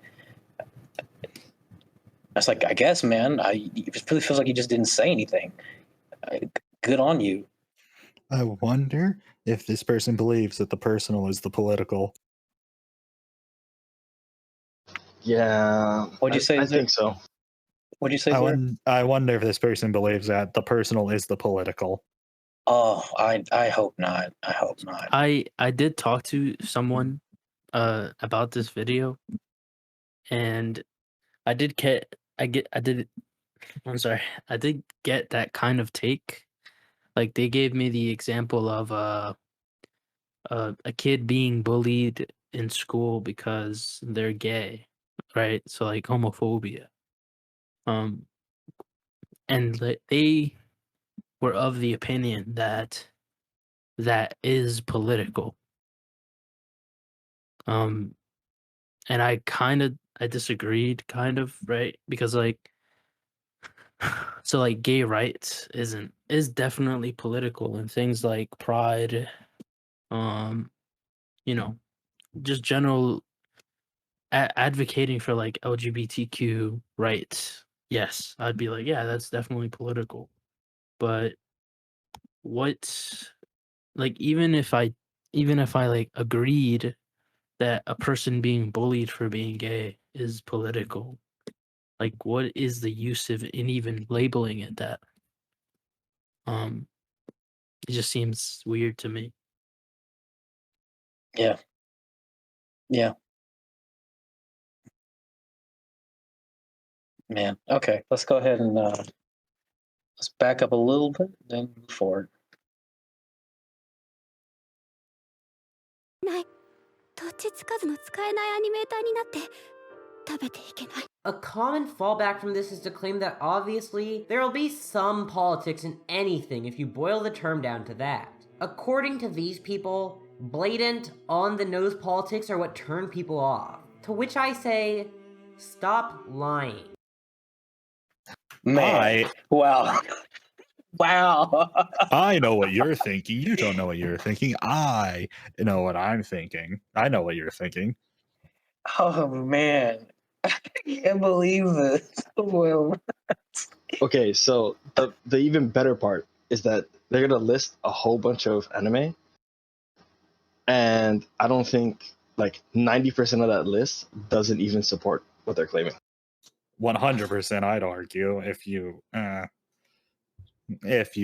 That's like, I guess, man, it really feels like you just didn't say anything. Good on you. I wonder if this person believes that the personal is the political. Yeah. What'd you say? I think so. What'd you say? I wonder if this person believes that the personal is the political. Oh, I hope not. I hope not. I did talk to someone about this video, and I did get that kind of take. Like they gave me the example of a kid being bullied in school because they're gay, right? So like homophobia. And they were of the opinion that that is political. And I disagreed, kind of, right? Because like, so like gay rights is definitely political, and things like pride, just general advocating for like LGBTQ rights. Yes, I'd be like, yeah, that's definitely political. But even if I like agreed that a person being bullied for being gay is political, like what is the use of in even labeling it that? It just seems weird to me. Yeah. Man. Okay, let's go ahead and let's back up a little bit, then move forward. A common fallback from this is to claim that obviously there will be some politics in anything if you boil the term down to that. According to these people, blatant, on-the-nose politics are what turn people off. To which I say, stop lying. Man. Wow. I know what you're thinking. You don't know what you're thinking. I know what I'm thinking. I know what you're thinking. Oh man, I can't believe this. Well, okay, so the even better part is that they're gonna list a whole bunch of anime, and I don't think like 90% of that list doesn't even support what they're claiming. 100%, I'd argue, if you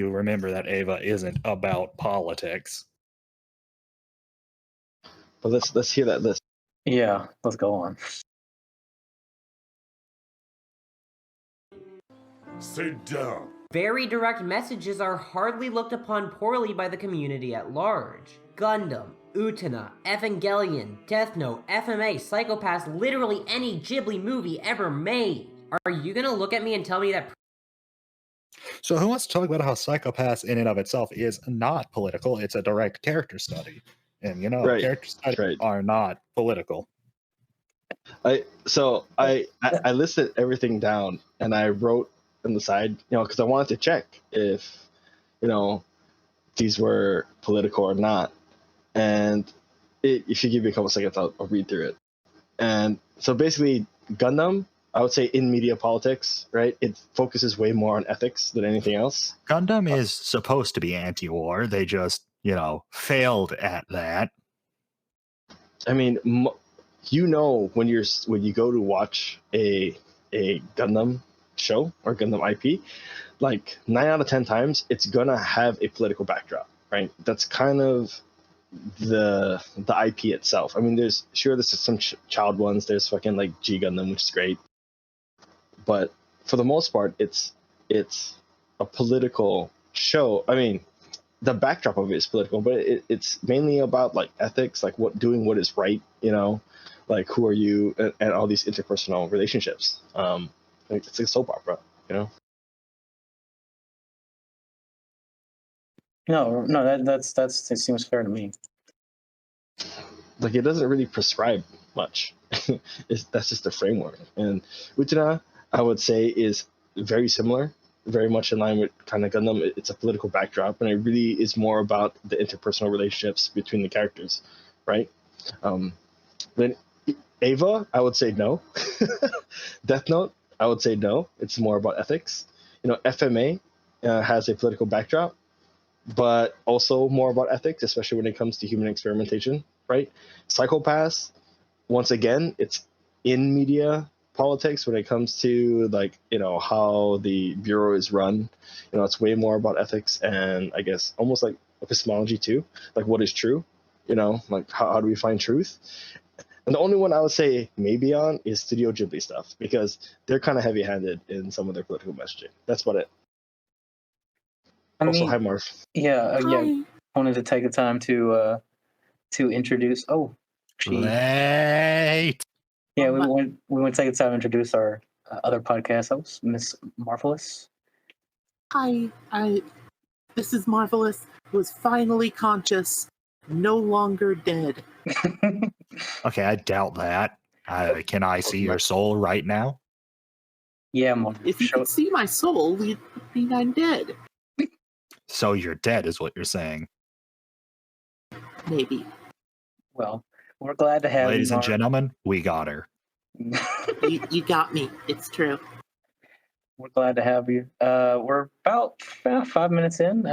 remember that Ava isn't about politics. But let's hear that list. Yeah, let's go on. Sit down. Very direct messages are hardly looked upon poorly by the community at large. Gundam, Utena, Evangelion, Death Note, FMA, Psychopaths, literally any Ghibli movie ever made. Are you gonna look at me and tell me that So who wants to talk about how Psychopaths in and of itself is not political? It's a direct character study. And Right, character studies right. are not political. I listed everything down and I wrote on the side, because I wanted to check if, these were political or not. And if you give me a couple seconds, I'll read through it. And so basically, Gundam, I would say in media politics, right? It focuses way more on ethics than anything else. Gundam is supposed to be anti-war. They just, failed at that. I mean, when you go to watch a Gundam show or Gundam IP, like 9 out of 10 times, it's gonna have a political backdrop, right? That's kind of the IP itself. I mean, there's some child ones. There's fucking like G Gundam, which is great, but for the most part, it's a political show. I mean, the backdrop of it is political, but it's mainly about like ethics, like doing what is right, like who are you, and all these interpersonal relationships. It's like a soap opera, No, that seems fair to me. Like it doesn't really prescribe much. That's just the framework. And Utena, I would say, is very similar, very much in line with kind of Gundam. It's a political backdrop, and it really is more about the interpersonal relationships between the characters, right? Then Ava, I would say no. Death Note, I would say no. It's more about ethics. FMA has a political backdrop, but also more about ethics, especially when it comes to human experimentation, right? Psychopaths, once again, it's in media politics when it comes to like, how the bureau is run. It's way more about ethics and I guess almost like epistemology too, like what is true, like how do we find truth? And the only one I would say maybe on is Studio Ghibli stuff, because they're kind of heavy-handed in some of their political messaging. That's about it. Hi, Marv. Yeah, yeah. Wanted to take the time to introduce. Oh, late. Yeah, we want to take the time to introduce our other podcast host, Miss Marvelous. Hi, this is Marvelous, who is finally conscious, no longer dead. Okay, I doubt that. Can I see your soul right now? Yeah, if you could see my soul, you'd think I'm dead. So you're dead, is what you're saying. Maybe. Well, we're glad to have Ladies and gentlemen, we got her. You got me. It's true. We're glad to have you. We're about 5 minutes in.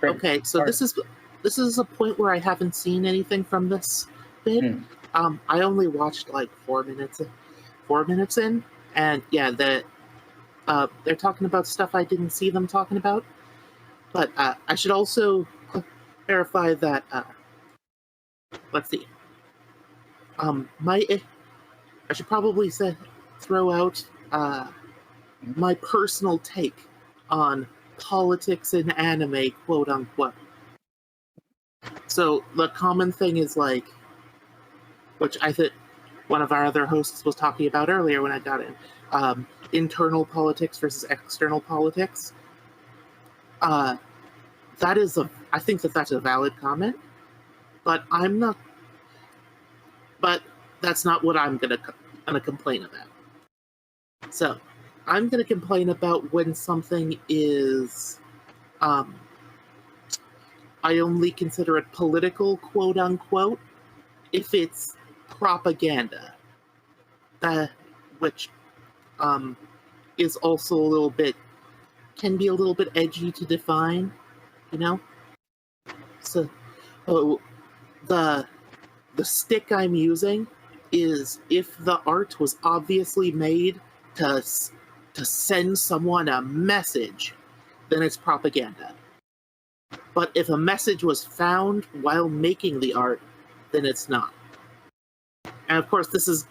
Okay, so this is a point where I haven't seen anything from this bit. I only watched like 4 minutes in, and yeah, they're talking about stuff I didn't see them talking about. But I should also clarify that. Let's see. I should probably throw out my personal take on politics in anime, quote unquote. So the common thing is like, which I think one of our other hosts was talking about earlier when I got in, internal politics versus external politics. I think that's a valid comment, but that's not what I'm gonna complain about. So, I'm gonna complain about when something is, I only consider it political, quote unquote, if it's propaganda, which is also can be a little bit edgy to define, So, the stick I'm using is if the art was obviously made to send someone a message, then it's propaganda. But if a message was found while making the art, then it's not. And of course, this is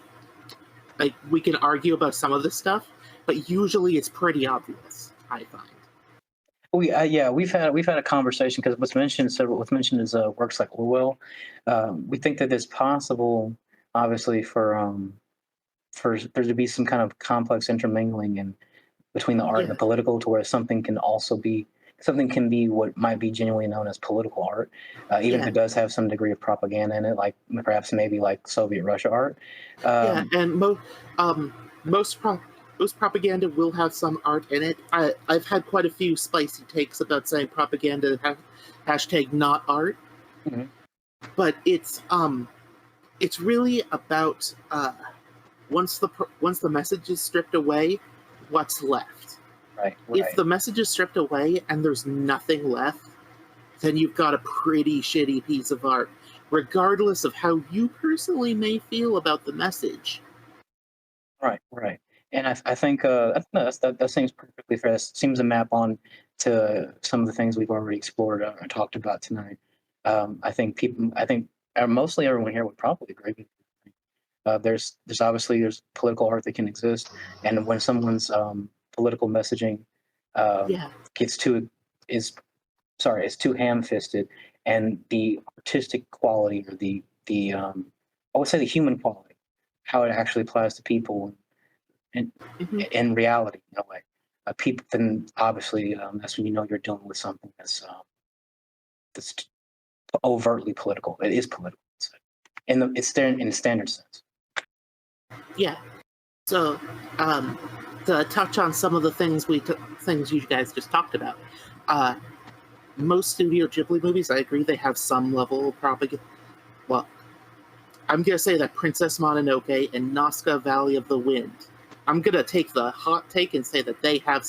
like we can argue about some of this stuff, but usually it's pretty obvious, I find. We've had a conversation because what's mentioned is works like Orwell. We think that it's possible, obviously, for there to be some kind of complex intermingling and between the art and the political, to where something can be what might be genuinely known as political art, even if it does have some degree of propaganda in it, like perhaps maybe like Soviet Russia art. And most propaganda will have some art in it. I've had quite a few spicy takes about saying propaganda hashtag not art, but it's really about once the message is stripped away, what's left. Right. If the message is stripped away and there's nothing left, then you've got a pretty shitty piece of art, regardless of how you personally may feel about the message. Right. And I think that seems perfectly fair. That seems to map on to some of the things we've already explored and talked about tonight. I think mostly everyone here would probably agree. There's political art that can exist, and when someone's political messaging gets is too ham-fisted, and the artistic quality or the I would say the human quality, how it actually applies to people and in reality, in a way, people, then obviously that's when you know you're dealing with something that's overtly political. It is political, it's there in the standard sense. Yeah. So, to touch on some of the things things you guys just talked about, most Studio Ghibli movies, I agree, they have some level of propaganda. Well, I'm gonna say that Princess Mononoke and Nazca Valley of the Wind. I'm gonna take the hot take and say that they have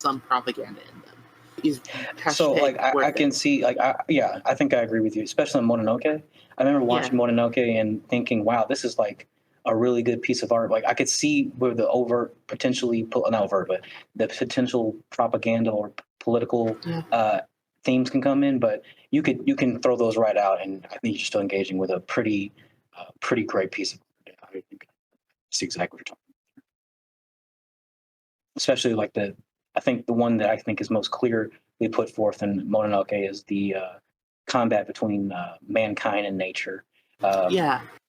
some propaganda in them. So like I can see I think I agree with you, especially in Mononoke. I remember watching Mononoke and thinking, wow, this is like a really good piece of art. Like I could see where the not overt, but the potential propaganda or political themes can come in, but you can throw those right out, and I think you're still engaging with a pretty great piece of art. I think that's exactly what you're talking about. Especially like I think the one that I think is most clearly put forth in Mononoke is the combat between mankind and nature.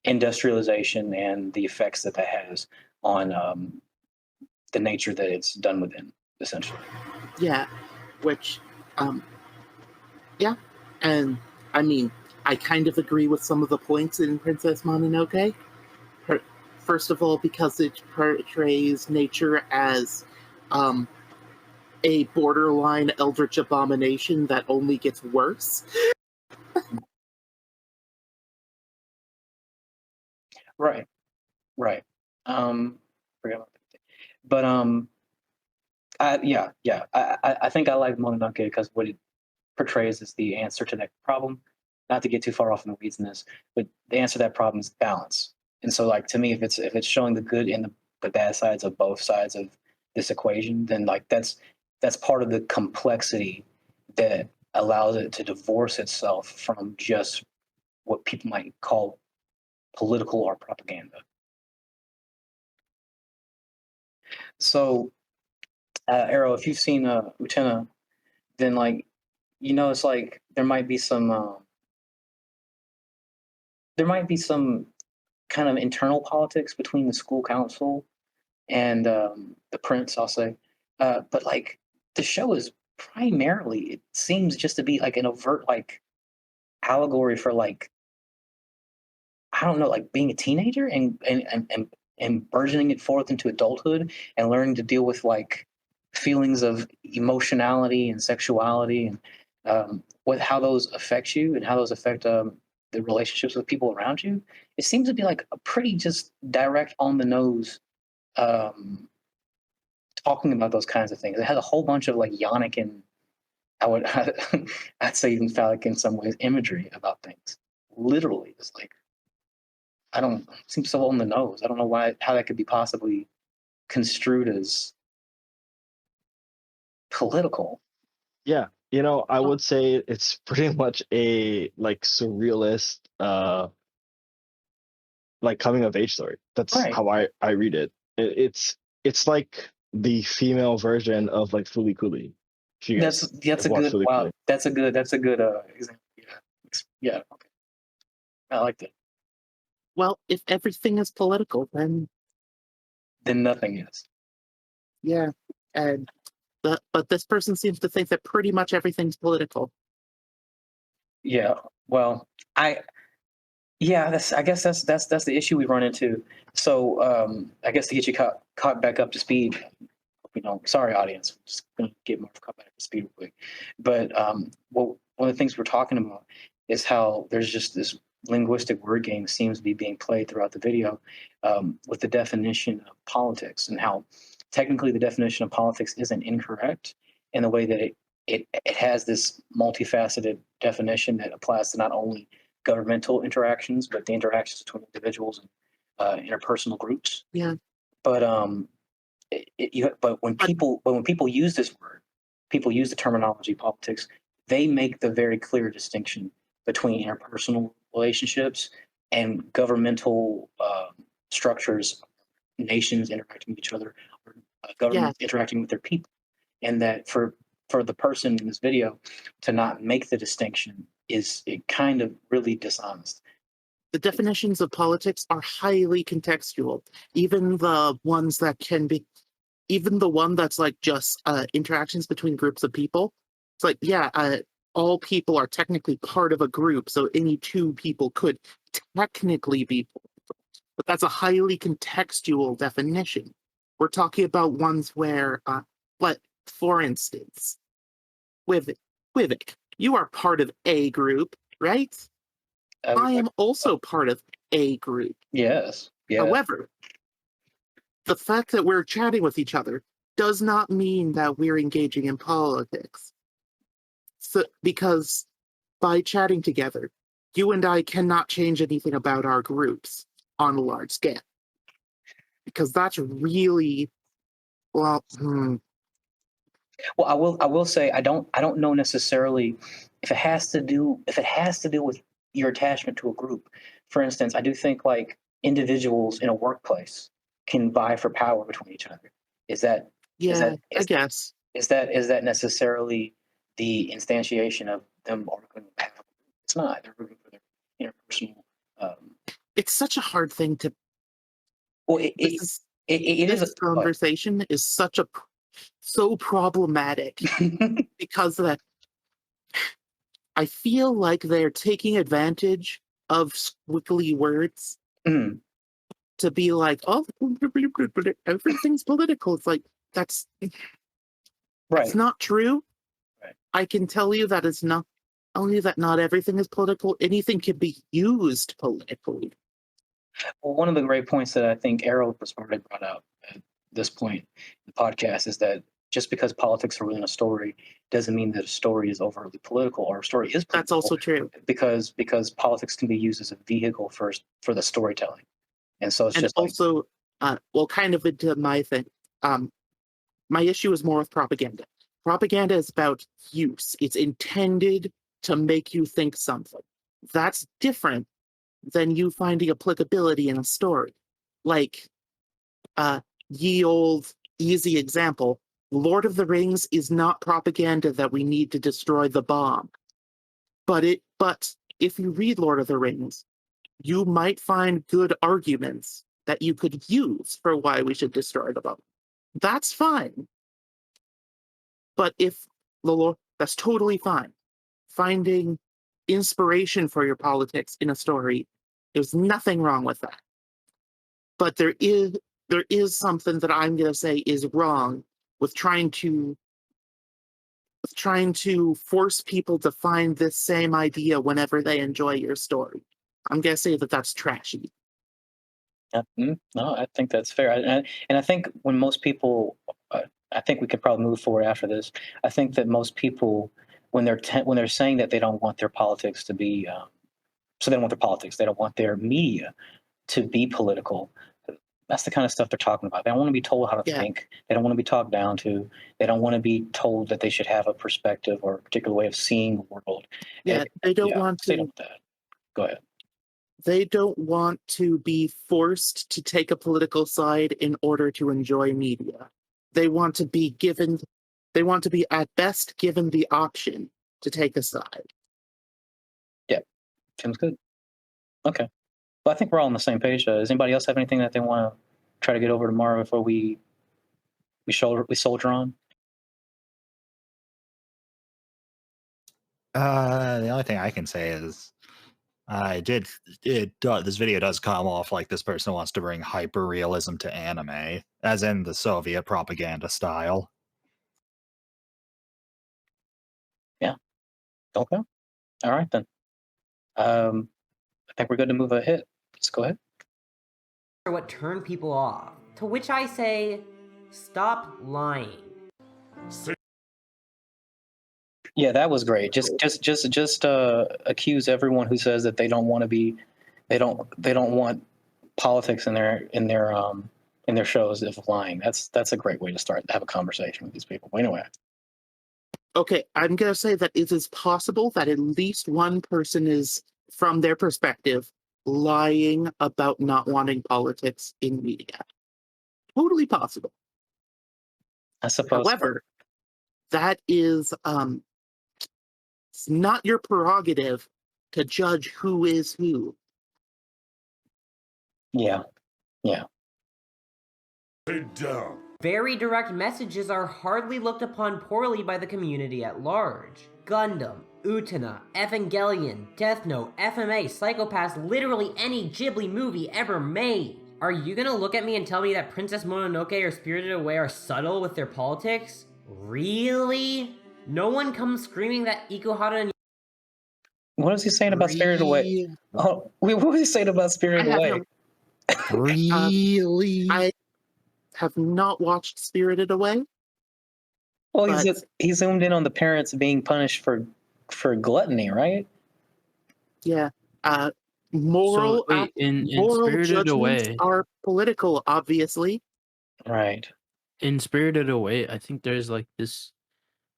Industrialization and the effects that has on the nature that it's done within, essentially. Yeah, which, and I mean, I kind of agree with some of the points in Princess Mononoke. First of all, because it portrays nature as a borderline eldritch abomination that only gets worse. Right. But I think I like Mononoke because what it portrays is the answer to that problem. Not to get too far off in the weeds in this, but the answer to that problem is balance. And so, like, to me, if it's showing the good and the bad sides of both sides of this equation, then like that's part of the complexity that allows it to divorce itself from just what people might call political or propaganda. So, Arrow, if you've seen Utena, then like, it's like there might be some kind of internal politics between the school council and the prince, I'll say. But like the show is primarily, it seems just to be like an overt like allegory for like, I don't know, like being a teenager and burgeoning it forth into adulthood and learning to deal with like feelings of emotionality and sexuality and how those affect you and how those affect the relationships with people around you. It seems to be like a pretty just direct on the nose talking about those kinds of things. It has a whole bunch of like Yannick and I would I'd say even phallic in some ways imagery about things. Literally, it's like I don't seems so on the nose. I don't know how that could be possibly construed as political. Yeah, I would say it's pretty much a like surrealist, like coming of age story. That's Right. how I read it. It's like the female version of like Fooly Cooly. If you guys That's a have watched good Fooly wow. Cooly. That's a good example. Yeah. Okay. I like that. Well, if everything is political, then nothing is. yeah. And but this person seems to think that pretty much everything's political. Yeah. Well, I guess that's the issue we run into. So I guess to get you caught back up to speed, sorry audience, I'm just gonna get more caught back up to speed real quick. But one of the things we're talking about is how there's just this linguistic word game seems to be being played throughout the video with the definition of politics, and how technically the definition of politics isn't incorrect in the way that it has this multifaceted definition that applies to not only governmental interactions, but the interactions between individuals and interpersonal groups. Yeah. But but when people use this word, people use the terminology politics, they make the very clear distinction between interpersonal relationships and governmental structures, nations interacting with each other, or governments interacting with their people, and that for the person in this video to not make the distinction is it kind of really dishonest. The definitions of politics are highly contextual. Even the ones that can be, even the one that's like just interactions between groups of people. It's like, all people are technically part of a group, so any two people could technically be, but that's a highly contextual definition. We're talking about ones where, like, for instance, Wivik, you are part of a group, right? I am also part of a group. Yes. However, the fact that we're chatting with each other does not mean that we're engaging in politics. So, because by chatting together, you and I cannot change anything about our groups on a large scale. Because that's really, well, Well, I will say I don't know necessarily if it has to do with your attachment to a group. For instance, I do think like individuals in a workplace can vie for power between each other. I guess. Is that necessarily the instantiation of them arguing with power? It's not. They're arguing for their interpersonal. It's such a hard thing to. Well, this conversation is so problematic because of that. I feel like they're taking advantage of squiggly words to be like, oh, everything's political. It's like, that's not true. Right. I can tell you that it's not only that not everything is political, anything can be used politically. Well, one of the great points that I think Errol was already brought out at this point in the podcast is that just because politics are within a story doesn't mean that a story is overtly political, or a story is political. That's also true. Because politics can be used as a vehicle for the storytelling. And so it's just also, kind of into my thing. My issue is more with propaganda. Propaganda is about use. It's intended to make you think something. That's different than you finding applicability in a story. Like, ye old easy example, Lord of the Rings is not propaganda that we need to destroy the bomb. But if you read Lord of the Rings, you might find good arguments that you could use for why we should destroy the bomb. That's fine. But that's totally fine. Finding inspiration for your politics in a story, there's nothing wrong with that. But there is something that I'm going to say is wrong with trying to force people to find this same idea whenever they enjoy your story. I'm going to say that that's trashy. No, I think that's fair. And I think when most people, I think we could probably move forward after this. I think that most people when they're saying that they don't want their politics to be so they don't want their politics, they don't want their media to be political. That's the kind of stuff they're talking about. They don't want to be told how to think. They don't want to be talked down to. They don't want to be told that they should have a perspective or a particular way of seeing the world. Yeah, they don't want to. They don't want that. Go ahead. They don't want to be forced to take a political side in order to enjoy media. They want to be at best given the option to take a side. Yeah, seems good. Okay. Well, I think we're all on the same page. Does anybody else have anything that they want to try to get over tomorrow before we soldier on? The only thing I can say is this video does come off like this person wants to bring hyper realism to anime, as in the Soviet propaganda style. Yeah. Okay. All right then. I think we're good to move ahead. Let's go ahead. What turned people off? To which I say, stop lying. Yeah, that was great. Just accuse everyone who says that they don't want politics in their shows of lying. That's a great way to start to have a conversation with these people. But anyway. Okay, I'm going to say that it is possible that at least one person is, from their perspective, lying about not wanting politics in media. Totally possible. I suppose. However, that is it's not your prerogative to judge who is who. Yeah. Yeah. Sit down. Very direct messages are hardly looked upon poorly by the community at large. Gundam, Utena, Evangelion, Death Note, FMA, Psychopaths, literally any Ghibli movie ever made. Are you gonna look at me and tell me that Princess Mononoke or Spirited Away are subtle with their politics? Really? No one comes screaming that Ikuhara and... What is he saying about Spirited Away? Oh, wait, what was he saying about Spirited Away? Really? I have not watched Spirited Away. Well, he zoomed in on the parents being punished for gluttony, right? Yeah. Moral in moral Spirited judgments Away are political, obviously. Right. In Spirited Away, I think there's like this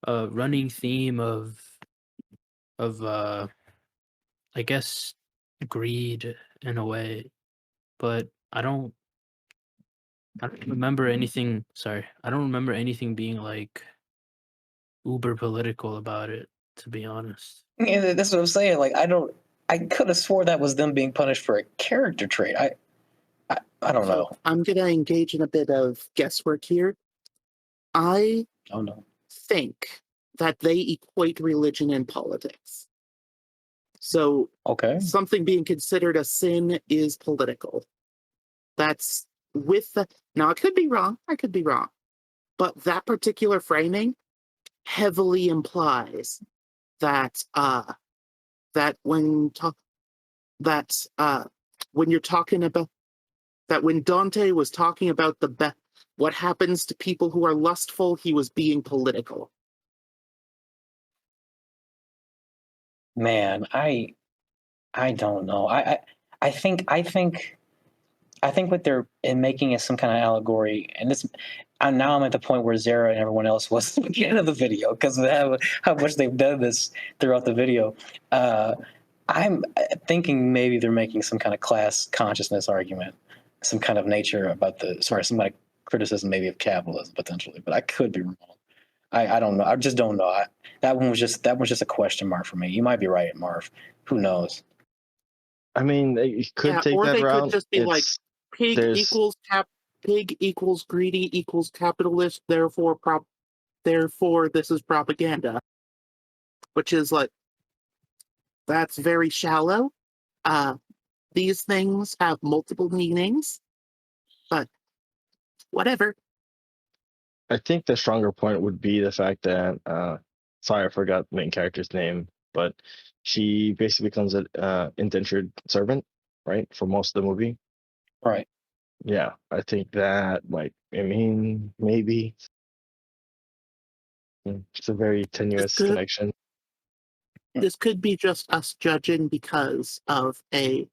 running theme of I guess greed in a way, but I don't remember anything. Sorry, I don't remember anything being like uber political about it, to be honest. Yeah, that's what I'm saying. Like, I could have swore that was them being punished for a character trait. I don't know. I'm going to engage in a bit of guesswork here. I think that they equate religion and politics. So something being considered a sin is political. That's now I could be wrong. But that particular framing heavily implies that when you're talking about that when Dante was talking about what happens to people who are lustful, he was being political. Man, I don't know. I think what they're making is some kind of allegory, and now I'm at the point where Zaria and everyone else was at the beginning of the video because of how much they've done this throughout the video. I'm thinking maybe they're making some kind of class consciousness argument, some kind of nature about some kind of criticism maybe of capitalism potentially, but I could be wrong. I don't know. I just don't know. That one was just a question mark for me. You might be right, Marv. Who knows? I mean, you could take or that they route. could just be like pig equals greedy equals capitalist. Therefore, this is propaganda, which is like that's very shallow. These things have multiple meanings, but whatever. I think the stronger point would be the fact that sorry, I forgot the main character's name, but she basically becomes an indentured servant, right, for most of the movie. Right. Yeah, I think that maybe it's a very tenuous connection. this could be just us judging because of a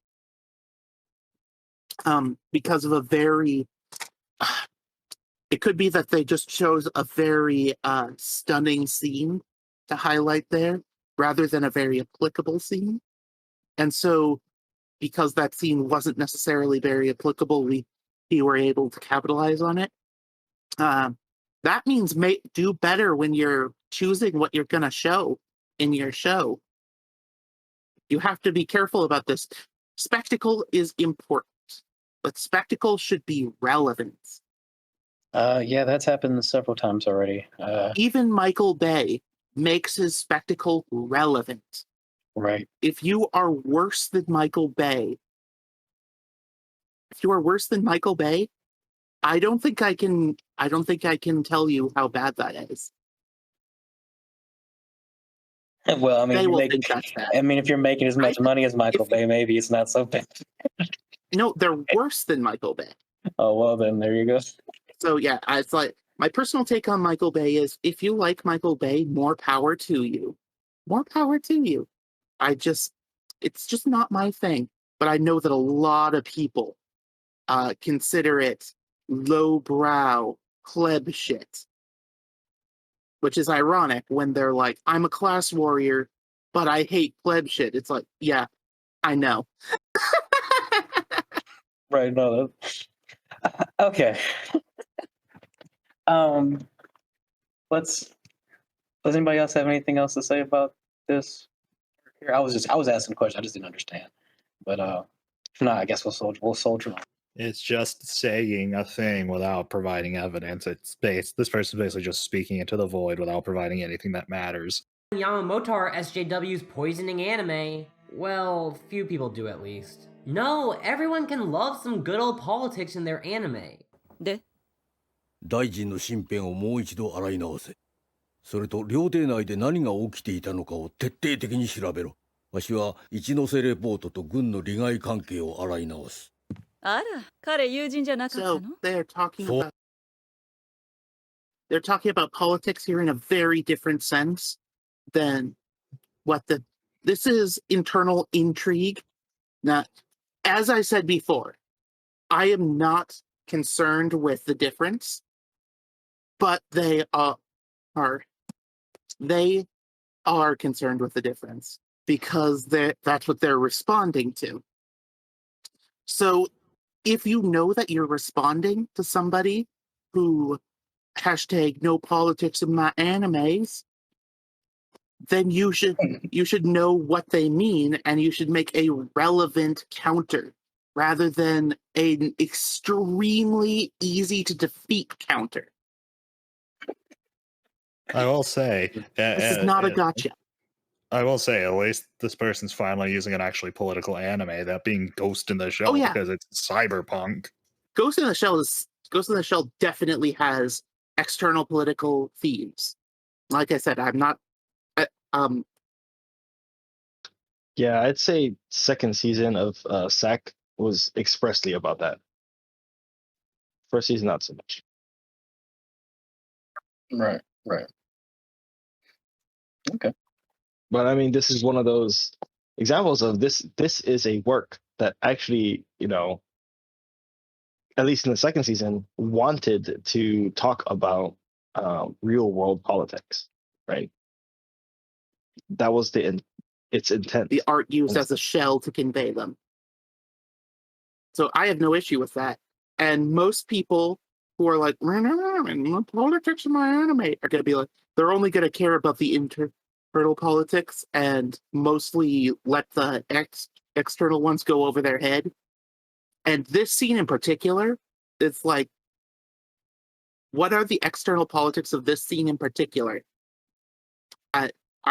very it could be that they just chose a very stunning scene to highlight there rather than a very applicable scene. And so because that scene wasn't necessarily very applicable, we were able to capitalize on it. That means do better when you're choosing what you're going to show in your show. You have to be careful about this. Spectacle is important, but spectacle should be relevant. Yeah, that's happened several times already. Even Michael Bay makes his spectacle relevant. Right. If you are worse than Michael Bay, I don't think I can tell you how bad that is. Well, I mean, They will think that's bad. I mean, if you're making as much money as Michael Bay, maybe it's not so bad. No, they're worse than Michael Bay. Oh, well, then there you go. So yeah, it's like my personal take on Michael Bay is if you like Michael Bay, more power to you. More power to you. It's just not my thing. But I know that a lot of people consider it lowbrow pleb shit. Which is ironic when they're like, I'm a class warrior, but I hate pleb shit. It's like, yeah, I know. Right, no. Okay. Does anybody else have anything else to say about this? Here, I was asking a question. I just didn't understand. But if not, I guess we'll soldier on. It's just saying a thing without providing evidence. This person's basically just speaking into the void without providing anything that matters. Yamamoto are SJW's poisoning anime. Well, few people do at least. No, everyone can love some good old politics in their anime. で大臣の身辺をもう一度洗い直せ。それと料亭内で何が起きていたのかを徹底的に調べろ。わしは一ノ瀬レポートと軍の利害関係を洗い直す。あら、彼友人じゃなかったの? So they're talking about politics here in a very different sense than this is internal intrigue. Now, as I said before, I am not concerned with the difference, but they are concerned with the difference because that's what they're responding to. So if you know that you're responding to somebody who #no politics in my animes, then you should know what they mean and you should make a relevant counter rather than an extremely easy to defeat counter. I will say this is not a gotcha. I will say, at least this person's finally using an actually political anime, that being Ghost in the Shell, because it's cyberpunk. Ghost in the Shell definitely has external political themes. Like I said, I'm not. Yeah, I'd say second season of SAC was expressly about that. First season, not so much. Right. Okay. But I mean, this is one of those examples of this. This is a work that actually, at least in the second season, wanted to talk about real world politics, right? That was its intent. The art used as a shell to convey them. So I have no issue with that. And most people who are like, politics in my anime, are going to be like, they're only going to care about the internal politics and mostly let the external ones go over their head. And this scene in particular, it's like, what are the external politics of this scene in particular? Are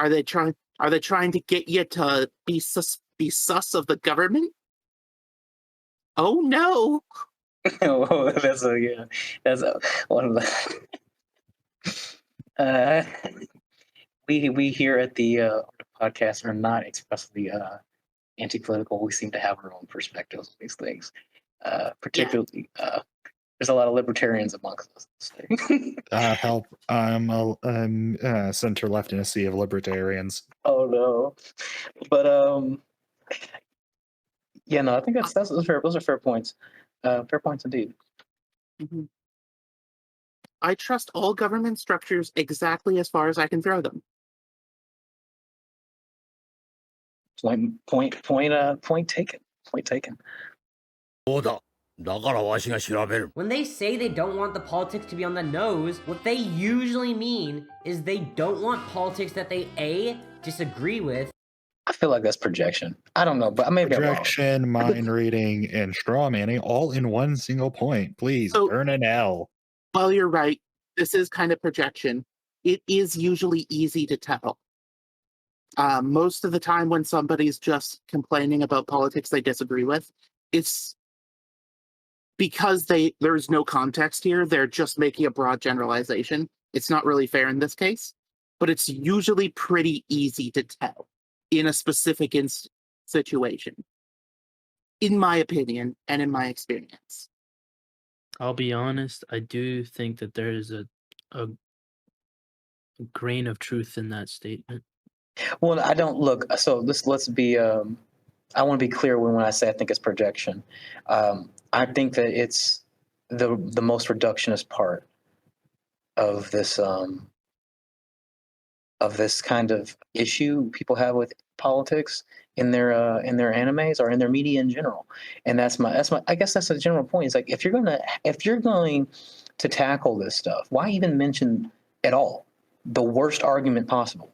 they trying to get you to be sus of the government? Oh no! That's one of the. We here at the podcast are not expressly anti-political. We seem to have our own perspectives on these things, particularly There's a lot of libertarians amongst us. Help! I'm a center left in a sea of libertarians. Oh no, but yeah, no, I think that's fair. Those are fair points. Fair points indeed. Mhm. I trust all government structures exactly as far as I can throw them. Point taken. Point taken. そうだ。だからわしが調べる。 When they say they don't want the politics to be on the nose, what they usually mean is they don't want politics that they A, disagree with. I feel like that's projection. I don't know, but maybe I'm wrong. Projection, mind reading, and straw manning all in one single point. Please burn an L. Well, you're right. This is kind of projection. It is usually easy to tell. Most of the time when somebody's just complaining about politics they disagree with, it's because there's no context here. They're just making a broad generalization. It's not really fair in this case, but it's usually pretty easy to tell in a specific situation, in my opinion and in my experience. I'll be honest, I do think that there is a grain of truth in that statement. Well, I don't look. So let's be. I want to be clear when I say I think it's projection. I think that it's the most reductionist part of this kind of issue people have with politics in their animes or in their media in general. And that's my I guess that's a general point. It's like if you're going to tackle this stuff, why even mention at all the worst argument possible?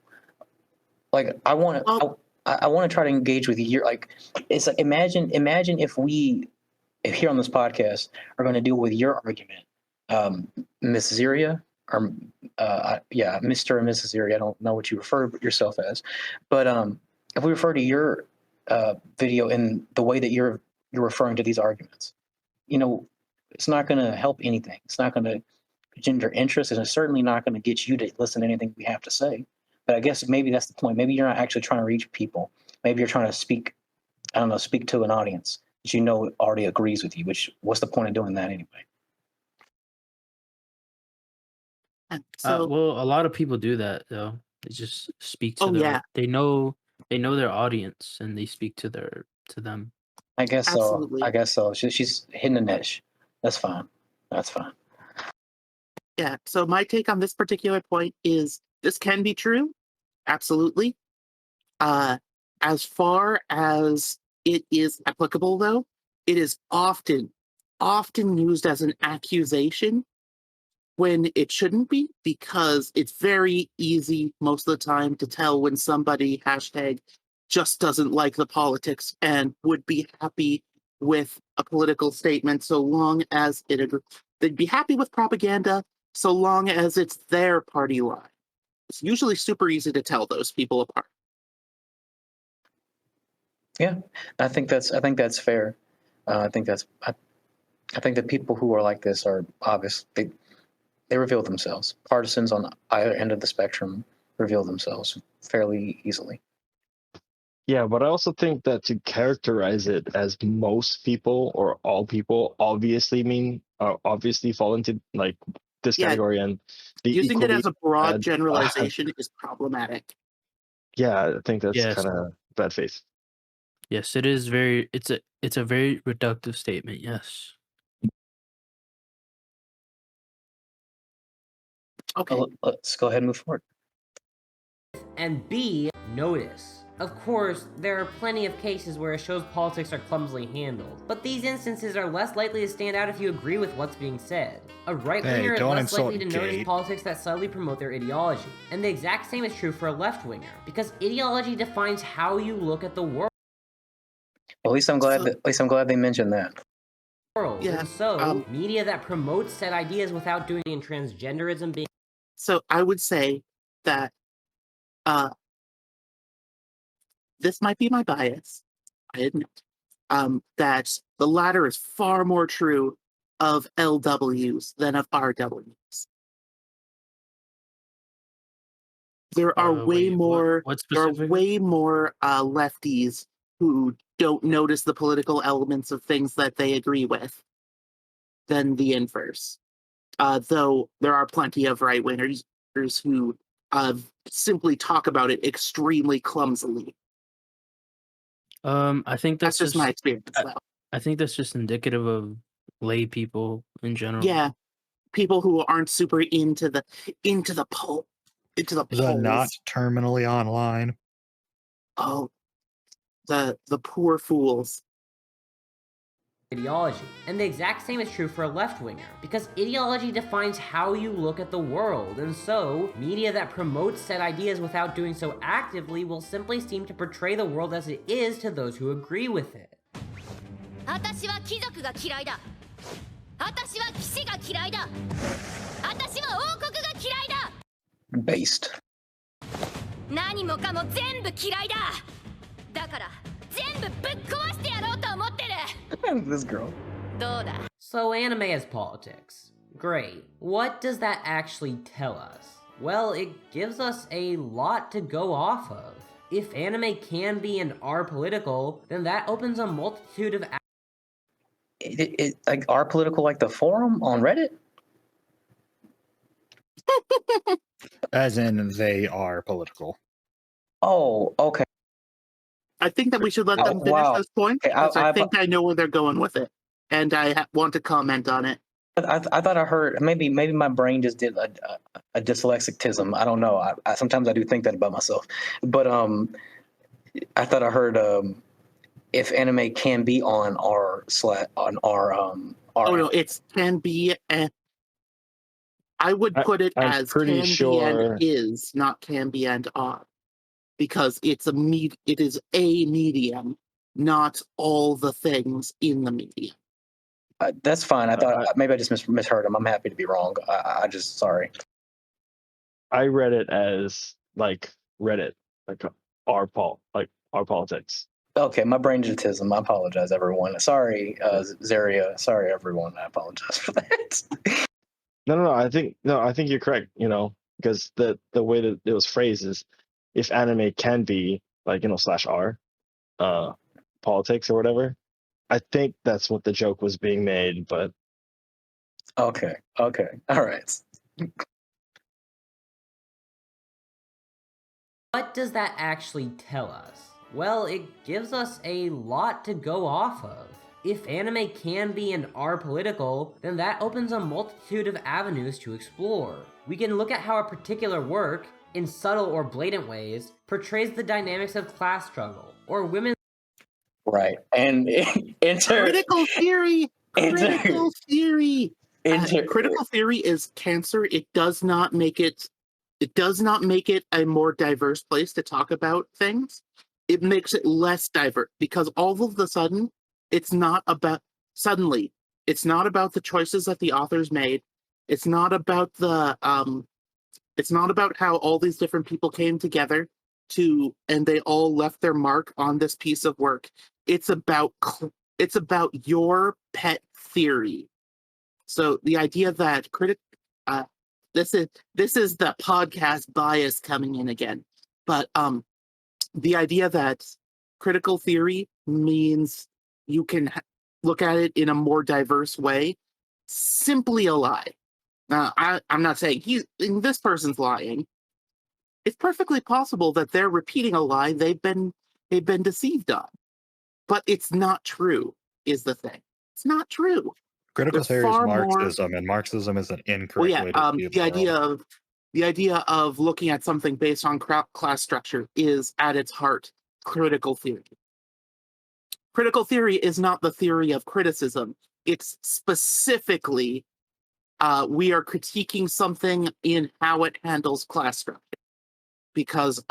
Like I want to try to engage with you. Like it's like imagine if here on this podcast are going to deal with your argument, Miss Zaria, or Mr. and Mrs. Zaria. I don't know what you refer yourself as, but if we refer to your video in the way that you're referring to these arguments, it's not going to help anything. It's not going to gender interest, and it's certainly not going to get you to listen to anything we have to say. But I guess maybe that's the point. Maybe you're not actually trying to reach people. Maybe you're trying to speak to an audience that already agrees with you, what's the point of doing that anyway? Well, a lot of people do that though. They just speak to they know their audience and they speak to them. I guess Absolutely. so. I guess so. She's hitting a niche. That's fine. That's fine. Yeah. So my take on this particular point is this can be true. Absolutely. As far as it is applicable, though, it is often used as an accusation when it shouldn't be, because it's very easy most of the time to tell when somebody just doesn't like the politics and would be happy with a political statement so long as they'd be happy with propaganda so long as it's their party line. It's usually super easy to tell those people apart. Yeah, I think that's fair. I think that people who are like this are obvious. They reveal themselves. Partisans on either end of the spectrum reveal themselves fairly easily. Yeah, but I also think that to characterize it as most people or all people obviously fall into like this category, and using it as a broad generalization is problematic. Yeah, I think that's kind of bad faith. Yes, it is it's a very reductive statement, yes. Okay. Well, let's go ahead and move forward. And B, notice. Of course, there are plenty of cases where a show's politics are clumsily handled, but these instances are less likely to stand out if you agree with what's being said. A right-winger is less likely to notice politics that subtly promote their ideology, and the exact same is true for a left-winger, because ideology defines how you look at the world. Well, at least I'm glad they mentioned that. Yeah, and so, media that promotes said ideas without doing it in transgenderism being... So I would say that this might be my bias, I admit, that the latter is far more true of LWs than of RWs. There are way more lefties who don't notice the political elements of things that they agree with than the inverse. Though there are plenty of right wingers who simply talk about it extremely clumsily. I think That's just my experience, though. I think that's just indicative of lay people in general. Yeah, people who aren't super into the polls. The not terminally online. Oh, the poor fools. Ideology. And the exact same is true for a left-winger, because ideology defines how you look at the world, and so, media that promotes said ideas without doing so actively will simply seem to portray the world as it is to those who agree with it. 私は貴族が嫌いだ。私は騎士が嫌いだ。私は王国が嫌いだ。 Based. 何もかも全部嫌いだ。だから全部ぶっ壊してやろうと思ってる。This girl. どうだ? So anime is politics. Great. What does that actually tell us? Well, it gives us a lot to go off of. If anime can be and are political, then that opens a multitude of... It like are political like the forum on Reddit? As in, they are political. Oh, okay. I think that we should let them finish this point, because I think I know where they're going with it, and I want to comment on it. I thought I heard maybe my brain just did a dyslexicism. I don't know. I sometimes I do think that about myself, but I thought I heard if anime can be on our Oh no, it can be. I would put it I'm as pretty can sure- be and is, not can be and are, because it is a medium, not all the things in the medium. That's fine. I thought maybe I just misheard him. I'm happy to be wrong. I just sorry. I read it as like Reddit, like our politics. Okay, my brain did autism. I apologize, everyone. Sorry, Zaria. Sorry, everyone. I apologize for that. No. I think you're correct. Because the way that it was phrased is, if anime can be like /r, politics or whatever. I think that's what the joke was being made, but okay, all right. What does that actually tell us? Well, it gives us a lot to go off of. If anime can be and are political, then that opens a multitude of avenues to explore. We can look at how a particular work, in subtle or blatant ways, portrays the dynamics of class struggle, or women's... Right, and critical theory. Critical theory. Critical theory is cancer. It does not make it. It does not make it a more diverse place to talk about things. It makes it less diverse, because all of a sudden, it's not about the choices that the authors made. It's not about it's not about how all these different people came together and they all left their mark on this piece of work. It's about your pet theory. So the idea that this is the podcast bias coming in again, but the idea that critical theory means you can look at it in a more diverse way, simply a lie. Now, I'm not saying this person's lying. It's perfectly possible that they're repeating a lie they've been deceived on, but it's not true. Is the thing? It's not true. Critical theory is Marxism, and Marxism is an incorrect way to view the world. The idea of looking at something based on class structure is, at its heart, critical theory. Critical theory is not the theory of criticism. It's specifically, we are critiquing something in how it handles class structure. Because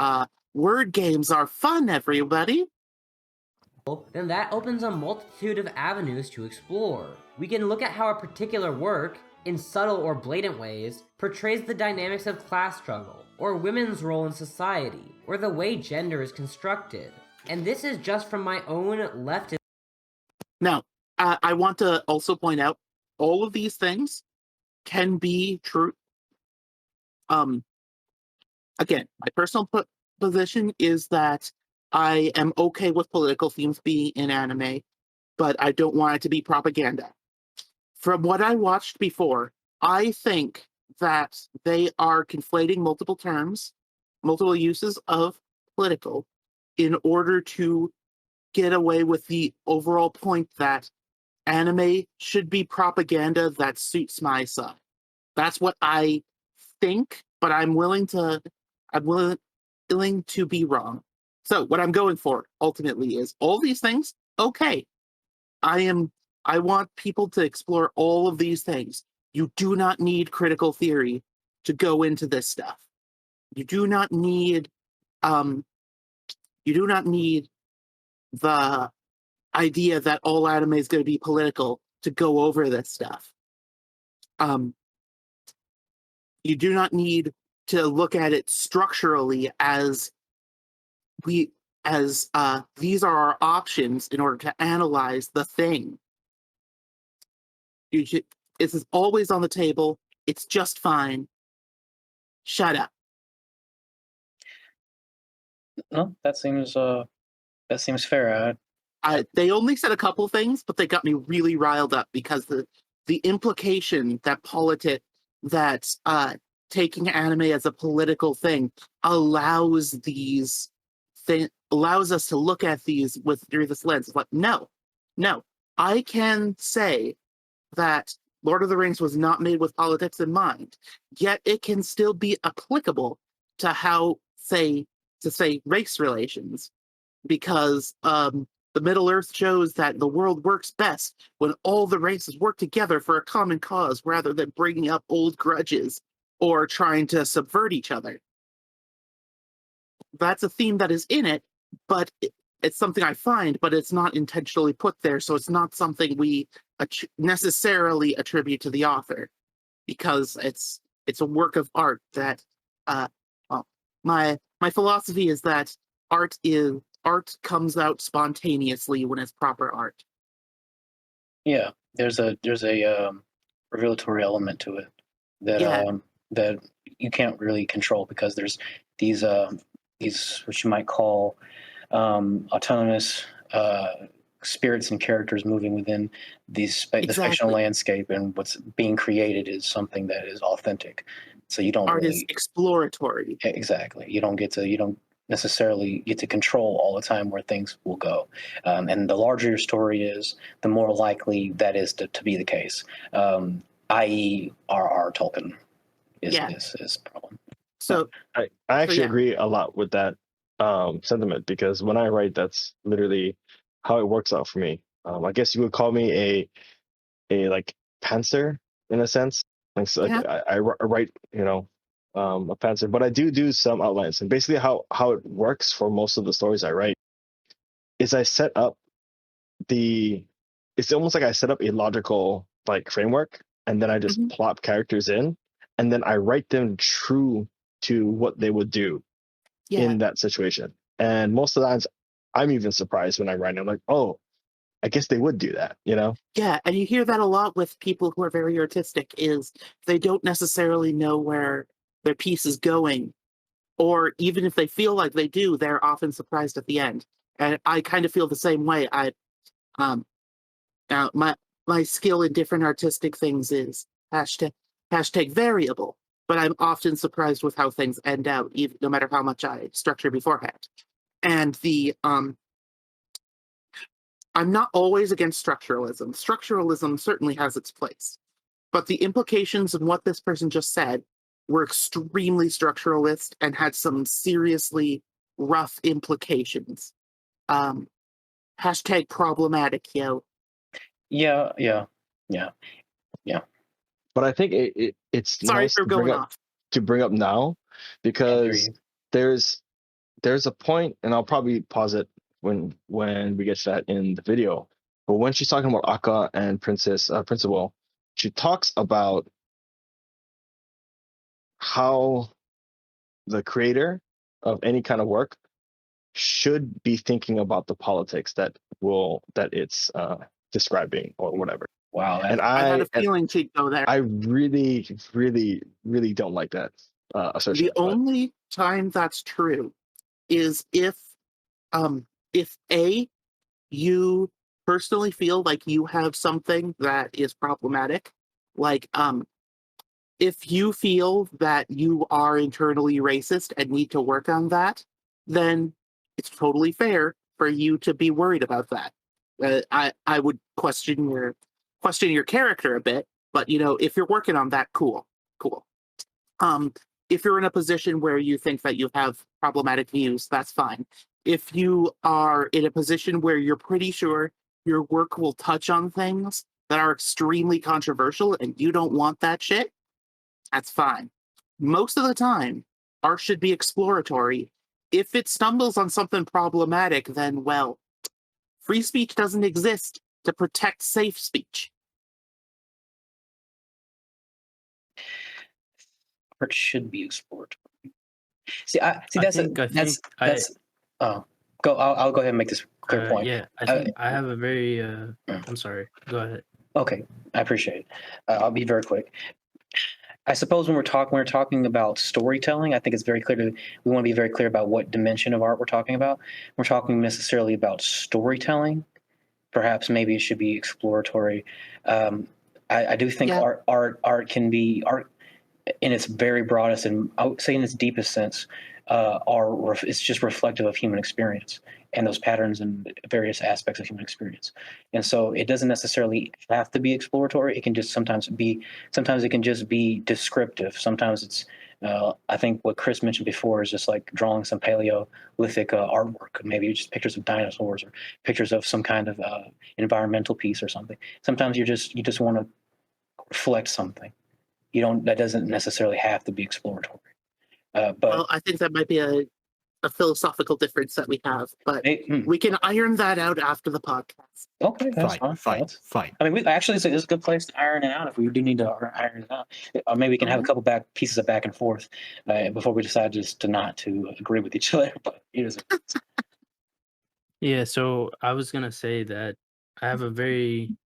word games are fun, everybody. Then that opens a multitude of avenues to explore. We can look at how a particular work, in subtle or blatant ways, portrays the dynamics of class struggle, or women's role in society, or the way gender is constructed. And this is just from my own leftist... Now, I want to also point out, all of these things can be true. Again, my personal position is that I am okay with political themes being in anime, but I don't want it to be propaganda. from what I watched before, I think that they are conflating multiple terms, multiple uses of political, in order to get away with the overall point that anime should be propaganda that suits my son. That's what I think, but I'm willing to be wrong. So what I'm going for ultimately is all these things, okay. I want people to explore all of these things. You do not need critical theory to go into this stuff. You do not need the idea that all anime is going to be political to go over this stuff. You do not need to look at it structurally as these are our options in order to analyze the thing. This is always on the table. It's just fine. Shut up. No, that seems fair. They only said a couple things, but they got me really riled up because the implication that taking anime as a political thing allows us to look at these through this lens. It's like, no. I can say that Lord of the Rings was not made with politics in mind, yet it can still be applicable to how, say, race relations, because the Middle Earth shows that the world works best when all the races work together for a common cause rather than bringing up old grudges or trying to subvert each other. That's a theme that is in it, but it's something I find, but it's not intentionally put there, so it's not something we necessarily attribute to the author, because it's a work of art that my philosophy is that art comes out spontaneously when it's proper art. Yeah, there's a revelatory element to it that you can't really control, because there's these what you might call autonomous spirits and characters moving within the fictional landscape, and what's being created is something that is authentic. So you don't art is exploratory. Exactly. You don't necessarily get to control all the time where things will go. And the larger your story is, the more likely that is to be the case. I.e., our Tolkien is a problem. So I actually agree a lot with that sentiment, because when I write, that's literally how it works out for me. I guess you would call me a like pantser in a sense. I write, a pantser, but I do some outlines. And basically how it works for most of the stories I write is I set up it's almost like I set up a logical like framework, and then I just plop characters in, and then I write them true to what they would do in that situation. And most of the times I'm even surprised when I write, I'm like, oh, I guess they would do that, Yeah, and you hear that a lot with people who are very artistic, is they don't necessarily know where their piece is going, or even if they feel like they do, they're often surprised at the end. And I kind of feel the same way. My skill in different artistic things is hashtag variable, but I'm often surprised with how things end out, even no matter how much I structure beforehand. And I'm not always against structuralism. Structuralism certainly has its place, but the implications of what this person just said were extremely structuralist and had some seriously rough implications. Hashtag problematic, yo. Yeah. But I think it's sorry nice for going off. To bring up now, because there's a point, and I'll probably pause it when we get to that in the video. But when she's talking about Akka and Principal, she talks about how the creator of any kind of work should be thinking about the politics that it's describing or whatever. Wow. And I had a feeling she'd go there. I really, really, really don't like that assertion. The only time that's true is if you personally feel like you have something that is problematic, like if you feel that you are internally racist and need to work on that, then it's totally fair for you to be worried about that. I would question your character a bit, but if you're working on that, cool. If you're in a position where you think that you have problematic views, that's fine. If you are in a position where you're pretty sure your work will touch on things that are extremely controversial and you don't want that shit, that's fine. Most of the time, art should be exploratory. If it stumbles on something problematic, then, well, free speech doesn't exist to protect safe speech. Art should be exploratory. Go. I'll go ahead and make this clear point. Yeah, I think I have a very. I'm sorry. Go ahead. Okay, I appreciate it. I'll be very quick. I suppose when we're talking about storytelling, I think it's very clear we want to be very clear about what dimension of art we're talking about. We're talking necessarily about storytelling. Perhaps maybe it should be exploratory. I do think art can be art in its very broadest and I would say in its deepest sense. It's just reflective of human experience and those patterns and various aspects of human experience. And so it doesn't necessarily have to be exploratory. It can just sometimes it can just be descriptive. Sometimes it's, I think what Chris mentioned before is just like drawing some Paleolithic artwork, maybe just pictures of dinosaurs or pictures of some kind of environmental piece or something. Sometimes you just want to reflect something. That doesn't necessarily have to be exploratory. But I think that might be a philosophical difference that we have, but we can iron that out after the podcast. Okay, that's fine. I mean, actually, it's a good place to iron it out if we do need to iron it out. Or maybe we can have a couple pieces of back and forth before we decide just not to agree with each other. But Yeah, so I was gonna say that I have a very.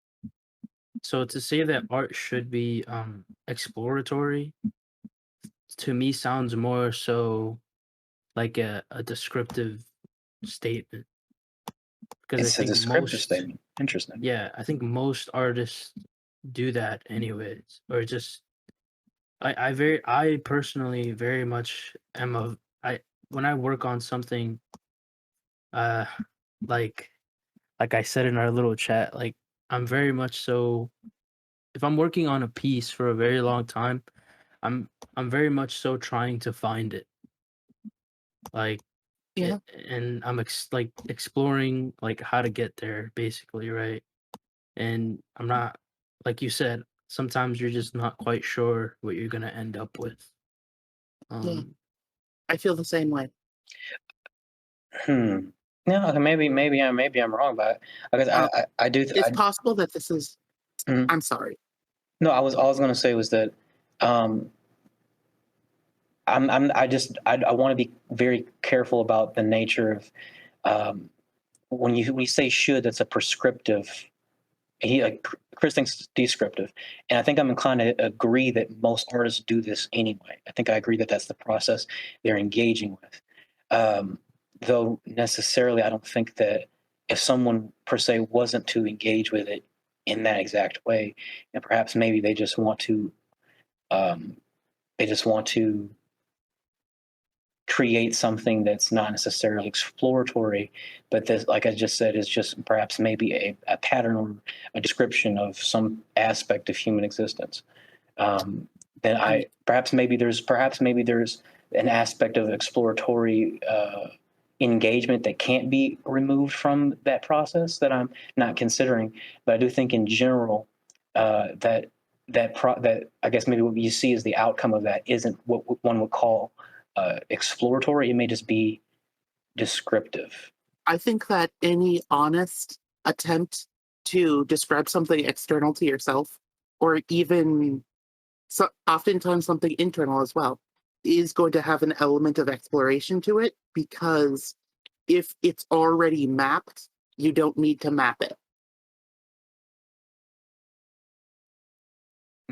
So to say that art should be exploratory, to me sounds more so like a descriptive statement. Because it's a descriptive statement. Interesting. Yeah, I think most artists do that anyways, or just I personally very much am when I work on something, uh, like I said in our little chat, like I'm very much so. If I'm working on a piece for a very long time, I'm very much so trying to find it. Like, yeah, and I'm exploring like how to get there, basically, right? And I'm not, like you said, sometimes you're just not quite sure what you're gonna end up with. Yeah, I feel the same way. No, maybe I'm wrong, but because I do. It's possible that this is. I'm sorry. No, all I was going to say was that I want to be very careful about the nature of when you say should, that's a prescriptive. Chris thinks descriptive, and I think I'm inclined to agree that most artists do this anyway. I think I agree that that's the process they're engaging with. Though necessarily, I don't think that if someone per se wasn't to engage with it in that exact way, and perhaps maybe they just want to create something that's not necessarily exploratory, but this, like I just said, is just perhaps maybe a pattern or a description of some aspect of human existence. Then perhaps maybe there's an aspect of exploratory engagement that can't be removed from that process that I'm not considering. But I do think in general that I guess maybe what you see as the outcome of that isn't what one would call exploratory. It may just be descriptive. I think that any honest attempt to describe something external to yourself, or even oftentimes something internal as well, is going to have an element of exploration to it, because if it's already mapped, you don't need to map it.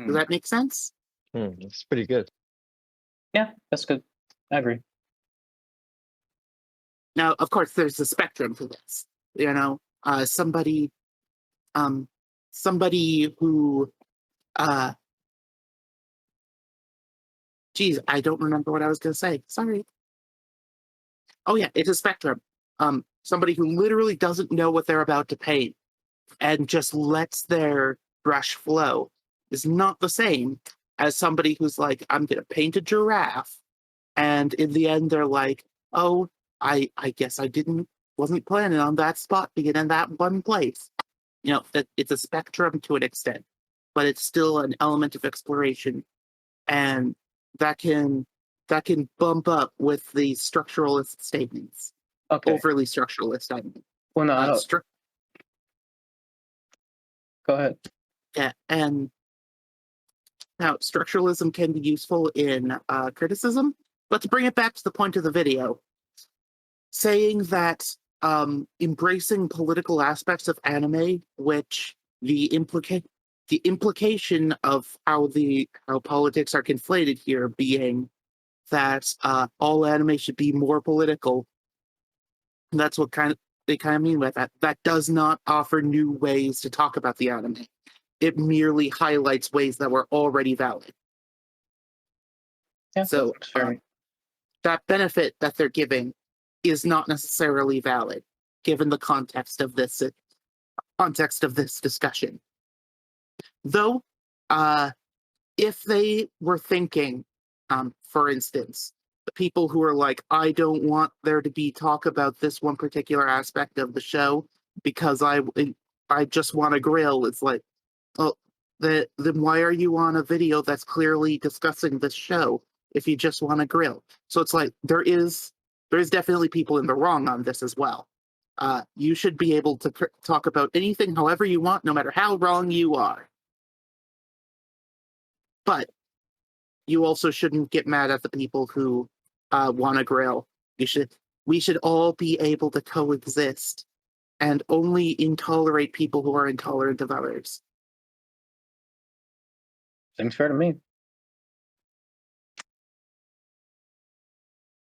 Does that make sense? That's pretty good. Yeah, that's good. I agree. Now, of course, there's a spectrum to this. Somebody somebody who geez, I don't remember what I was going to say. Sorry. Oh yeah, it's a spectrum. Somebody who literally doesn't know what they're about to paint and just lets their brush flow is not the same as somebody who's like, I'm going to paint a giraffe, and in the end they're like, oh, I guess I wasn't planning on that spot being in that one place. You know, that it's a spectrum to an extent, but it's still an element of exploration, and that can bump up with the structuralist statements. Okay. Overly structuralist, I mean. Well, no, I don't. Go ahead. Yeah, and now structuralism can be useful in criticism, but to bring it back to the point of the video, saying that embracing political aspects of anime, which the implication of how politics are conflated here being that all anime should be more political. And that's what they kind of mean by that. That does not offer new ways to talk about the anime. It merely highlights ways that were already valid. Yeah, so that benefit that they're giving is not necessarily valid, given the context of this discussion. Though, if they were thinking, for instance, the people who are like, I don't want there to be talk about this one particular aspect of the show because I just want to grill. It's like, oh, then why are you on a video that's clearly discussing this show if you just want to grill? So it's like there is definitely people in the wrong on this as well. You should be able to talk about anything however you want, no matter how wrong you are. But you also shouldn't get mad at the people who want to grill. We should all be able to coexist and only intolerate people who are intolerant of others. Seems fair to me.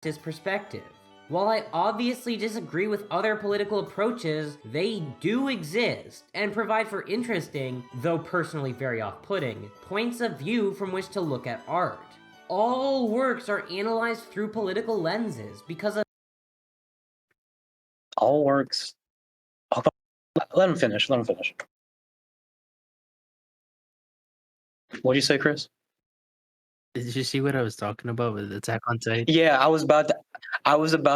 His perspective. While I obviously disagree with other political approaches, they do exist and provide for interesting, though personally very off-putting, points of view from which to look at art. All works are analyzed through political lenses because of all works. Let him finish. What'd you say, Chris? Did you see what I was talking about with Attack on Titan? Yeah, I was about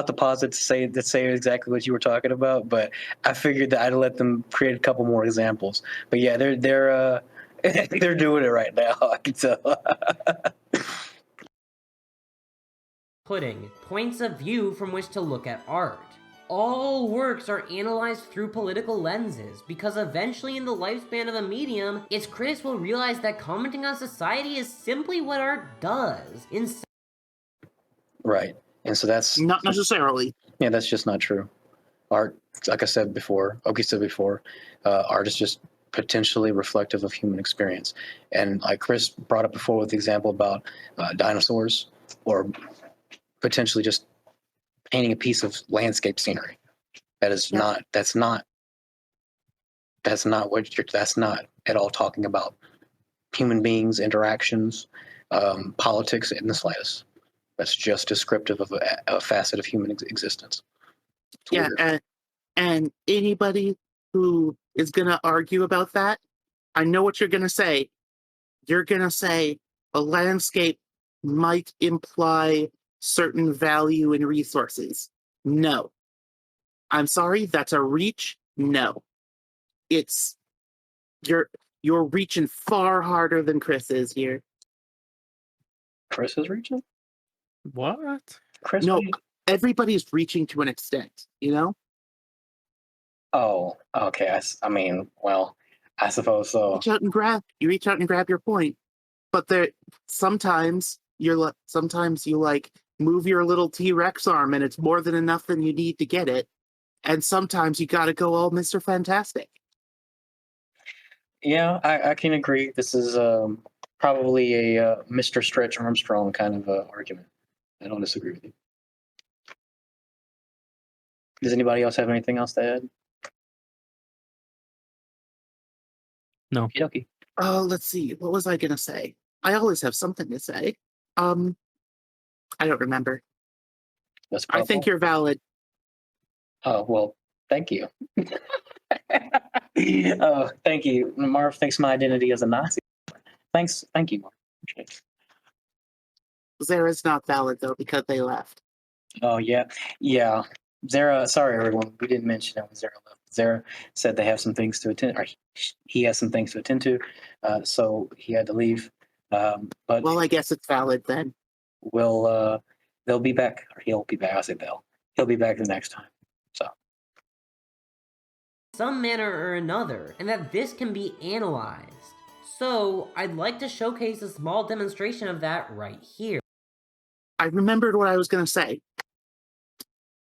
to pause it to say exactly what you were talking about, but I figured that I'd let them create a couple more examples. But yeah, they're they're doing it right now. I can tell. putting points of view from which to look at art. All works are analyzed through political lenses because eventually in the lifespan of the medium, its critics will realize that commenting on society is simply what art does. Right. And so that's not necessarily. Yeah, that's just not true. Art, like I said before, Oki said before, art is just potentially reflective of human experience. And like Chris brought up before with the example about dinosaurs or potentially just painting a piece of landscape scenery. That's not at all talking about human beings, interactions, politics in the slightest. That's just descriptive of a facet of human existence. It's yeah, and anybody who is going to argue about that, I know what you're going to say. You're going to say a landscape might imply certain value in resources. No. I'm sorry, that's a reach. No. You're reaching far harder than Chris is here. Chris is reaching? What? Chris? No, everybody's reaching to an extent, you know? Oh, okay. I mean, well, I suppose so. You reach out and grab your point. But sometimes you move your little T-Rex arm and it's more than enough than you need to get it. And sometimes you gotta go all Mr. Fantastic. Yeah, I can agree. This is probably a Mr. Stretch Armstrong kind of argument. I don't disagree with you. Does anybody else have anything else to add? No. Okay. Let's see. What was I gonna say? I always have something to say. I don't remember. I think you're valid. Oh, well, thank you. Oh, thank you. Marv thinks my identity is a Nazi. Thank you, Marv. Zara's not valid though because they left. Oh yeah. Zara, sorry everyone, we didn't mention that when Zara left. Zara said they have some things to attend, or he has some things to attend to, so he had to leave. But well, I guess it's valid then. They'll be back, or he'll be back. I say they'll. He'll be back the next time. So. Some manner or another, and that this can be analyzed. So, I'd like to showcase a small demonstration of that right here. I remembered what I was going to say.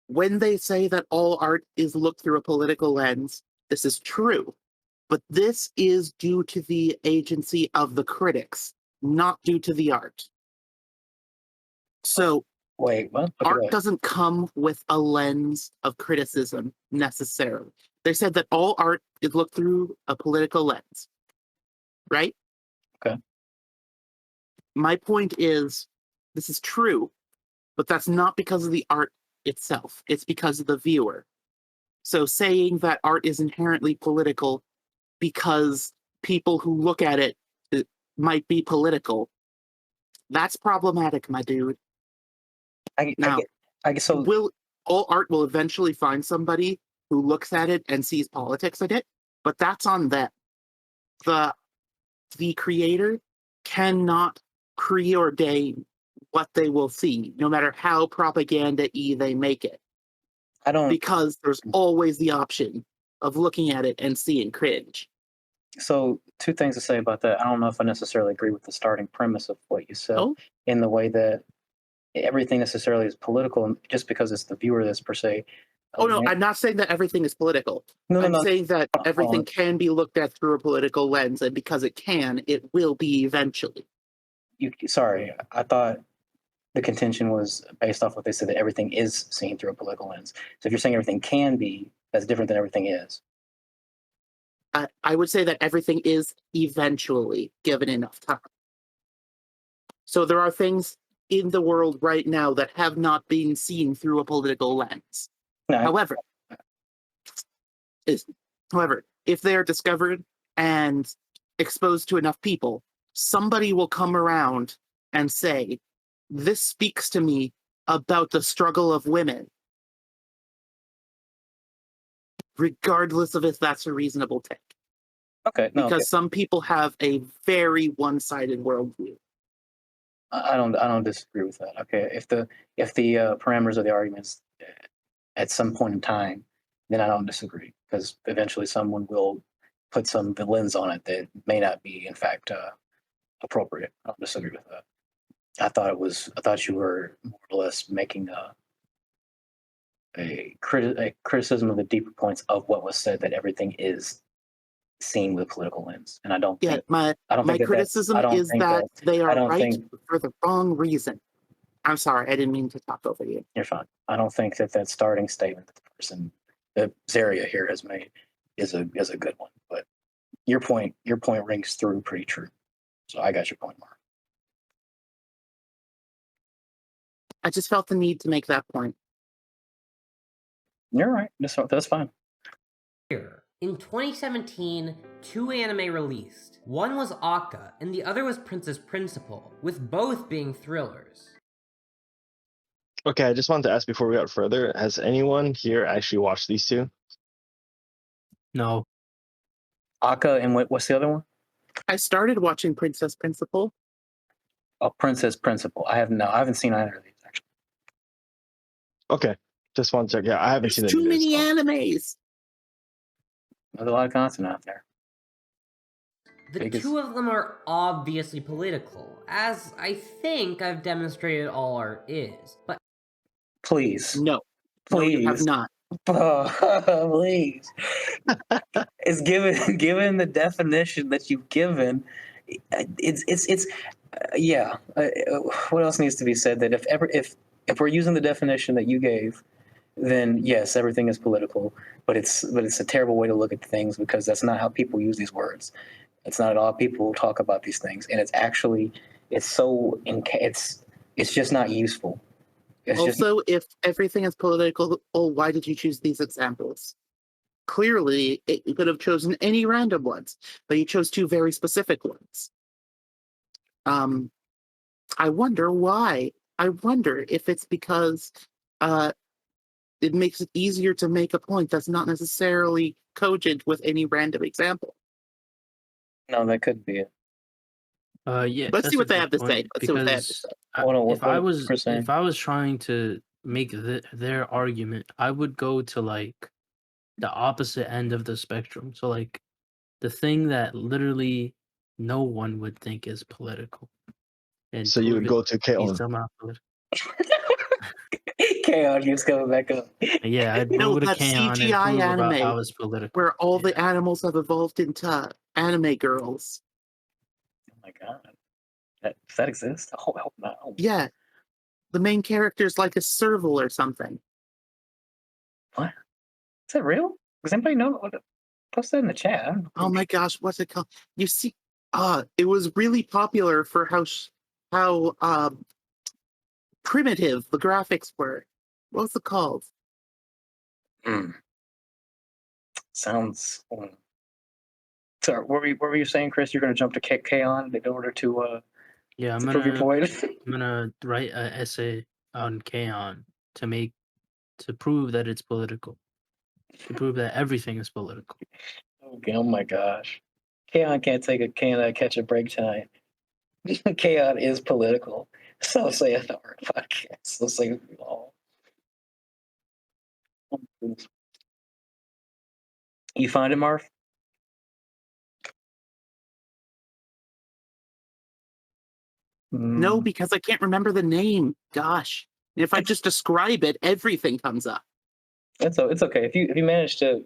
When they say that all art is looked through a political lens, this is true. But this is due to the agency of the critics, not due to the art. So, wait, what? Okay, art doesn't come with a lens of criticism necessarily. They said that all art is looked through a political lens, right? Okay. My point is, this is true, but that's not because of the art itself. It's because of the viewer. So saying that art is inherently political because people who look at it might be political, that's problematic, my dude. I guess so. All art will eventually find somebody who looks at it and sees politics in it, but that's on them. The creator cannot preordain what they will see, no matter how propaganda-y they make it. Because there's always the option of looking at it and seeing cringe. So, two things to say about that. I don't know if I necessarily agree with the starting premise of what you said, in the way that everything necessarily is political, just because it's the viewer that's per se. Oh no, I'm not saying that everything is political. I'm saying that everything can be looked at through a political lens, and because it can, it will be eventually. Sorry, I thought the contention was based off what they said, that everything is seen through a political lens. So if you're saying everything can be, that's different than everything is. I would say that everything is eventually, given enough time. So there are things in the world right now that have not been seen through a political lens. No. However, if they are discovered and exposed to enough people, somebody will come around and say, this speaks to me about the struggle of women, regardless of if that's a reasonable take. Okay. Because some people have a very one-sided worldview. I don't disagree with that. Okay, if the parameters of the arguments at some point in time, then I don't disagree, because eventually someone will put some lens on it that may not be in fact appropriate. I don't disagree with that. I thought you were more or less making a criticism of the deeper points of what was said, that everything is seen with a political lens, and I don't. Yeah, my criticism is that they are right for the wrong reason. I'm sorry, I didn't mean to talk over you. You're fine. I don't think that starting statement that the person that Zaria here has made is a good one. But your point rings through pretty true. So I got your point, Mark. I just felt the need to make that point. You're right. That's fine. Here. In 2017, 2 anime released. One was Akka, and the other was Princess Principal, with both being thrillers. Okay, I just wanted to ask before we got further, has anyone here actually watched these two? No. Akka, and what's the other one? I started watching Princess Principal. Oh, Princess Principal. I haven't seen either of these, actually. Okay, just want to check. Yeah, I haven't seen it. Too many animes. There's a lot of content out there. The two of them are obviously political, as I think I've demonstrated all art is, but... Please. No. Please. No, you have not. Please. It's given the definition that you've given, it's yeah. What else needs to be said? That if we're using the definition that you gave, then yes, everything is political. But it's a terrible way to look at things, because that's not how people use these words. It's not at all. People talk about these things, and it's actually it's just not useful. It's just Also, if everything is political, why did you choose these examples? Clearly, you could have chosen any random ones, but you chose two very specific ones. I wonder why. I wonder if it's because it makes it easier to make a point that's not necessarily cogent with any random example. no, that could be it. Yeah, Let's that's see a what they good have to say. point Let's see what they have to because say. if I was trying to make their argument, I would go to like the opposite end of the spectrum. So like the thing that literally no one would think is political, and So you would go to be K-On! somehow political. Chaos keeps coming back up. Yeah, I'd go No, to that K-On! and CGI prove about anime how it's political. where all the animals have evolved into anime girls. Oh my god. Does that exist? Oh, hell no. Yeah. The main character's like a serval or something. What? Is that real? Does anybody know? Post that in the chat. I don't know. Oh my gosh, what's it called? You see, it was really popular for how primitive the graphics were. What's it called? Sounds. Sorry, what were you saying, Chris? You're going to jump to K-On! In order to Yeah, I'm to prove your point. I'm gonna write an essay on K-On! To prove that it's political, to prove that everything is political. Okay, oh my gosh. K-On! Can't catch a break tonight. K-On! Is political. So say it on our podcast. So say it all. You find it, Marv? No, because I can't remember the name. Gosh. If I just describe it, everything comes up. It's okay. If you manage to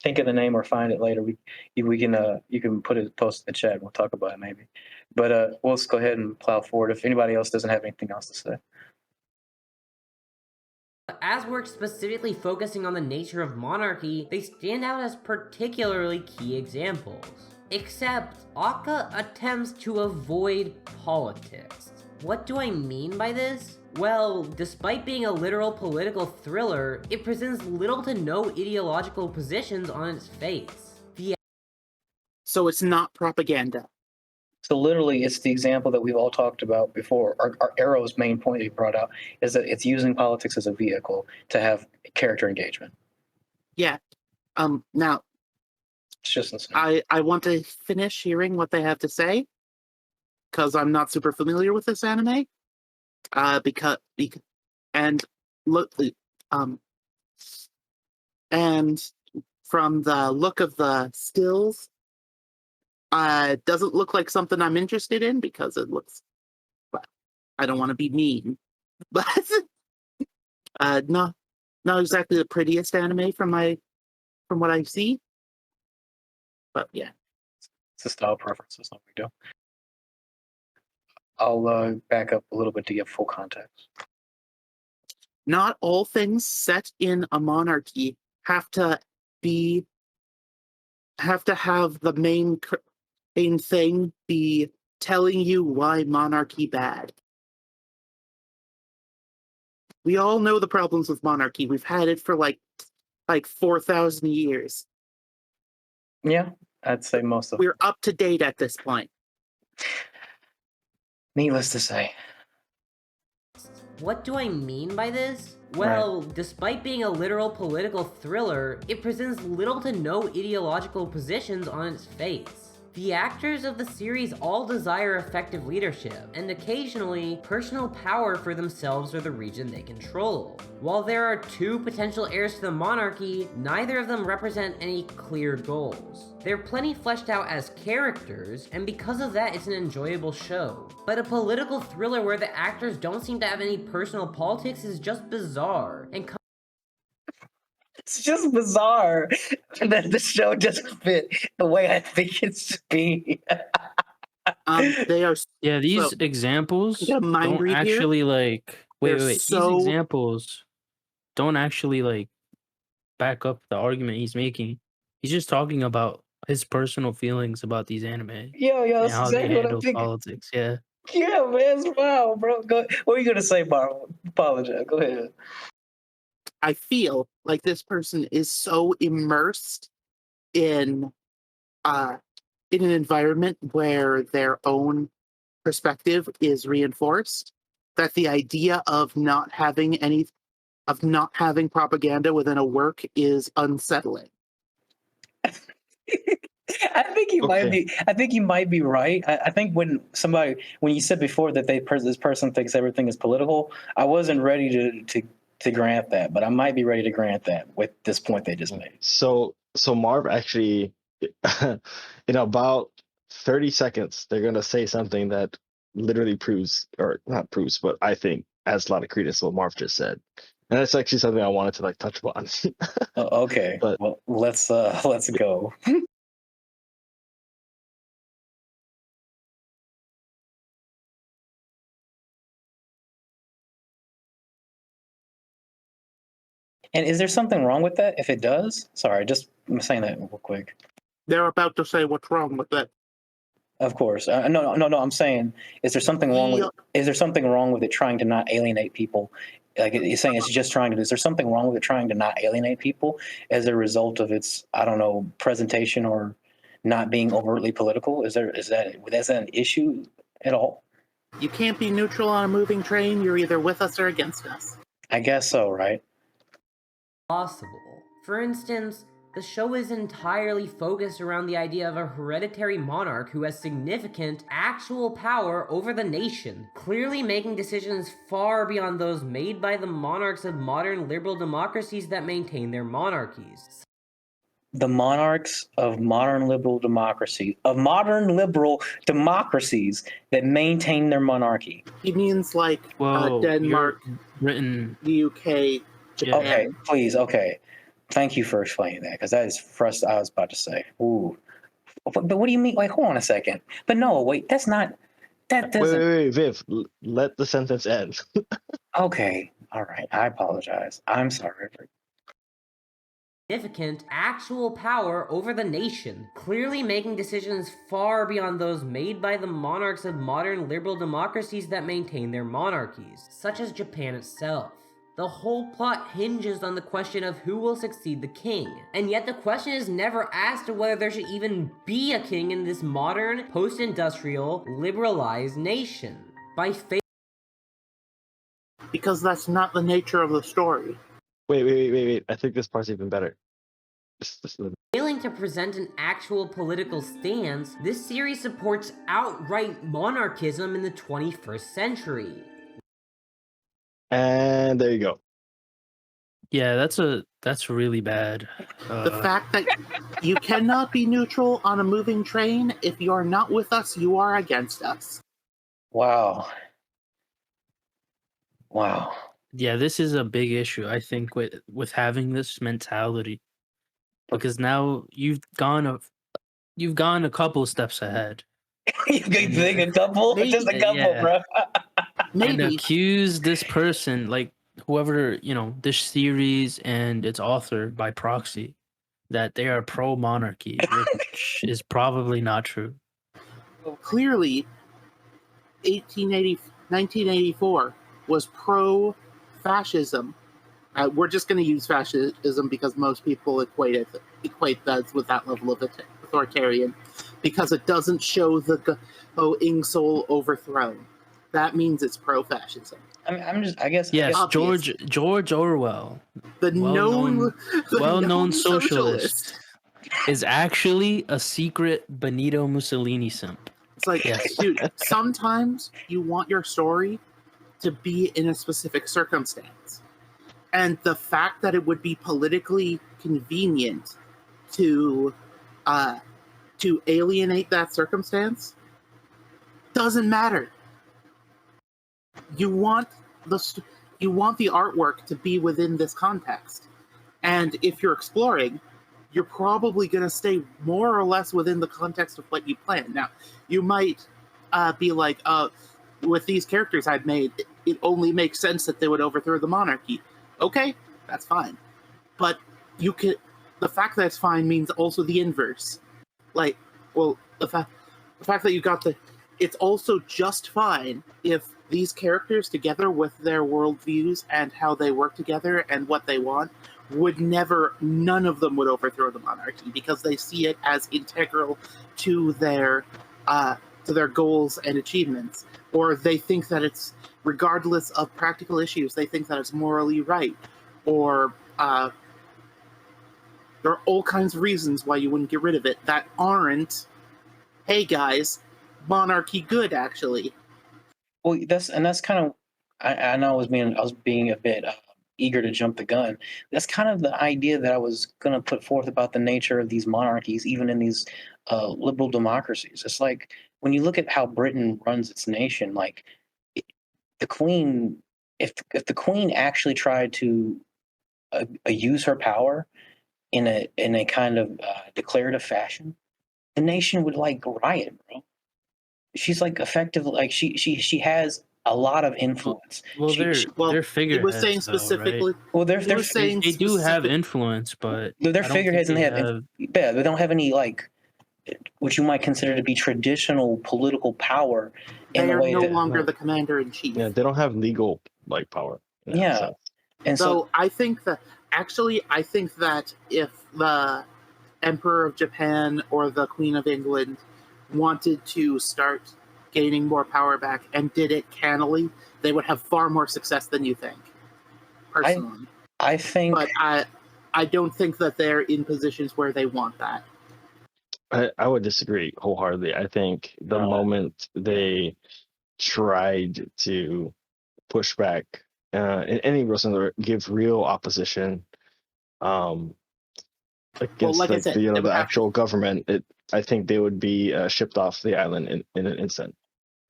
think of the name or find it later, we can you can post it in the chat. We'll talk about it maybe. But we'll just go ahead and plow forward if anybody else doesn't have anything else to say. As we're specifically focusing on the nature of monarchy, they stand out as particularly key examples. Except, Akka attempts to avoid politics. What do I mean by this? Well, despite being a literal political thriller, it presents little to no ideological positions on its face. So it's not propaganda. So literally, it's the example that we've all talked about before. Our Arrow's main point he brought out is that it's using politics as a vehicle to have character engagement. Yeah. Now, it's just insane. I want to finish hearing what they have to say because I'm not super familiar with this anime. And from the look of the stills, it doesn't look like something I'm interested in because it looks. Well, I don't want to be mean, but not exactly the prettiest anime from what I see. But yeah, it's a style preference. That's not what we do. I'll back up a little bit to give full context. Not all things set in a monarchy have to have the main thing be telling you why monarchy bad. We all know the problems with monarchy. We've had it for like 4,000 years. Yeah, I'd say most of We're up to date at this point. Needless to say. What do I mean by this? Well, despite being a literal political thriller, it presents little to no ideological positions on its face. The actors of the series all desire effective leadership, and occasionally, personal power for themselves or the region they control. While there are two potential heirs to the monarchy, neither of them represent any clear goals. They're plenty fleshed out as characters, and because of that, it's an enjoyable show. But a political thriller where the actors don't seem to have any personal politics is just bizarre, and it's just bizarre that the show doesn't fit the way I think it should be. They are. Yeah, these examples don't actually these examples don't actually back up the argument he's making. He's just talking about his personal feelings about these anime Yo, and that's how they exactly what I'm handle thinking. politics. Yeah. Yeah, man, it's wild, bro. Go, what are you gonna say, Marvel? Apologize. Go ahead. I feel like this person is so immersed in an environment where their own perspective is reinforced that the idea of not having propaganda within a work is unsettling. I think you might be. I think you might be right. I think when you said before that this person thinks everything is political, I wasn't ready to grant that, but I might be ready to grant that with this point they just made. So Marv actually, in about 30 seconds, they're gonna say something that literally proves, or not proves, but I think adds a lot of credence to what Marv just said, and that's actually something I wanted to like touch upon. Okay, but well, let's go. And is there something wrong with that? If it does, sorry, I'm saying that real quick. They're about to say what's wrong with that. Of course, no. I'm saying, is there something wrong with? Is there something wrong with it trying to not alienate people? Like you're saying, it's just trying to. Is there something wrong with it trying to not alienate people as a result of its, I don't know, presentation or not being overtly political? Is that an issue at all? You can't be neutral on a moving train. You're either with us or against us. I guess so, right? Possible. For instance, the show is entirely focused around the idea of a hereditary monarch who has significant, actual power over the nation, clearly making decisions far beyond those made by the monarchs of modern liberal democracies that maintain their monarchies. The monarchs of modern liberal democracies that maintain their monarchy. He means like Well, Denmark, Britain, the UK, Japan. Okay, please, okay. Thank you for explaining that, because that is first I was about to say. Ooh, but what do you mean? Wait, hold on a second. But no, wait, that's not. That doesn't. Wait, Viv, let the sentence end. Okay, all right. I apologize. I'm sorry. Significant, actual power over the nation, clearly making decisions far beyond those made by the monarchs of modern liberal democracies that maintain their monarchies, such as Japan itself. The whole plot hinges on the question of who will succeed the king, and yet the question is never asked of whether there should even be a king in this modern, post-industrial, liberalized nation. Because that's not the nature of the story. Wait. I think this part's even better. Failing to present an actual political stance, this series supports outright monarchism in the 21st century. And there you go. Yeah, that's really bad. The fact that you cannot be neutral on a moving train. If you are not with us, you are against us. Wow. Yeah, this is a big issue, I think, with having this mentality, because now you've gone a couple steps ahead. You think a couple? Maybe. Just a couple, bro. And accuse this person, like whoever, this series and its author by proxy, that they are pro-monarchy, which is probably not true. Clearly, 1984 was pro-fascism. We're just going to use fascism because most people equate that with that level of authoritarian, because it doesn't show the Insul overthrown. That means it's pro-fascism. I guess. Yes, Obviously. George Orwell, the well-known socialist, is actually a secret Benito Mussolini simp. It's like, dude, sometimes you want your story to be in a specific circumstance. And the fact that it would be politically convenient to alienate that circumstance doesn't matter. You want the artwork to be within this context. And if you're exploring, you're probably going to stay more or less within the context of what you plan. Now, you might be like, with these characters I've made, it only makes sense that they would overthrow the monarchy. Okay, that's fine. But the fact that it's fine means also the inverse. Like, well, the fact that you got it's also just fine if these characters, together with their worldviews and how they work together and what they want, none of them would overthrow the monarchy because they see it as integral to their goals and achievements, or they think that it's, regardless of practical issues, they think that it's morally right, or there are all kinds of reasons why you wouldn't get rid of it that aren't, hey guys, monarchy good actually. Well, that's kind of, I know I was being a bit eager to jump the gun. That's kind of the idea that I was going to put forth about the nature of these monarchies, even in these liberal democracies. It's like when you look at how Britain runs its nation, like the Queen, if the Queen actually tried to use her power in a kind of declarative fashion, the nation would like riot, bro. She's like effective, like she has a lot of influence. Well, they're he figureheads, was saying though, right? specifically. Well, They do have influence, but they're I don't figureheads, think and they don't have any like what you might consider to be traditional political power. They are no longer the commander in chief. Yeah, they don't have legal like power. Yeah, and so I think that if the Emperor of Japan or the Queen of England wanted to start gaining more power back and did it cannily, they would have far more success than you think. Personally, I think, but I don't think that they're in positions where they want that. I would disagree wholeheartedly. I think the moment they tried to push back in any real sense or give real opposition against the actual government, I think they would be shipped off the island in an instant.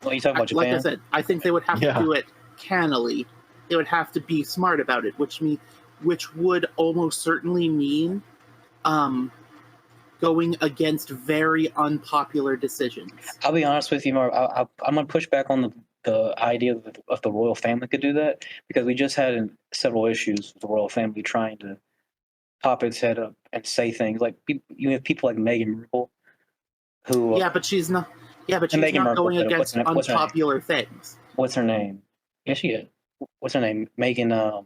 Well, you talking about Japan? Like I said, I think they would have to do it cannily. They would have to be smart about it, which would almost certainly mean going against very unpopular decisions. I'll be honest with you, Mark. I'm going to push back on the idea of the royal family could do that, because we just had several issues with the royal family trying to pop its head up and say things like you have people like Meghan Markle, who but she's not. Yeah, but she's not Markle, going against unpopular things. What's her name? Yeah, she is. What's her name? Meghan.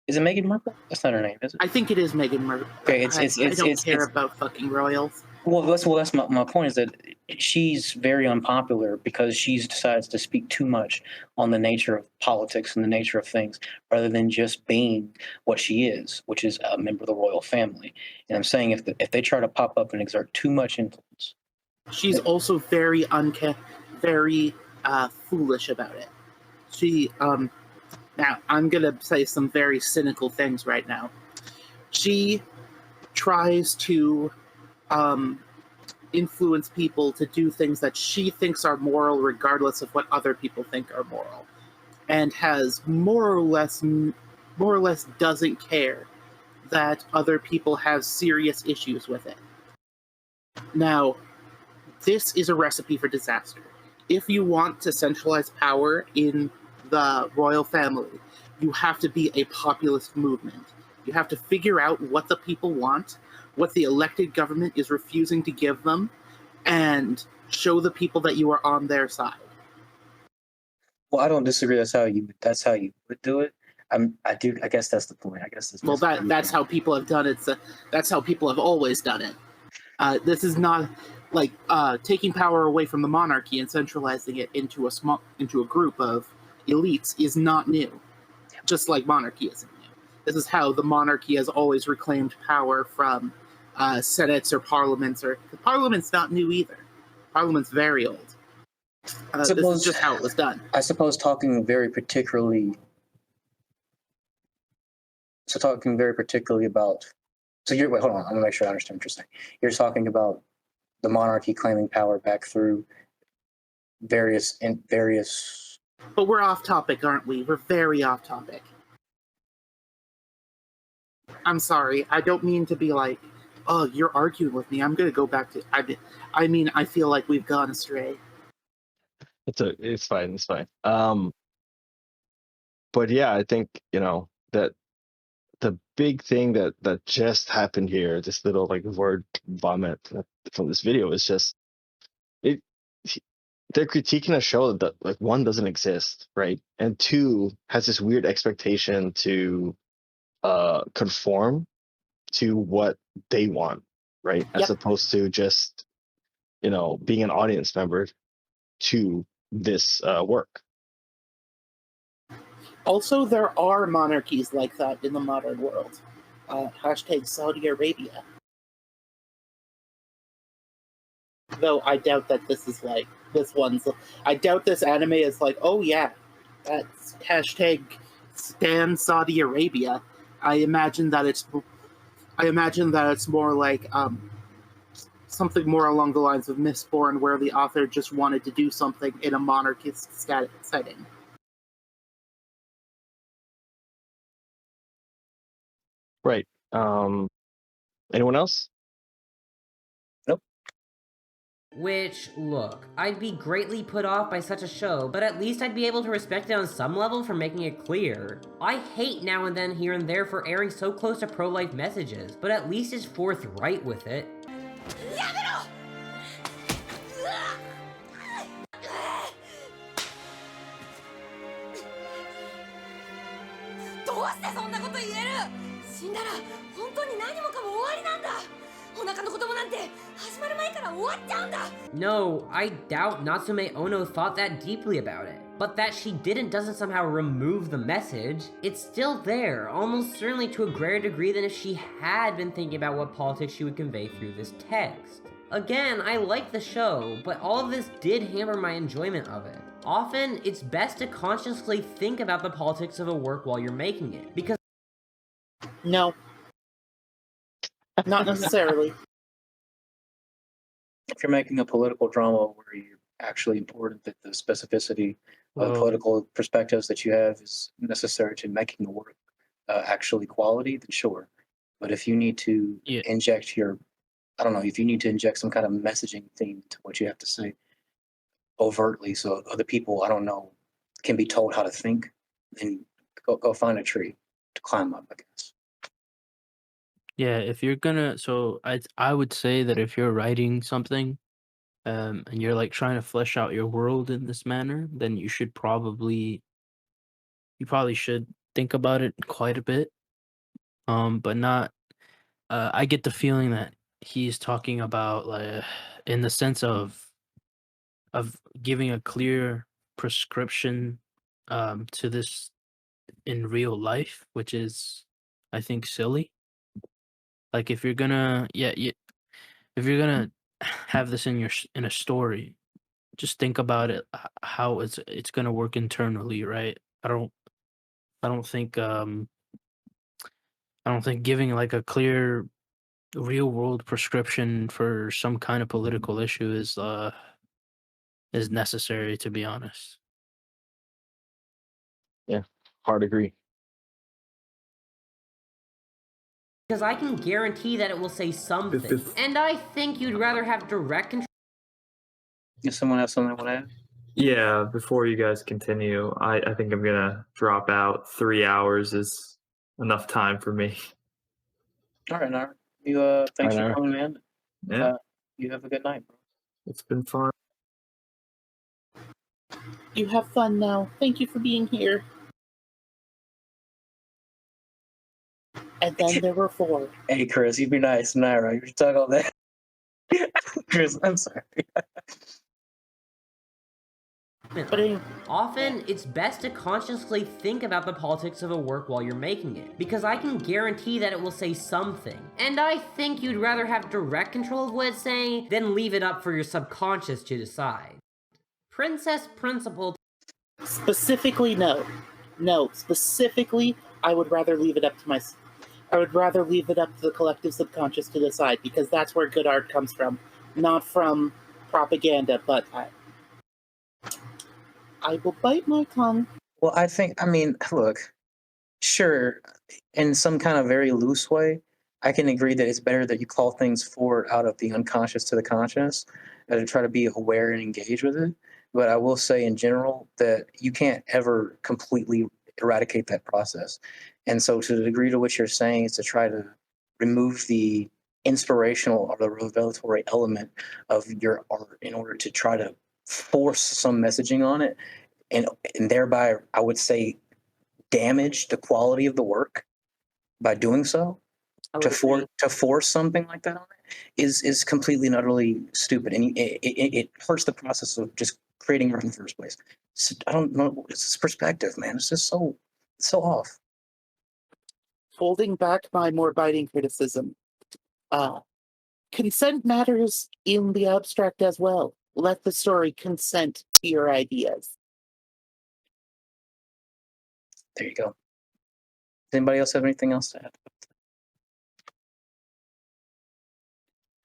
Is it Meghan Markle? That's not her name, is it? I think it is Meghan Markle. Okay, I don't care about fucking royals. Well, that's my point, is that she's very unpopular because she decides to speak too much on the nature of politics and the nature of things, rather than just being what she is, which is a member of the royal family. And I'm saying if they try to pop up and exert too much influence, she's also very foolish about it. She now I'm gonna say some very cynical things right now. She tries to influence people to do things that she thinks are moral, regardless of what other people think are moral, and has more or less doesn't care that other people have serious issues with it. Now, this is a recipe for disaster. If you want to centralize power in the royal family, you have to be a populist movement. You have to figure out what the people want, what the elected government is refusing to give them, and show the people that you are on their side. Well, I don't disagree. That's how you would do it. I guess that's the point. I guess that's how people have done it. That's how people have always done it. This is not like taking power away from the monarchy and centralizing it into a group of elites is not new. Just like monarchy isn't new. This is how the monarchy has always reclaimed power from senates or parliaments. Parliament's not new either. Parliament's very old. This is just how it was done. I suppose talking very particularly about. So wait, hold on. I'm gonna make sure I understand what you're saying. You're talking about the monarchy claiming power back through various. But we're off topic, aren't we? We're very off topic. I'm sorry. I don't mean to be like, oh, you're arguing with me. I'm going to go back to. I feel like we've gone astray. It's fine. It's fine. But yeah, I think that the big thing that just happened here, this little like word vomit from this video is just it. They're critiquing a show that like one doesn't exist, right, and two has this weird expectation to conform to what they want, right, as opposed to just being an audience member to this work. Also, there are monarchies like that in the modern world. Hashtag Saudi Arabia. Though I doubt that this is like this one's. I doubt this anime is like, oh yeah, that's hashtag Stan Saudi Arabia. I imagine that it's more like something more along the lines of Mistborn, where the author just wanted to do something in a monarchist setting. Right. Anyone else? Nope. Which, look, I'd be greatly put off by such a show, but at least I'd be able to respect it on some level for making it clear. I hate now and then here and there for airing so close to pro-life messages, but at least it's forthright with it. No, I doubt Natsume Ono thought that deeply about it. But that she didn't doesn't somehow remove the message. It's still there, almost certainly to a greater degree than if she had been thinking about what politics she would convey through this text. Again, I like the show, but all of this did hamper my enjoyment of it. Often, it's best to consciously think about the politics of a work while you're making it, because... No. Not necessarily. If you're making a political drama where you're actually important that the specificity of political perspectives that you have is necessary to making the work actually quality, then sure. But if you need to inject if you need to inject some kind of messaging theme to what you have to say overtly so other people, can be told how to think, then go find a tree to climb up, I guess. Yeah, if you're gonna, so I would say that if you're writing something, and you're like trying to flesh out your world in this manner, then you probably should think about it quite a bit. But not. I get the feeling that he's talking about like in the sense of giving a clear prescription to this in real life, which is I think silly. Like if you're gonna if you're gonna have this in in a story, just think about it how it's gonna work internally, right? I don't think giving like a clear real world prescription for some kind of political issue is necessary, to be honest. Yeah, hard agree. Because I can guarantee that it will say something. And I think you'd rather have direct control. Does someone have something they want to add? Yeah, before you guys continue, I think I'm gonna drop out. 3 hours is enough time for me. All right, Nara. You thanks All right, for coming, man. Yeah. You have a good night, bro. It's been fun. You have fun now. Thank you for being here. And then there were 4. Hey, Chris, you be nice, Naira. You should talk all that. Chris, I'm sorry. But often, it's best to consciously think about the politics of a work while you're making it, because I can guarantee that it will say something. And I think you'd rather have direct control of what it's saying than leave it up for your subconscious to decide. Princess Principal. Specifically, no. No, specifically, I would rather leave it up to the collective subconscious to decide, because that's where good art comes from. Not from propaganda, but I will bite my tongue. Well, look, sure, in some kind of very loose way, I can agree that it's better that you call things forward out of the unconscious to the conscious and to try to be aware and engage with it. But I will say in general that you can't ever completely eradicate that process. And so to the degree to which you're saying is to try to remove the inspirational or the revelatory element of your art in order to try to force some messaging on it, and thereby I would say damage the quality of the work by doing so. To force something like that on it is completely and utterly stupid, and it hurts the process of just creating art in the first place. So, I don't know. It's this perspective, man. It's just so off. Holding back my more biting criticism. Consent matters in the abstract as well. Let the story consent to your ideas. There you go. Does anybody else have anything else to add?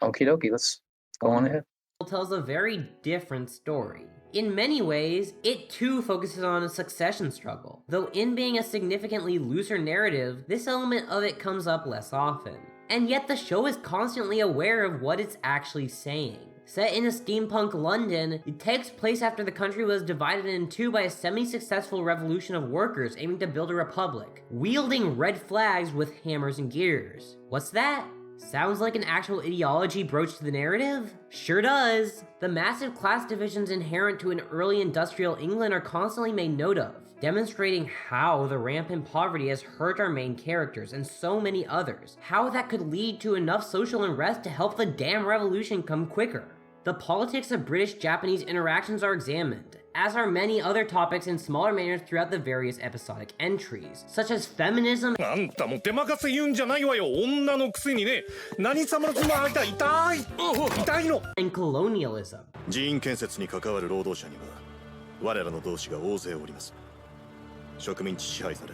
Okie dokie, let's go on ahead. Tells a very different story. In many ways, it too focuses on a succession struggle, though in being a significantly looser narrative, this element of it comes up less often. And yet the show is constantly aware of what it's actually saying. Set in a steampunk London, it takes place after the country was divided in two by a semi-successful revolution of workers aiming to build a republic, wielding red flags with hammers and gears. What's that? Sounds like an actual ideology broached to the narrative? Sure does! The massive class divisions inherent to an early industrial England are constantly made note of, demonstrating how the rampant poverty has hurt our main characters and so many others, how that could lead to enough social unrest to help the damn revolution come quicker. The politics of British-Japanese interactions are examined, as are many other topics in smaller manners throughout the various episodic entries, such as feminism and colonialism. 人員建設に関わる労働者には我らの同志が大勢おります。植民地支配され、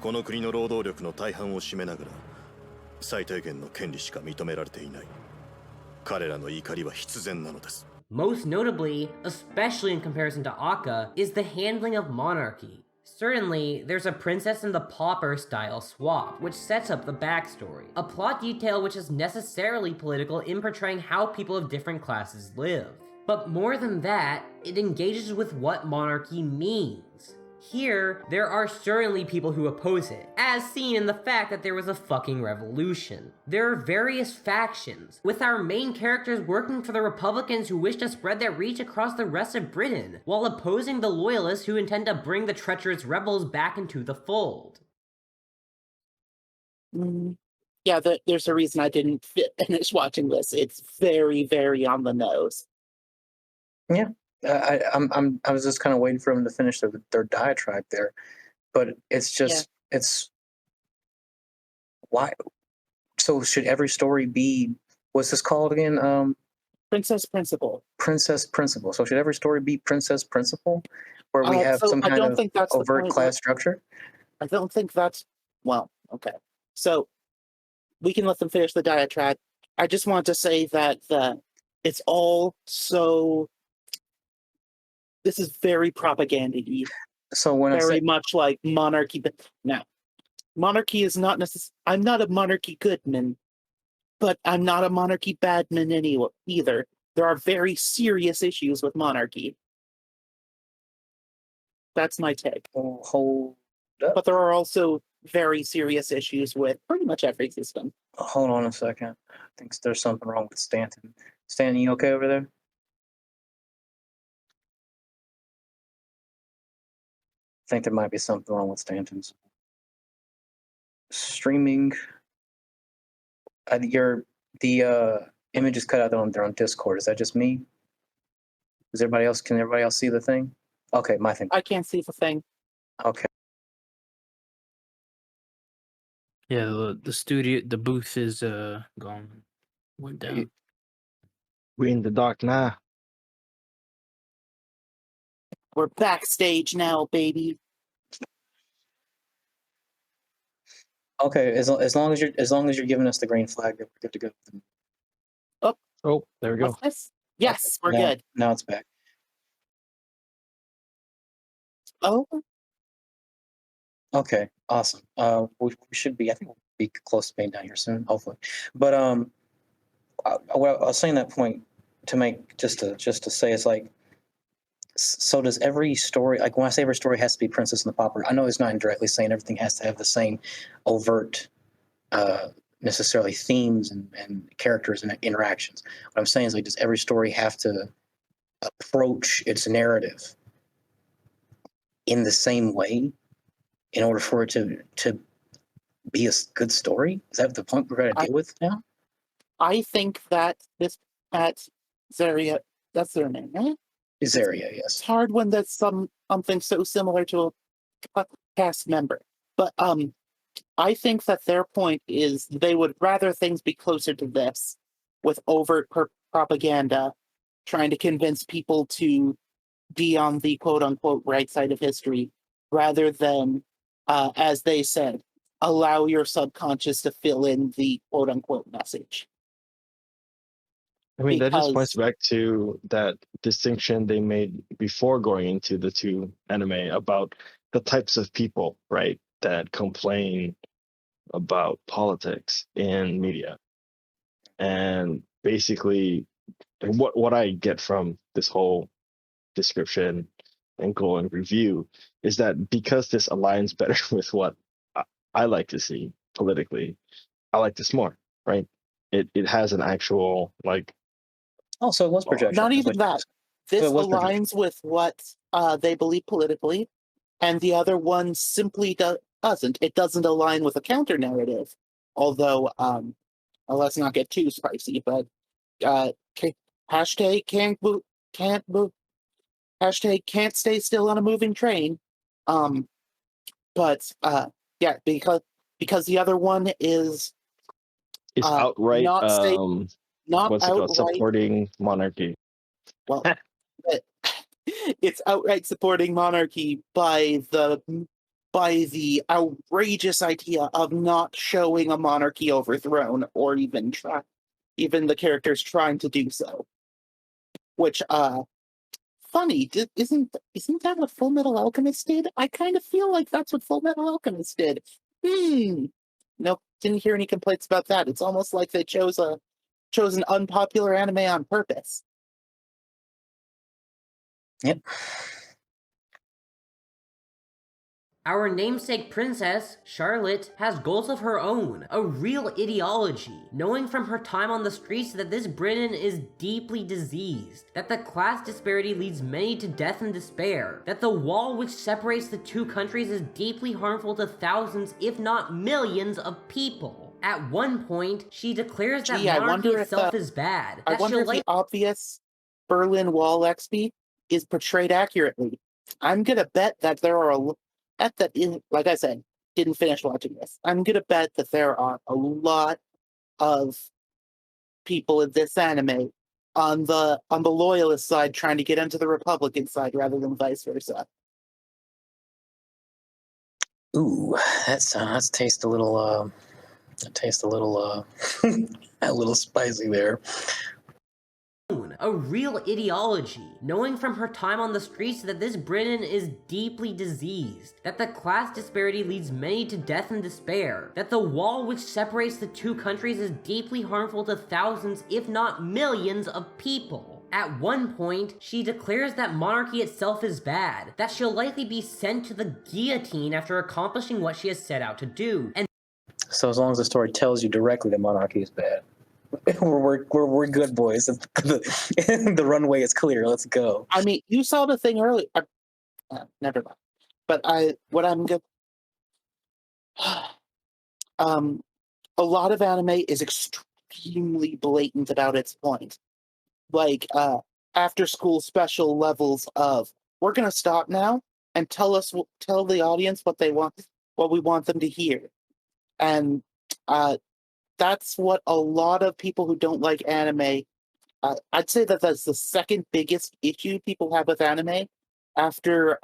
この国の労働力の大半を占めながら最低限の権利しか認められていない。彼らの怒りは必然なのです。 Most notably, especially in comparison to Akka, is the handling of monarchy. Certainly, there's a princess and the pauper style swap, which sets up the backstory, a plot detail which is necessarily political in portraying how people of different classes live. But more than that, it engages with what monarchy means. Here, there are certainly people who oppose it, as seen in the fact that there was a fucking revolution. There are various factions, with our main characters working for the Republicans who wish to spread their reach across the rest of Britain, while opposing the Loyalists who intend to bring the treacherous rebels back into the fold. Yeah, there's a reason I didn't finish watching this. It's very, very on the nose. Yeah. I was just kind of waiting for them to finish their diatribe there, but it's just it's why. So should every story be, what's this called again? Princess Principal. Princess Principal. So should every story be Princess Principal, where we have some kind of overt class structure? I don't think that's, well, okay. So we can let them finish the diatribe. I just want to say that it's all so. This is very propaganda-y. So when very I say much like monarchy, but now monarchy is not necessarily. I'm not a monarchy goodman, but I'm not a monarchy badman either. There are very serious issues with monarchy. That's my take. Hold up. But there are also very serious issues with pretty much every system. Hold on a second. I think there's something wrong with Stanton. Stanton, you okay over there? I think there might be something wrong with Stanton's streaming. The image is cut out there on Discord. Is that just me? Is everybody else? Can everybody else see the thing? Okay, my thing. I can't see the thing. Okay. Yeah, the studio, the booth is gone. Went down. We're in the dark now. We're backstage now, baby. Okay, as long as you're giving us the green flag, we're good to go. Oh, there we go. What's this? Yes, we're now, good. Now it's back. Oh. Okay, awesome. We should be. I think we'll be close to being down here soon, hopefully. But I was saying that point to make just to say it's like. So does every story, like when I say every story has to be Princess and the Pauper, I know it's not indirectly saying everything has to have the same overt necessarily themes and characters and interactions. What I'm saying is, like, does every story have to approach its narrative in the same way in order for it to be a good story? Is that the point we're going to deal with now? I think that that Zaria, that's their name, right? Zaria, yes. It's hard when there's something so similar to a cast member. But I think that their point is they would rather things be closer to this, with overt propaganda, trying to convince people to be on the quote-unquote right side of history, rather than, as they said, allow your subconscious to fill in the quote-unquote message. I mean, that just points back to that distinction they made before going into the two anime about the types of people, right, that complain about politics in media. And basically, what I get from this whole description and glowing review is that because this aligns better with what I like to see politically, I like this more, right? It has an actual, like, also it was projection. Not even that. This aligns with what they believe politically, and the other one simply doesn't. It doesn't align with a counter narrative. Although, well, let's not get too spicy, but hashtag hashtag can't stay still on a moving train. But yeah, because the other one is outright not what's it called, supporting monarchy. Well, it's outright supporting monarchy by the outrageous idea of not showing a monarchy overthrown, or even the characters trying to do so. Which, funny, isn't that what Full Metal Alchemist did? I kind of feel like that's what Full Metal Alchemist did. Nope, didn't hear any complaints about that. It's almost like they chose an unpopular anime on purpose. Yep. Our namesake princess, Charlotte, has goals of her own, a real ideology, knowing from her time on the streets that this Britain is deeply diseased, that the class disparity leads many to death and despair, that the wall which separates the two countries is deeply harmful to thousands, if not millions, of people. At one point, she declares that monarchy itself is bad. I wonder if the obvious Berlin Wall XP is portrayed accurately. I'm gonna bet that there are like I said, didn't finish watching this. I'm gonna bet that there are a lot of people in this anime on the loyalist side trying to get into the Republican side rather than vice versa. Ooh, that tastes a little a little spicy there. A real ideology, knowing from her time on the streets that this Britain is deeply diseased, that the class disparity leads many to death and despair, that the wall which separates the two countries is deeply harmful to thousands, if not millions, of people. At one point, she declares that monarchy itself is bad, that she'll likely be sent to the guillotine after accomplishing what she has set out to do. And so as long as the story tells you directly that monarchy is bad, we're good, boys. The runway is clear. Let's go. I mean, you saw the thing earlier. Never mind. But a lot of anime is extremely blatant about its point. Like after school special levels of, we're gonna stop now and tell the audience what we want them to hear, and that's what a lot of people who don't like anime, I'd say that's the second biggest issue people have with anime, after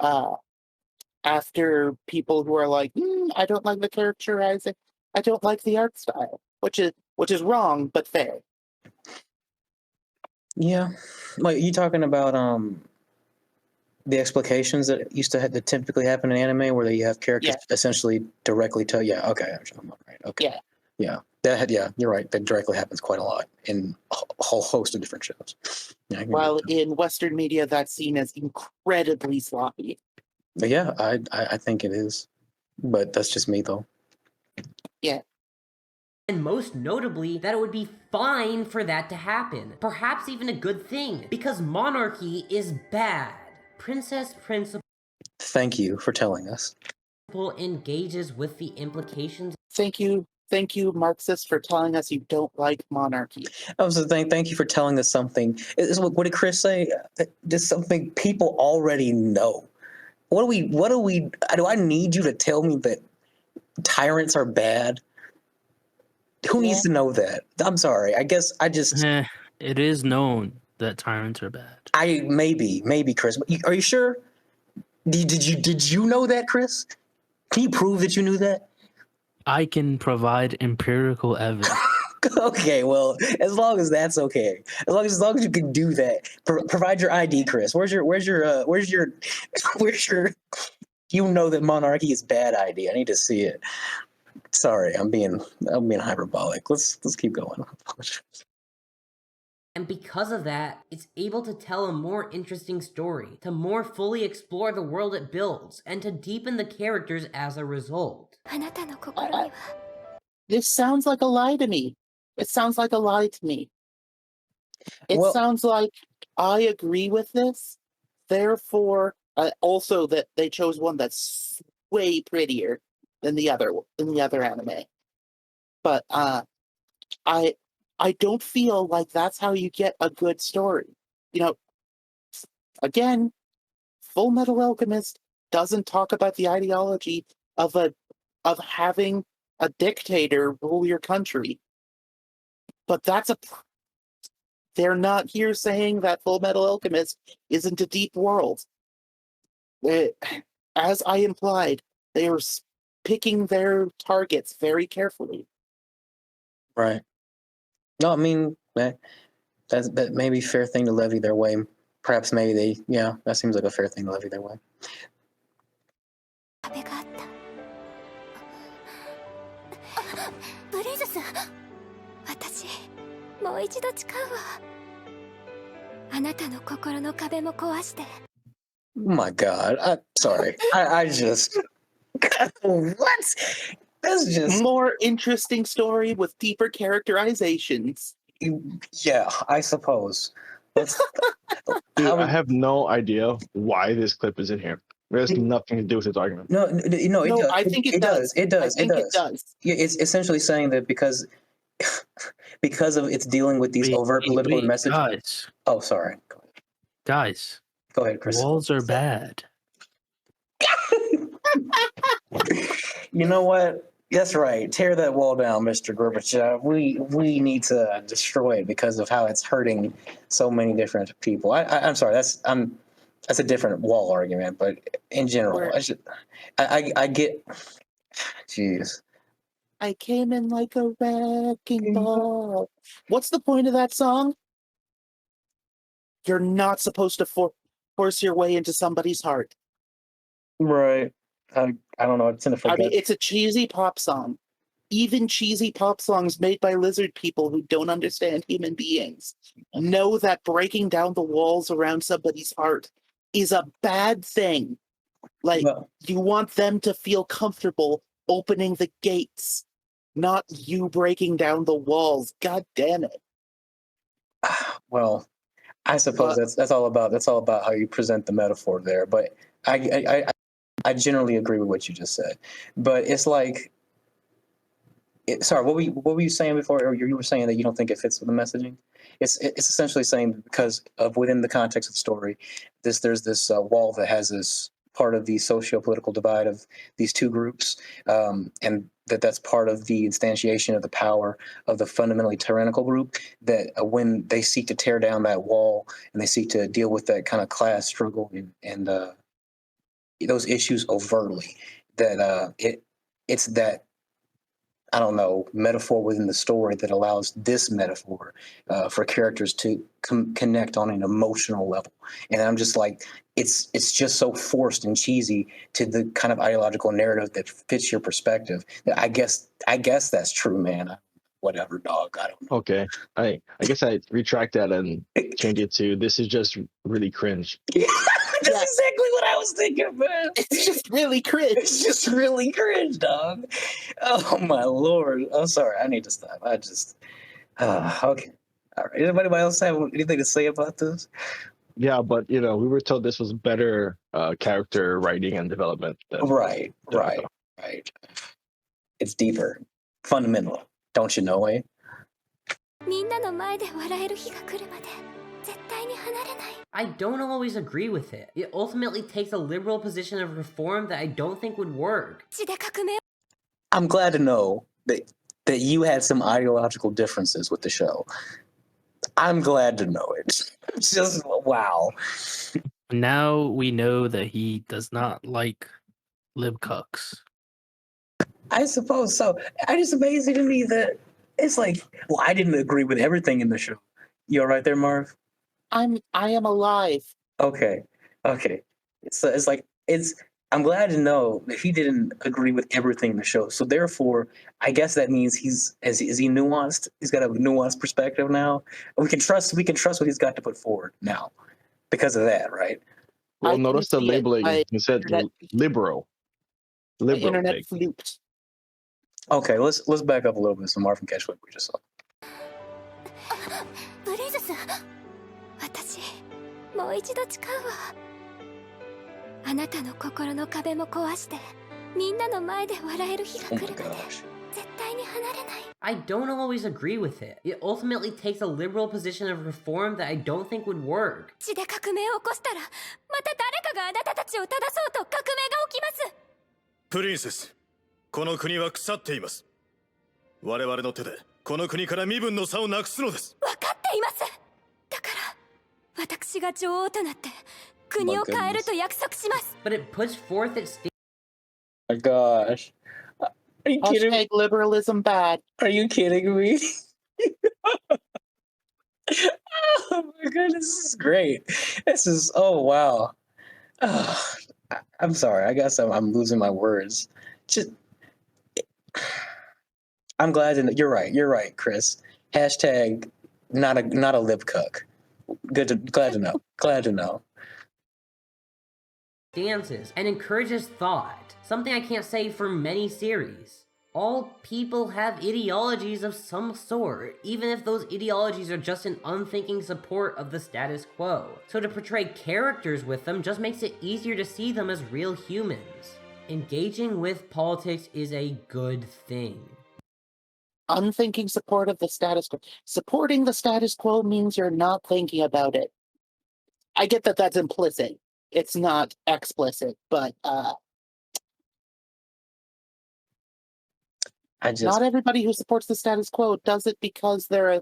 people who are like, I don't like the characterizing, I don't like the art style, which is wrong but fair. Yeah, like you talking about the explications that that typically happen in anime, where you have characters essentially directly tell. Yeah, okay, I'm talking about right. Okay, yeah. You're right. That directly happens quite a lot in a whole host of different shows. Yeah, while in Western media, that's seen as incredibly sloppy. But yeah, I think it is, but that's just me though. Yeah. And most notably, that it would be fine for that to happen. Perhaps even a good thing, because monarchy is bad. Princess Principal Thank you for telling us. engages with the implications. Thank you, Marxist, for telling us you don't like monarchy. Thank you for telling us something. What did Chris say? Just something people already know. Do I need you to tell me that tyrants are bad? Who needs to know that? I'm sorry. I guess I just. It is known that tyrants are bad. Maybe, Chris. Are you sure? Did you know that, Chris? Can you prove that you knew that? I can provide empirical evidence. Okay, well, as long as that's okay, as long as you can do that, provide your ID, Chris. Where's your you know that monarchy is bad ID? I need to see it. Sorry, I'm being hyperbolic. Let's keep going. And because of that, it's able to tell a more interesting story, to more fully explore the world it builds, and to deepen the characters as a result. This sounds like a lie to me. It sounds like a lie to me. It sounds like I agree with this. Therefore, also that they chose one that's way prettier than the other anime. But I don't feel like that's how you get a good story. You know, again, Full Metal Alchemist doesn't talk about the ideology of having a dictator rule your country. But they're not here saying that Full Metal Alchemist isn't a deep world. As I implied, they are picking their targets very carefully. Right. No, I mean that may be a fair thing to levy their way. Perhaps maybe that seems like a fair thing to levy their way. ブリーズス、私もう一度誓うわ。あなたの心の壁も壊して。 Oh my God! I'm sorry. I just what? That's just more interesting story with deeper characterizations. Yeah, I suppose. Dude, I have no idea why this clip is in here. It has nothing to do with his argument. No, it does. I think it does. It does. I think it does. Yeah, it's essentially saying that because of it's dealing with these overt political messages. Guys. Oh, sorry. Guys. Go ahead, Chris. Walls are bad. You know what? That's right. Tear that wall down, Mr. Gorbachev. We need to destroy it because of how it's hurting so many different people. I'm sorry. That's a different wall argument, but in general, I get. Jeez. I came in like a wrecking ball. What's the point of that song? You're not supposed to force your way into somebody's heart. Right. I don't know. It's in the. I mean, it's a cheesy pop song. Even cheesy pop songs made by lizard people who don't understand human beings know that breaking down the walls around somebody's heart is a bad thing. Like, you want them to feel comfortable opening the gates, not you breaking down the walls. God damn it. Well, I suppose that's all about how you present the metaphor there. But I generally agree with what you just said. But it's like, sorry, what were you saying before? Or you were saying that you don't think it fits with the messaging? It's essentially saying because of within the context of the story, there's this wall that has this part of the socio-political divide of these two groups, and that's part of the instantiation of the power of the fundamentally tyrannical group, that when they seek to tear down that wall and they seek to deal with that kind of class struggle and those issues overtly, that it's that, I don't know, metaphor within the story that allows this metaphor for characters to connect on an emotional level. And I'm just like, it's just so forced and cheesy to the kind of ideological narrative that fits your perspective. I guess that's true, man. Whatever, dog. I don't know. Okay. I guess I retract that and change it to, this is just really cringe. That's exactly what I was thinking, man. It's just really cringe. It's just really cringe, dog. Oh my lord. I'm sorry. I need to stop. I just. Okay. All right. Anybody else have anything to say about this? Yeah, but we were told this was better character writing and development. Right. It's deeper, fundamental. Don't you know, eh? みんなの前で笑える日が来るまで絶対に離れない。 I don't always agree with it. It ultimately takes a liberal position of reform that I don't think would work. 血で革命 I'm glad to know that you had some ideological differences with the show. I'm glad to know it. It's just wow. Now we know that he does not like libcucks. I suppose so. It's just amazing to me that it's like, well, I didn't agree with everything in the show. You all right there, Marv? I am alive. Okay. It's like I'm glad to know that he didn't agree with everything in the show. So therefore, I guess that means is he nuanced? He's got a nuanced perspective now. We can trust what he's got to put forward now because of that, right? Well, notice the labeling. You said liberal. My internet take. fluked. Okay, let's back up a little bit so Marv can catch what we just saw. ブリーズス私もう一度誓うわ。あなたの心の壁も壊してみんなの前で笑える日が来るまで絶対に離れない。 I don't always agree with it. It ultimately takes a liberal position of reform that I don't think would work. 血で革命を起こしたらまた誰かがあなたたちを正そうと革命が起きます。プリンセス、この国は腐っています。我々の手でこの国から身分の差をなくすのです。分かっています。だから私が女王となって国を変えると約束します。 But it puts forth its My gosh. Are you kidding me? Liberalism bad. Are you kidding me? Oh my goodness, this is great. This is wow. I'm sorry. I guess I'm losing my words. Just, I'm glad to know. You're right, Chris. Hashtag not a lip cuck. Glad to know. Dances and encourages thought, something I can't say for many series. All people have ideologies of some sort, even if those ideologies are just an unthinking support of the status quo. So to portray characters with them just makes it easier to see them as real humans. Engaging with politics is a good thing. Unthinking support of the status quo. Supporting the status quo means you're not thinking about it. I get that that's implicit. It's not explicit, but not everybody who supports the status quo does it because I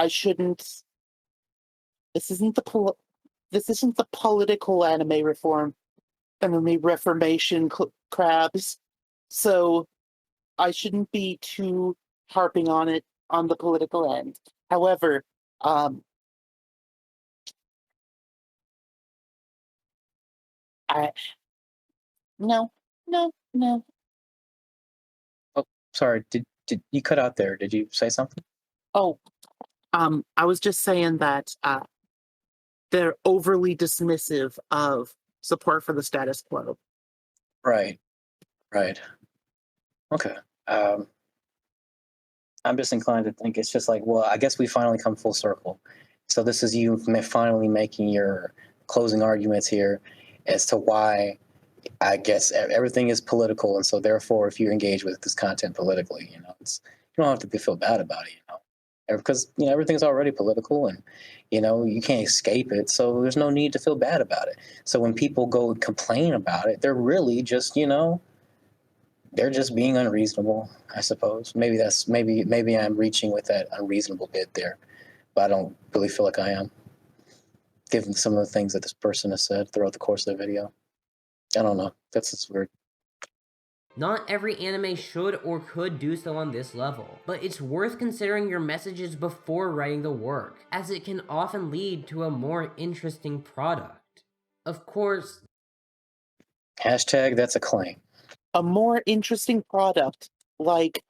shouldn't. This isn't the political anime reformation crabs. So I shouldn't be too harping on it on the political end. However, no. Oh, sorry. Did you cut out there? Did you say something? Oh, I was just saying that they're overly dismissive of support for the status quo. Right. Okay. I'm just inclined to think it's just like, well, I guess we finally come full circle. So this is you finally making your closing arguments here as to why I guess everything is political, and so therefore, if you engage with this content politically, you don't have to feel bad about it, because everything's already political, and you can't escape it. So there's no need to feel bad about it. So when people go and complain about it, they're really just they're just being unreasonable, I suppose. Maybe I'm reaching with that unreasonable bit there, but I don't really feel like I am, given some of the things that this person has said throughout the course of the video. I don't know. That's just weird. Not every anime should or could do so on this level, but it's worth considering your messages before writing the work, as it can often lead to a more interesting product. Of course... Hashtag that's a claim. A more interesting product, like,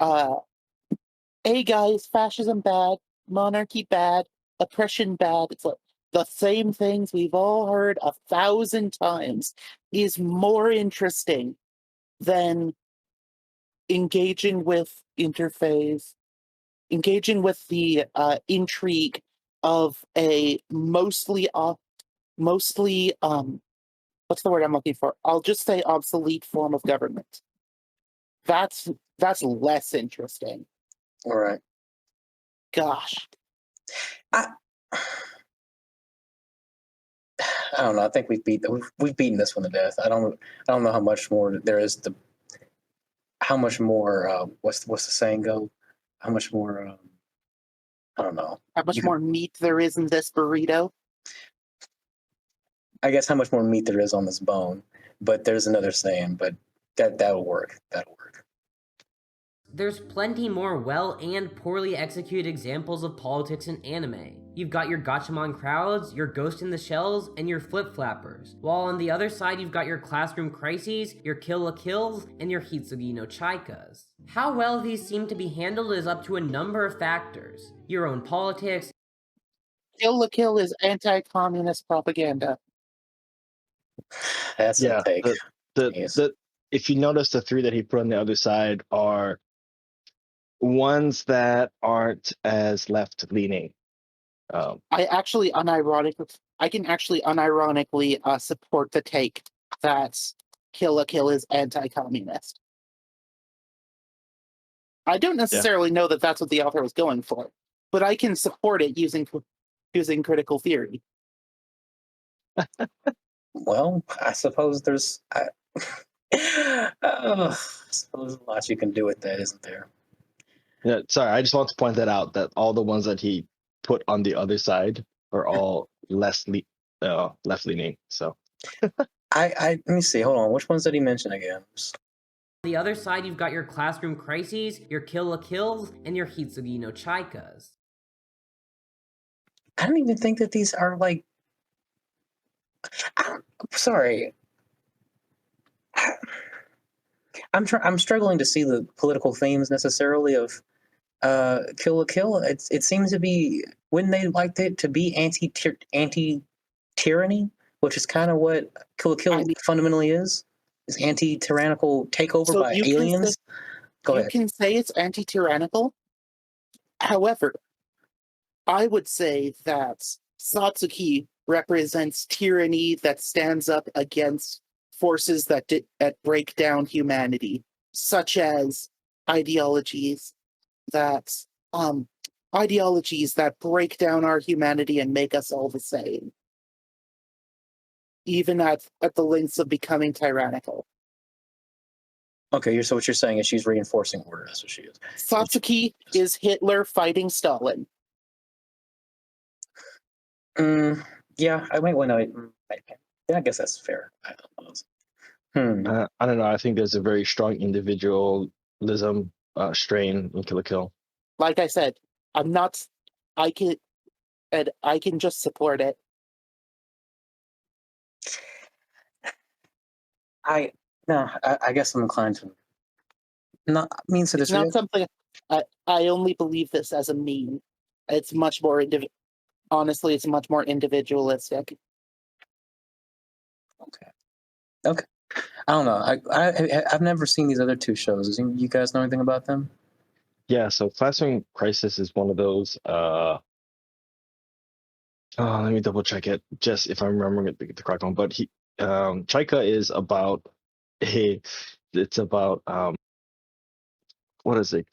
hey guys, fascism bad, monarchy bad, oppression bad. It's like, the same things we've all heard 1,000 times is more interesting than engaging with interface, engaging with the intrigue of a mostly what's the word I'm looking for? I'll just say obsolete form of government. That's less interesting. All right. Gosh. I don't know. I think we've beaten this one to death. I don't know how much more there is to. How much more? What's the saying go? How much more? I don't know. How much more meat there is in this burrito? I guess how much more meat there is on this bone. But there's another saying. But that'll work. That'll work. There's plenty more well and poorly executed examples of politics in anime. You've got your Gachamon crowds, your Ghost in the Shells, and your flip-flappers. While on the other side you've got your classroom crises, your Kill la Kills, and your Hitsugi no Chaikas. How well these seem to be handled is up to a number of factors. Your own politics. Kill la Kill is anti-communist propaganda. That's a take. If you notice, the three that he put on the other side are ones that aren't as left-leaning. I can actually unironically support the take that Kill la Kill is anti-communist. I don't necessarily know that that's what the author was going for, but I can support it using critical theory. Well, I suppose there's I suppose a lot you can do with that, isn't there? Yeah, sorry, I just want to point that out, that all the ones that he put on the other side are all left-leaning. So let me see. Hold on. Which ones did he mention again? On the other side, you've got your classroom crises, your Kill la Kills, and your Hitsugi no Chaikas. I don't even think that these are like. Sorry. I'm struggling to see the political themes necessarily of Kill la Kill. It seems to be, wouldn't they like it to be anti-tyranny, which is kind of what Kill la Kill fundamentally is anti-tyrannical takeover by aliens. Go ahead. You can say it's anti-tyrannical. However, I would say that Satsuki represents tyranny that stands up against forces that break down humanity, such as ideologies that break down our humanity and make us all the same, even at the lengths of becoming tyrannical. Okay, so what you're saying is she's reinforcing order. That's what she is. Satsuki is Hitler fighting Stalin. Yeah, I might want to. Yeah, I guess that's fair. I don't know. I think there's a very strong individualism strain in Kill la Kill. Like I said, I can just support it. I guess I'm inclined to. It's not something. I only believe this as a meme. It's much more honestly, it's much more individualistic. Okay. I don't know. I've never seen these other two shows. You guys know anything about them? Yeah. So Classroom Crisis is one of those. Let me double check it, just if I'm remembering the correct one. But Chaika is about it's about what is it?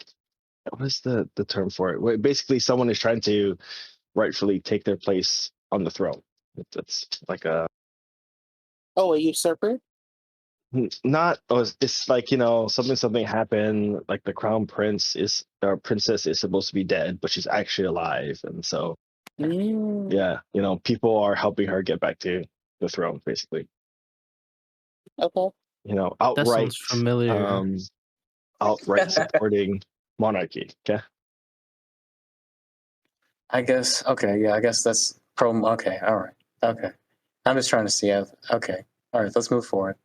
What is the term for it? Where basically someone is trying to rightfully take their place on the throne. It's like a usurper? Not. It's like, something happened. Like the crown prince or princess is supposed to be dead, but she's actually alive, and so yeah, people are helping her get back to the throne, basically. Okay. Outright. That sounds familiar. Outright supporting monarchy. Okay. I guess. Okay. Yeah. I guess that's pro. Okay. All right. Okay. I'm just trying to see. Okay. All right. Let's move forward.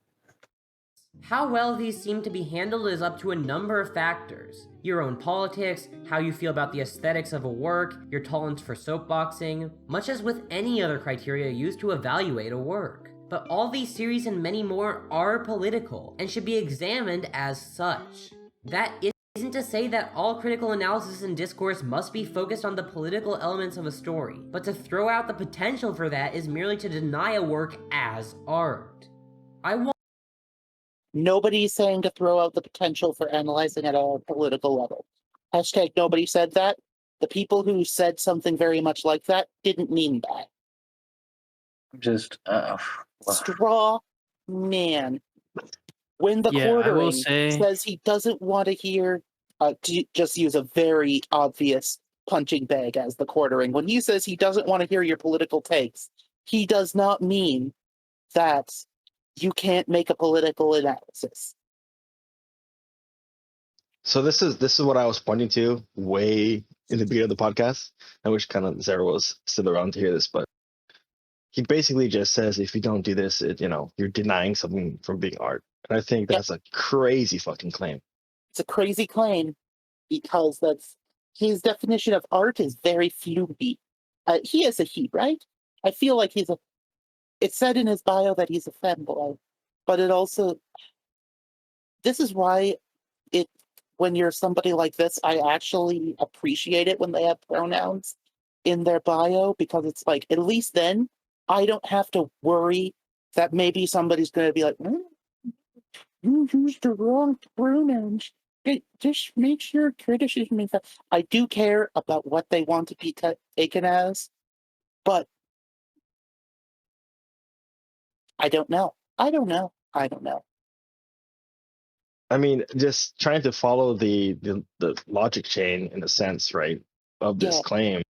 How well these seem to be handled is up to a number of factors. Your own politics, how you feel about the aesthetics of a work, your tolerance for soapboxing, much as with any other criteria used to evaluate a work. But all these series and many more are political, and should be examined as such. That isn't to say that all critical analysis and discourse must be focused on the political elements of a story, but to throw out the potential for that is merely to deny a work as art. Nobody's saying to throw out the potential for analyzing at a political level. Hashtag nobody said that. The people who said something very much like that didn't mean that. Just straw man. When the Yeah, I will quartering say- says he doesn't want to hear, just use a very obvious punching bag as the quartering. When he says he doesn't want to hear your political takes, he does not mean that you can't make a political analysis. So this is what I was pointing to way in the beginning of the podcast. I wish kind of Zaria was still around to hear this, but he basically just says if you don't do this, you're denying something from being art. And I think that's a crazy fucking claim. It's a crazy claim because that's his definition of art is very fluky. He is a he, right? I feel like it said in his bio that he's a femboy, but it also, this is why when you're somebody like this, I actually appreciate it when they have pronouns in their bio, because it's like, at least then I don't have to worry that maybe somebody's going to be like, you used the wrong pronouns. Just make sure criticism is that. I do care about what they want to be taken as, but I don't know. I don't know. I mean, just trying to follow the logic chain in a sense, right, of this claim.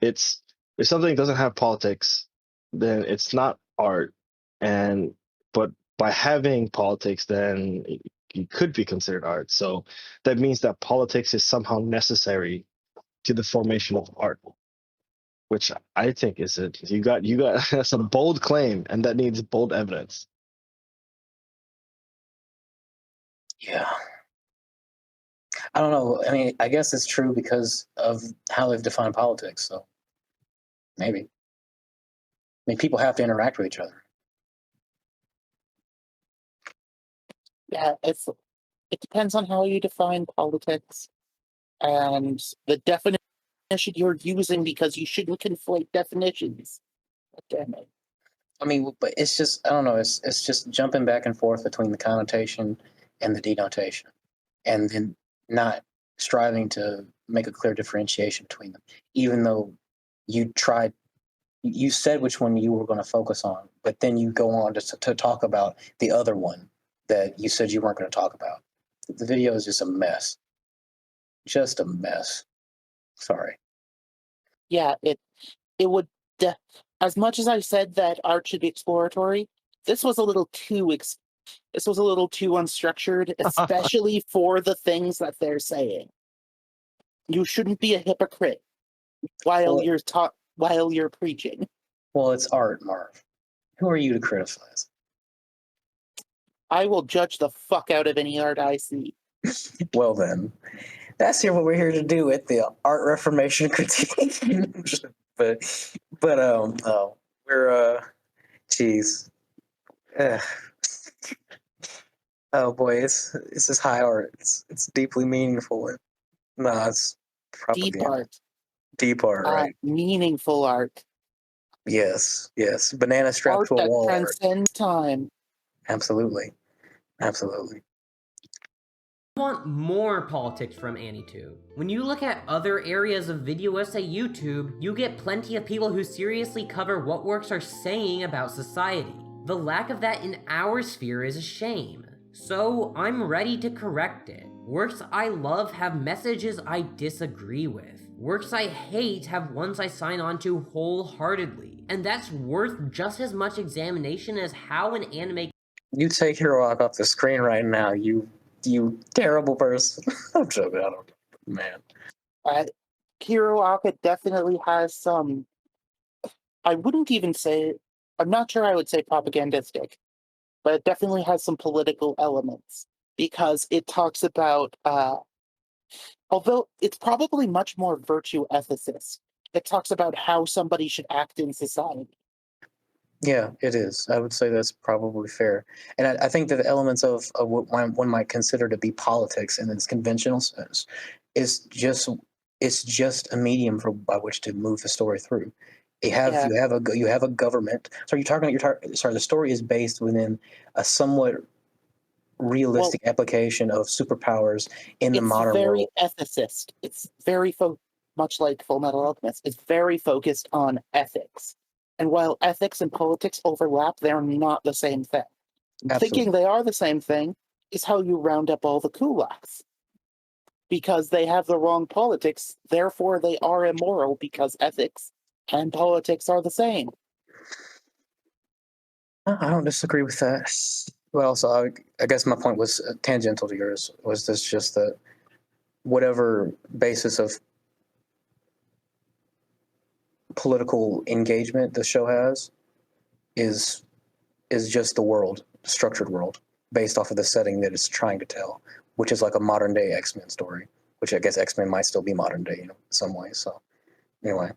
It's if something doesn't have politics, then it's not art, but by having politics, then it could be considered art. So that means that politics is somehow necessary to the formation of art, which I think is it. You got some bold claim, and that needs bold evidence. Yeah. I don't know. I mean, I guess it's true because of how they've defined politics. So maybe. I mean, people have to interact with each other. Yeah, it depends on how you define politics and the definition you're using, because you shouldn't conflate definitions. Damn it. I mean, but it's just, I don't know, it's just jumping back and forth between the connotation and the denotation, and then not striving to make a clear differentiation between them, even though you said which one you were going to focus on, but then you go on to talk about the other one that you said you weren't going to talk about. The video is just a mess. Just a mess. Sorry. Yeah, it would, as much as I said that art should be exploratory, this was a little too unstructured, especially for the things that they're saying. You shouldn't be a hypocrite while you're preaching. Well, it's art, Marv. Who are you to criticize? I will judge the fuck out of any art I see. Well then, that's what we're here to do at the Art Reformation critique. We're geez. Oh boy, it's just high art. It's deeply meaningful. It's propaganda. Deep art, right? Meaningful art. Yes. Banana strapped Art to a that wall. transcends time. Absolutely. I want more politics from AniTube. When you look at other areas of video essay YouTube, you get plenty of people who seriously cover what works are saying about society. The lack of that in our sphere is a shame. So I'm ready to correct it. Works I love have messages I disagree with. Works I hate have ones I sign on to wholeheartedly. And that's worth just as much examination as how an anime... You take Hiroak off the screen right now, you terrible person. I'm joking, I don't know. Man. Hiroaka definitely has some, I wouldn't even say, I'm not sure I would say propagandistic, but it definitely has some political elements because it talks about, although it's probably much more virtue ethicist, it talks about how somebody should act in society. Yeah, it is. I would say that's probably fair. And I think that the elements of what one might consider to be politics in its conventional sense is just it's just a medium by which to move the story through. You have a government. So the story is based within a somewhat realistic application of superpowers in the modern world. It's very ethicist. It's very much like Full Metal Alchemist. It's very focused on ethics. And while ethics and politics overlap, they're not the same thing. Thinking they are the same thing is how you round up all the kulaks. Because they have the wrong politics, therefore they are immoral because ethics and politics are the same. I don't disagree with that. But also, I guess my point was tangential to yours. Was this just that whatever basis of political engagement the show has is just the structured world, based off of the setting that it's trying to tell, which is like a modern day X-Men story, which I guess X-Men might still be modern day, in some ways. So, anyway.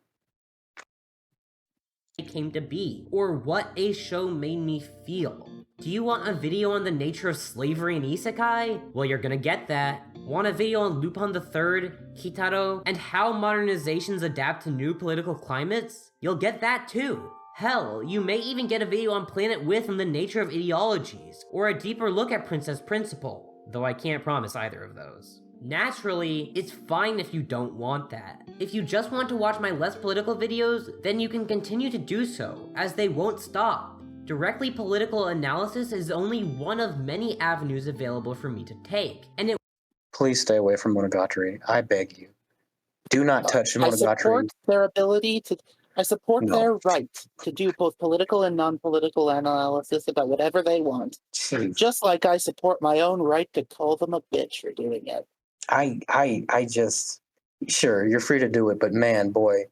It came to be, or what a show made me feel. Do you want a video on the nature of slavery and isekai? Well, you're gonna get that. Want a video on Lupin III, Kitaro, and how modernizations adapt to new political climates? You'll get that too. Hell, you may even get a video on Planet With and the nature of ideologies, or a deeper look at Princess Principal, though I can't promise either of those. Naturally, it's fine if you don't want that. If you just want to watch my less political videos, then you can continue to do so, as they won't stop. Directly political analysis is only one of many avenues available for me to take, and it— Please stay away from Monogatari. I beg you. Do not touch Monogatari. I support their ability to— I support their right to do both political and non-political analysis about whatever they want. Just like I support my own right to call them a bitch for doing it. I just, sure, you're free to do it, but man, boy,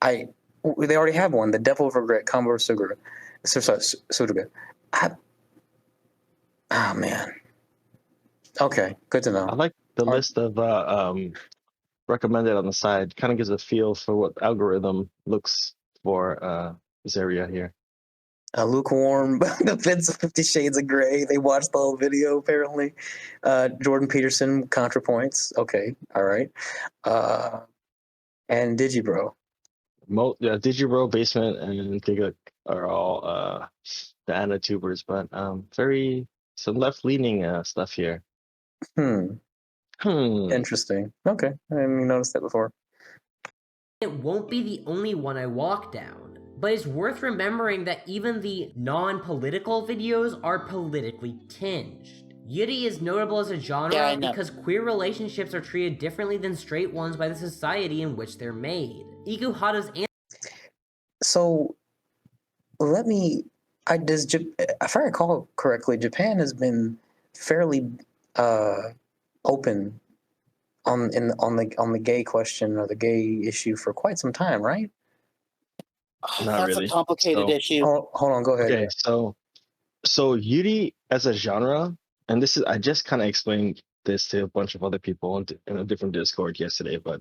they already have one, the Devil of Regret, Kambur Suruga. Oh man. Okay, good to know. I like the list of recommended on the side. Kind of gives a feel for what algorithm looks for Zaria here. Lukewarm, the Feds of 50 Shades of Grey. They watched the whole video, apparently. Jordan Peterson, ContraPoints. Okay, all right. And Digibro. Digibro, Basement, and Giga are all the Anatubers, but some left-leaning stuff here. Interesting. Okay, I didn't even notice that before. It won't be the only one I walk down, but it's worth remembering that even the non-political videos are politically tinged. Yuri is notable as a genre because queer relationships are treated differently than straight ones by the society in which they're made. Ikuhara's So, if I recall correctly, Japan has been fairly open on the gay question or the gay issue for quite some time, right? That's a complicated issue. Hold on, go ahead. Okay, so Yuri as a genre, and this is, I just kind of explained this to a bunch of other people in a different Discord yesterday, but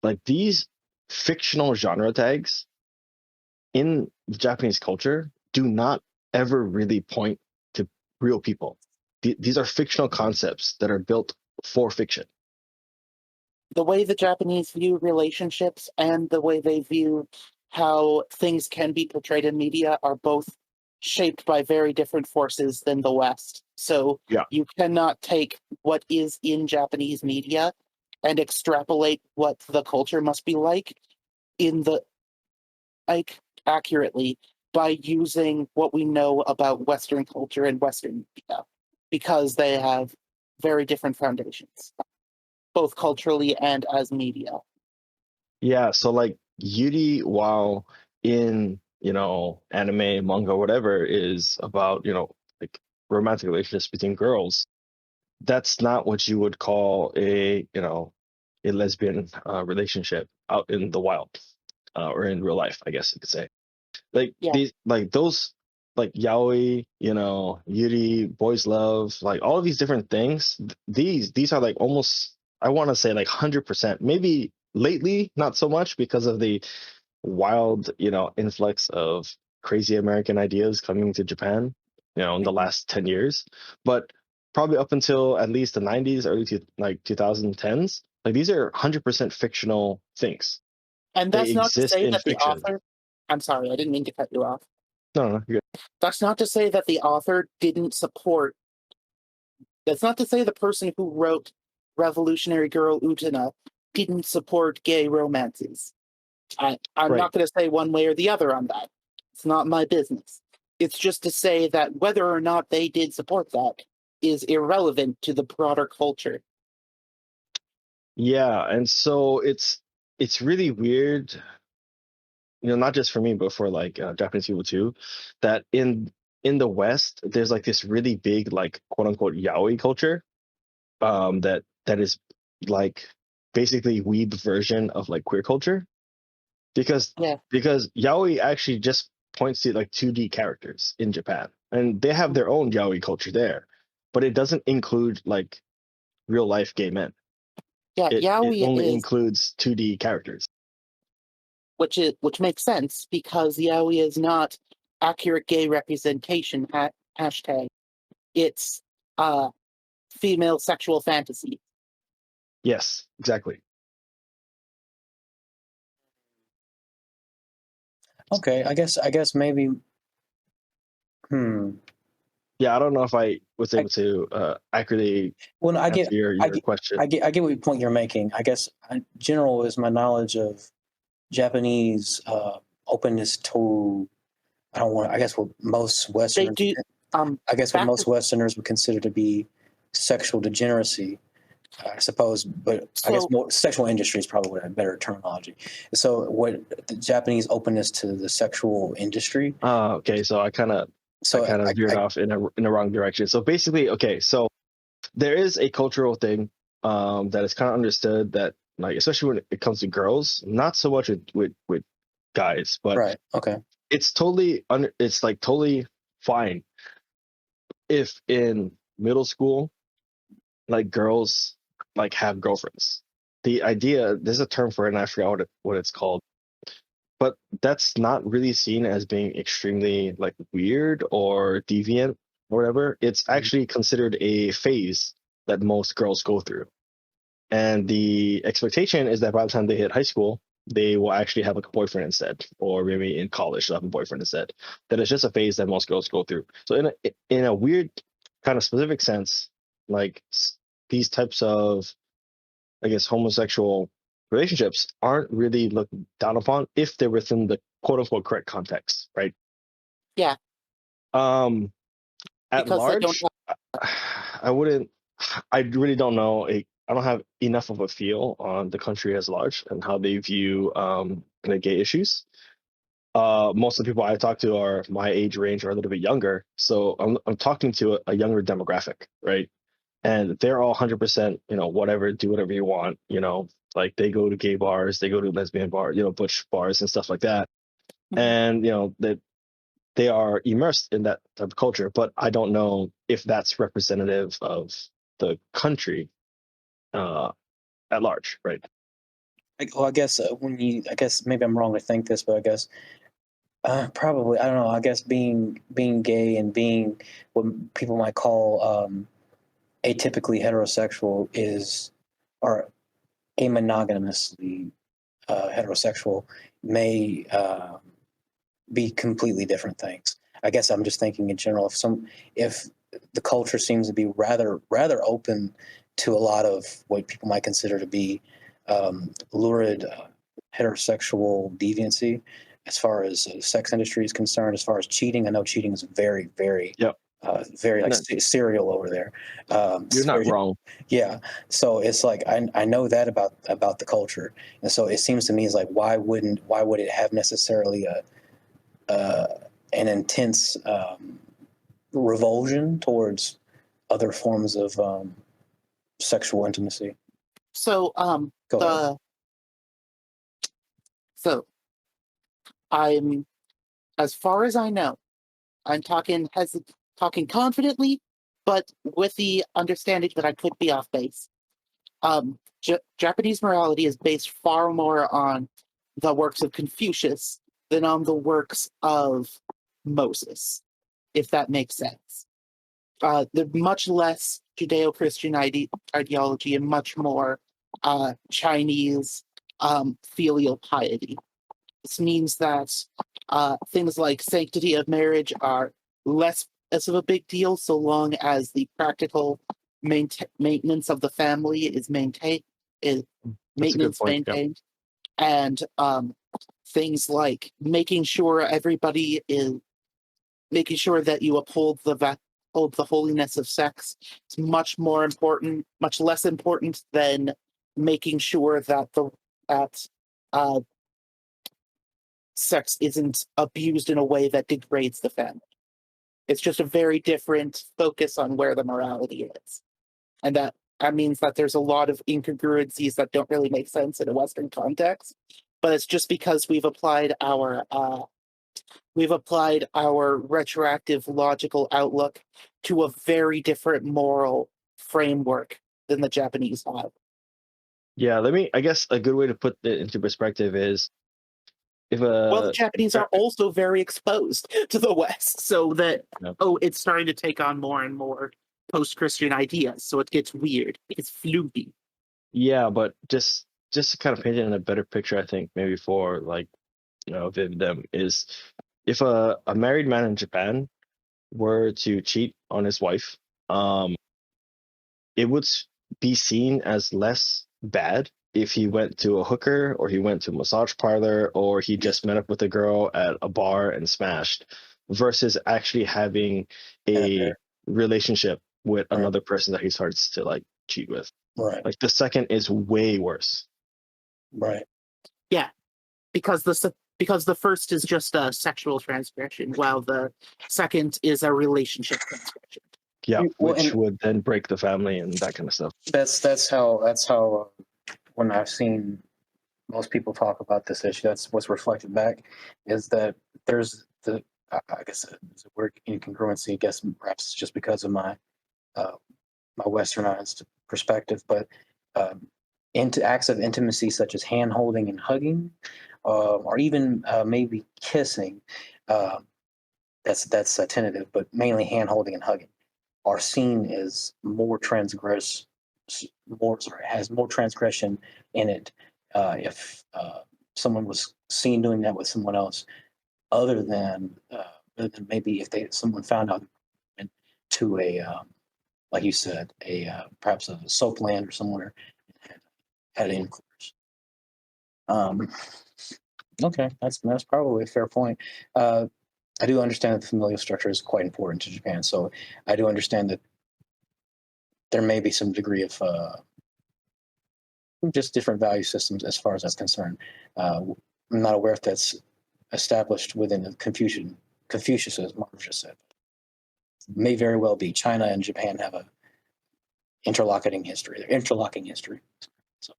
like these fictional genre tags in the Japanese culture do not ever really point to real people. These are fictional concepts that are built for fiction. The way the Japanese view relationships and the way they view how things can be portrayed in media are both shaped by very different forces than the West. So you cannot take what is in Japanese media and extrapolate what the culture must be like accurately by using what we know about Western culture and Western media, because they have very different foundations, both culturally and as media. Yeah, so like Yuri, while in, anime, manga, whatever, is about, like romantic relationships between girls, that's not what you would call a lesbian relationship out in the wild or in real life, I guess you could say. These, like those like yaoi, yuri, boys love, like all of these different things. These are like almost, I want to say like 100%. Maybe lately not so much because of the wild, influx of crazy American ideas coming to Japan, in the last 10 years. But probably up until at least the 90s, early to like 2010s, like these are 100% fictional things. And They that's not to exist say in that the fiction. author. I'm sorry, I didn't mean to cut you off. No, you're good. That's not to say that the author didn't support. That's not to say the person who wrote Revolutionary Girl Utena didn't support gay romances. I'm Right. not going to say one way or the other on that. It's not my business. It's just to say that whether or not they did support that is irrelevant to the broader culture. Yeah, and so it's really weird, not just for me, but for like Japanese people too, that in the West there's like this really big like quote unquote yaoi culture, that is like basically weeb version of like queer culture, because yaoi actually just points to like 2D characters in Japan, and they have their own yaoi culture there, but it doesn't include like real life gay men. Yeah, It yaoi only is, includes 2D characters. which makes sense because yaoi is not accurate gay representation hashtag. It's female sexual fantasy. Yes, exactly. Okay, I guess maybe. Yeah, I don't know if I was able to accurately Well, I get answer your question. I get what point you're making. I guess general is my knowledge of Japanese openness to. I don't want. I guess what most Westerners. They do. I guess what most Westerners would consider to be sexual degeneracy. I suppose, but I guess more sexual industry is probably a better terminology. So, what the Japanese openness to the sexual industry? Okay, so I kind of veered off in the wrong direction. So basically, okay, so there is a cultural thing that is kind of understood that, like, especially when it comes to girls, not so much with guys, but right. Okay, it's it's like totally fine if in middle school, like girls like have girlfriends. The idea, there's a term for it, and I forgot what it's called, but that's not really seen as being extremely like weird or deviant or whatever. It's actually considered a phase that most girls go through, and the expectation is that by the time they hit high school, they will actually have like a boyfriend instead, or maybe in college they'll have a boyfriend instead. That it's just a phase that most girls go through. So in a weird kind of specific sense, like these types of, I guess, homosexual relationships aren't really looked down upon if they're within the quote unquote correct context, right? Yeah. At because large, I wouldn't. I really don't know. I don't have enough of a feel on the country as large and how they view the gay issues. Most of the people I talk to are my age range or a little bit younger, so I'm talking to a younger demographic, right? And they're all 100%, whatever, do whatever you want, like they go to gay bars, they go to lesbian bars, butch bars and stuff like that. And, that they are immersed in that type of culture, but I don't know if that's representative of the country at large, right? I guess I guess maybe I'm wrong to think this, but I guess probably I don't know. I guess being gay and being what people might call atypically heterosexual or amonogamously heterosexual may be completely different things. I guess I'm just thinking in general. If the culture seems to be rather open to a lot of what people might consider to be lurid heterosexual deviancy, as far as the sex industry is concerned, as far as cheating, I know cheating is very very like serial over there. You're not wrong. Yeah, so it's like I know that about the culture, and so it seems to me it's like why would it have necessarily an intense revulsion towards other forms of sexual intimacy? So Go ahead. So I'm, as far as I know, I'm talking confidently, but with the understanding that I could be off base. Japanese morality is based far more on the works of Confucius than on the works of Moses, if that makes sense. There's much less Judeo-Christian ideology and much more Chinese filial piety. This means that things like sanctity of marriage are less as of a big deal so long as the practical maintenance of the family is maintained. Maintained, and things like making sure that you uphold the holiness of sex is much less important than making sure that sex isn't abused in a way that degrades the family. It's just a very different focus on where the morality is. And that means that there's a lot of incongruencies that don't really make sense in a Western context. But it's just because we've applied our retroactive logical outlook to a very different moral framework than the Japanese have. Yeah, I guess a good way to put it into perspective is the Japanese are also very exposed to the West, so that it's starting to take on more and more post-Christian ideas, so it gets weird. It's floopy. Yeah, but just to kind of paint it in a better picture, I think maybe for them is if a married man in Japan were to cheat on his wife, it would be seen as less bad if he went to a hooker or he went to a massage parlor or he just met up with a girl at a bar and smashed versus actually having a relationship with another person that he starts to like cheat with. Right. Like the second is way worse. Right. Yeah. Because the first is just a sexual transgression while the second is a relationship transgression. Yeah, which would then break the family and that kind of stuff. That's how when I've seen most people talk about this issue, that's what's reflected back, is that there's I guess it's a word incongruency. I guess perhaps just because of my my westernized perspective, but into acts of intimacy such as hand holding and hugging, or even maybe kissing. That's tentative, but mainly hand holding and hugging are seen as has more transgression in it if someone was seen doing that with someone else, other than maybe if someone found out to a like you said, perhaps a soap land or somewhere had intercourse. Okay, that's probably a fair point. I do understand that the familial structure is quite important to Japan, so I do understand that there may be some degree of just different value systems as far as that's concerned. I'm not aware if that's established within Confucius, as Mark just said. May very well be. China and Japan have a interlocking history. So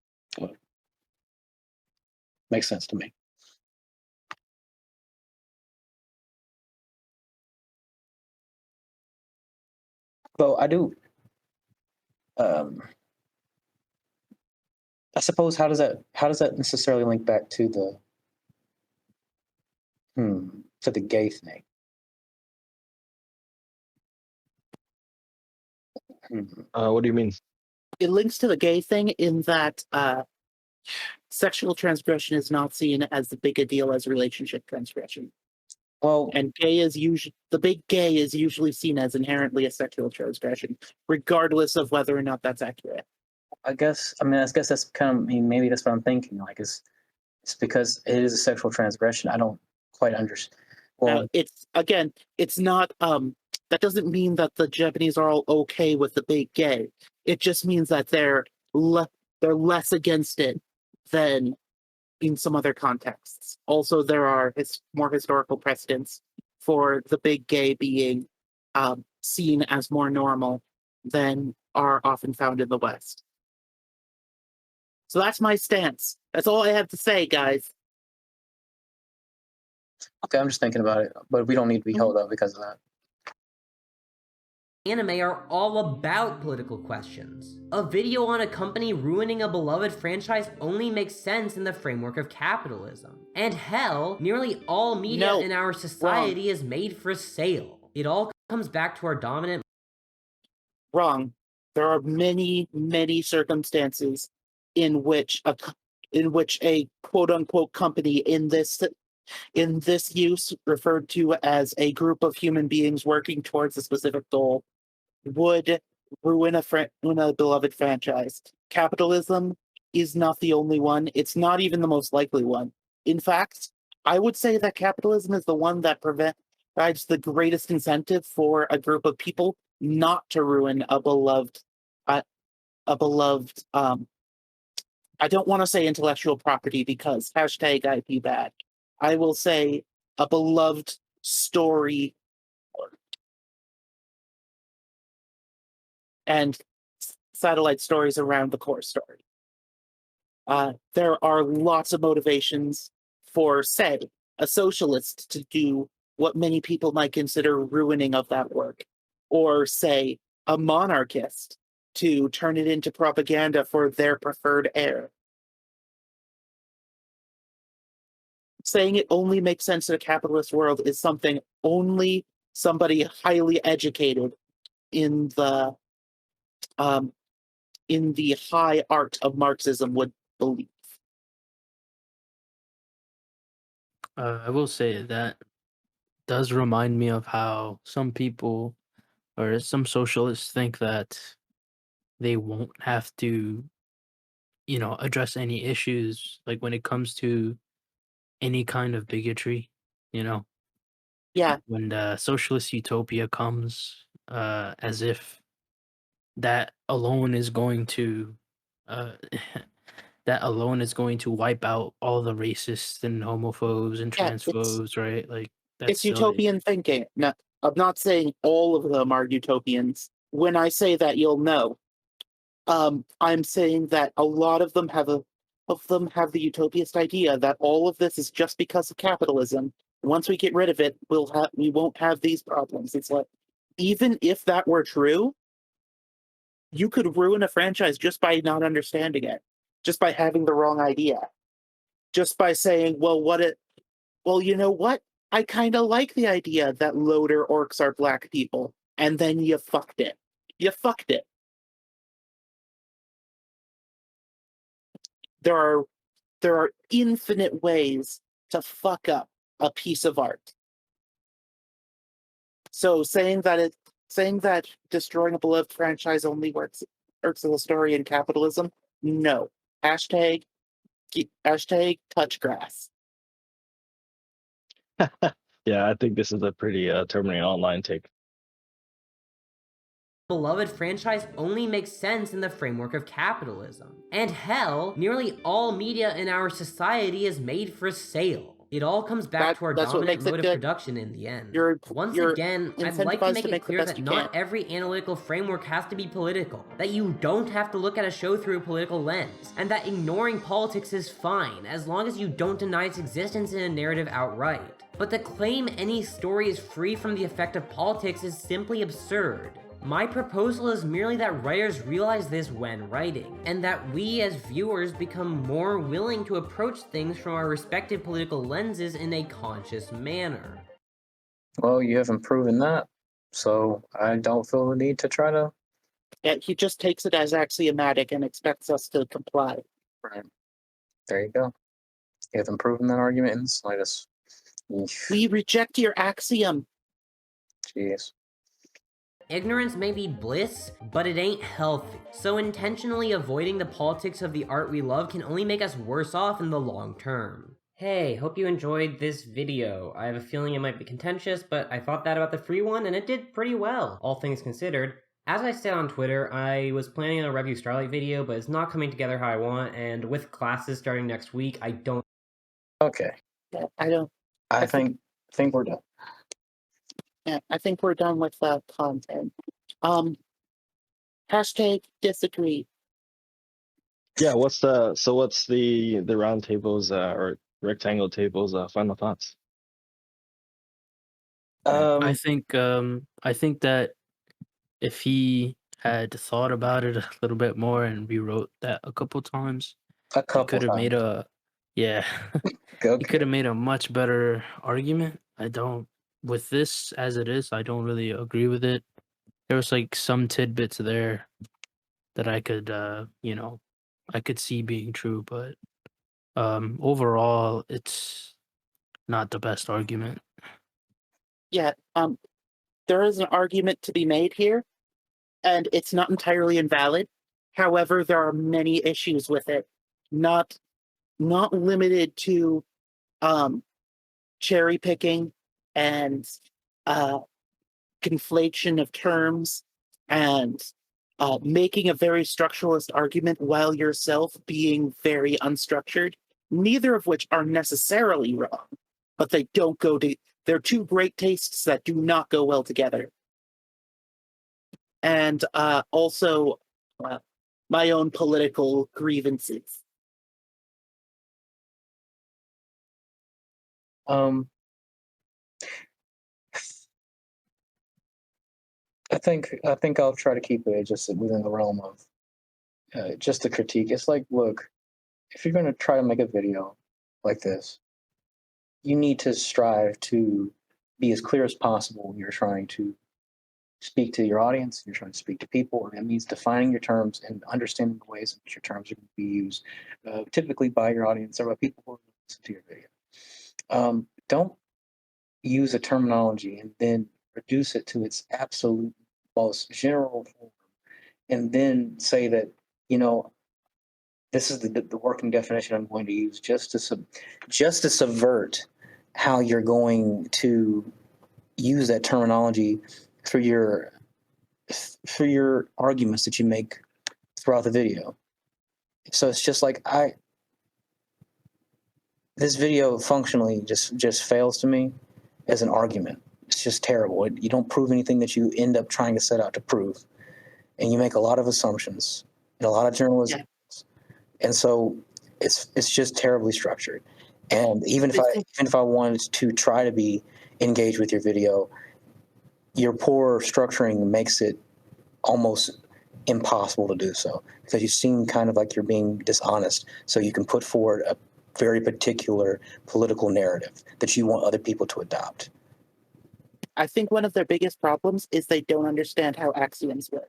makes sense to me. So I do. I suppose how does that necessarily link back to the gay thing? What do you mean? It links to the gay thing in that sexual transgression is not seen as big a deal as relationship transgression. Well, and the big gay is usually seen as inherently a sexual transgression, regardless of whether or not that's accurate. I guess that's kind of, maybe that's what I'm thinking. Like it's because it is a sexual transgression. I don't quite understand. Well, it's not. That doesn't mean that the Japanese are all okay with the big gay. It just means that they're less against it than in some other contexts. Also, there are more historical precedents for the big gay being seen as more normal than are often found in the West. So that's my stance. That's all I have to say, guys. Okay, I'm just thinking about it, but we don't need to be held up because of that. Anime are all about political questions. A video on a company ruining a beloved franchise only makes sense in the framework of capitalism. And hell, nearly all media in our society is made for sale. It all comes back to our dominant. Wrong. There are many, many circumstances in which a quote unquote company in this use referred to as a group of human beings working towards a specific goal would ruin a beloved franchise. Capitalism is not the only one. It's not even the most likely one. In fact, I would say that capitalism is the one that provides the greatest incentive for a group of people not to ruin a beloved I don't want to say intellectual property because hashtag IP bad. I will say a beloved story and satellite stories around the core story. There are lots of motivations for, say, a socialist to do what many people might consider ruining of that work, or, say, a monarchist to turn it into propaganda for their preferred heir. Saying it only makes sense in a capitalist world is something only somebody highly educated in the high art of Marxism would believe. I will say that does remind me of how some people or some socialists think that they won't have to, address any issues like when it comes to any kind of bigotry, you know. Yeah. When the socialist utopia comes, as if that alone is going to uh that alone is going to wipe out all the racists and homophobes and Yeah, transphobes, right? Like that's it's silly. utopian thinking. No, I'm not saying all of them are utopians. When I say that, you'll know. I'm saying that a lot of them have the utopist idea that all of this is just because of capitalism. Once we get rid of it, we won't have these problems. It's like, even if that were true, you could ruin a franchise just by not understanding it, just by having the wrong idea, just by saying, well, you know what? I kind of like the idea that loader orcs are black people, and then you fucked it. You fucked it. There are infinite ways to fuck up a piece of art. So saying that destroying a beloved franchise only works as a story in capitalism, no. Hashtag touch grass. Yeah, I think this is a pretty Terminator Online take. Beloved franchise only makes sense in the framework of capitalism. And hell, nearly all media in our society is made for sale. It all comes back to our dominant mode of production in the end. Once again, I'd like to make it clear that not every analytical framework has to be political, that you don't have to look at a show through a political lens, and that ignoring politics is fine as long as you don't deny its existence in a narrative outright. But to claim any story is free from the effect of politics is simply absurd. My proposal is merely that writers realize this when writing, and that we as viewers become more willing to approach things from our respective political lenses in a conscious manner. Well, you haven't proven that, so I don't feel the need to try to. Yeah, he just takes it as axiomatic and expects us to comply. Right. There you go. You haven't proven that argument in the slightest. We reject your axiom. Jeez. Ignorance may be bliss, but it ain't healthy. So intentionally avoiding the politics of the art we love can only make us worse off in the long term. Hey, hope you enjoyed this video. I have a feeling it might be contentious, but I thought that about the free one and it did pretty well, all things considered. As I said on Twitter, I was planning on a review Starlight video, but it's not coming together how I want, and with classes starting next week, I don't... Okay. Yeah, I think we're done. Yeah, I think we're done with the content. Hashtag disagree. Yeah, what's the round tables or rectangle tables final thoughts? I think that if he had thought about it a little bit more and rewrote that a couple times, A he couple could have made times. a yeah, he could have made a much better argument. I don't with this as it is, I don't really agree with it. There was like some tidbits there that I could I could see being true, but overall it's not the best argument. Yeah, there is an argument to be made here, and it's not entirely invalid. However, there are many issues with it, not limited to cherry picking and conflation of terms and making a very structuralist argument while yourself being very unstructured, neither of which are necessarily wrong, but they don't go to, they're two great tastes that do not go well together. And also my own political grievances. I think I'll try to keep it just within the realm of just a critique. It's like, look, if you're going to try to make a video like this, you need to strive to be as clear as possible when you're trying to speak to your audience, you're trying to speak to people, and that means defining your terms and understanding the ways in which your terms are going to be used, typically by your audience or by people who listen to your video. Don't use a terminology and then reduce it to its absolute most general form, and then say that, this is the working definition I'm going to use just to subvert how you're going to use that terminology for your arguments that you make throughout the video. So it's just like this video functionally just fails to me as an argument. It's just terrible. You don't prove anything that you end up trying to set out to prove, and you make a lot of assumptions and a lot of journalism. Yeah. And so it's just terribly structured. And even if I wanted to try to be engaged with your video, your poor structuring makes it almost impossible to do so, because you seem kind of like you're being dishonest, so you can put forward a very particular political narrative that you want other people to adopt. I think one of their biggest problems is they don't understand how axioms work.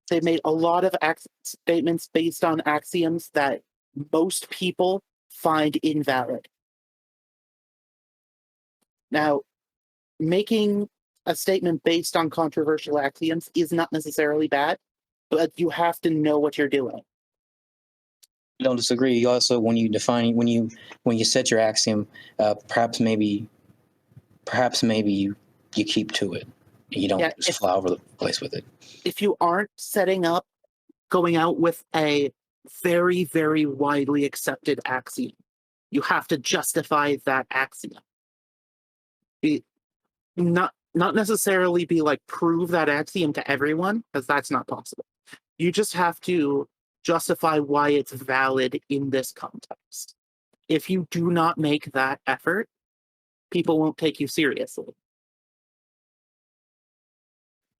They made a lot of statements based on axioms that most people find invalid. Now, making a statement based on controversial axioms is not necessarily bad, but you have to know what you're doing. I don't disagree. You also, when you set your axiom, perhaps maybe you keep to it. You don't just fly over the place with it. If you aren't going out with a very, very widely accepted axiom, you have to justify that axiom. Not necessarily be like prove that axiom to everyone, because that's not possible. You just have to justify why it's valid in this context. If you do not make that effort, people won't take you seriously.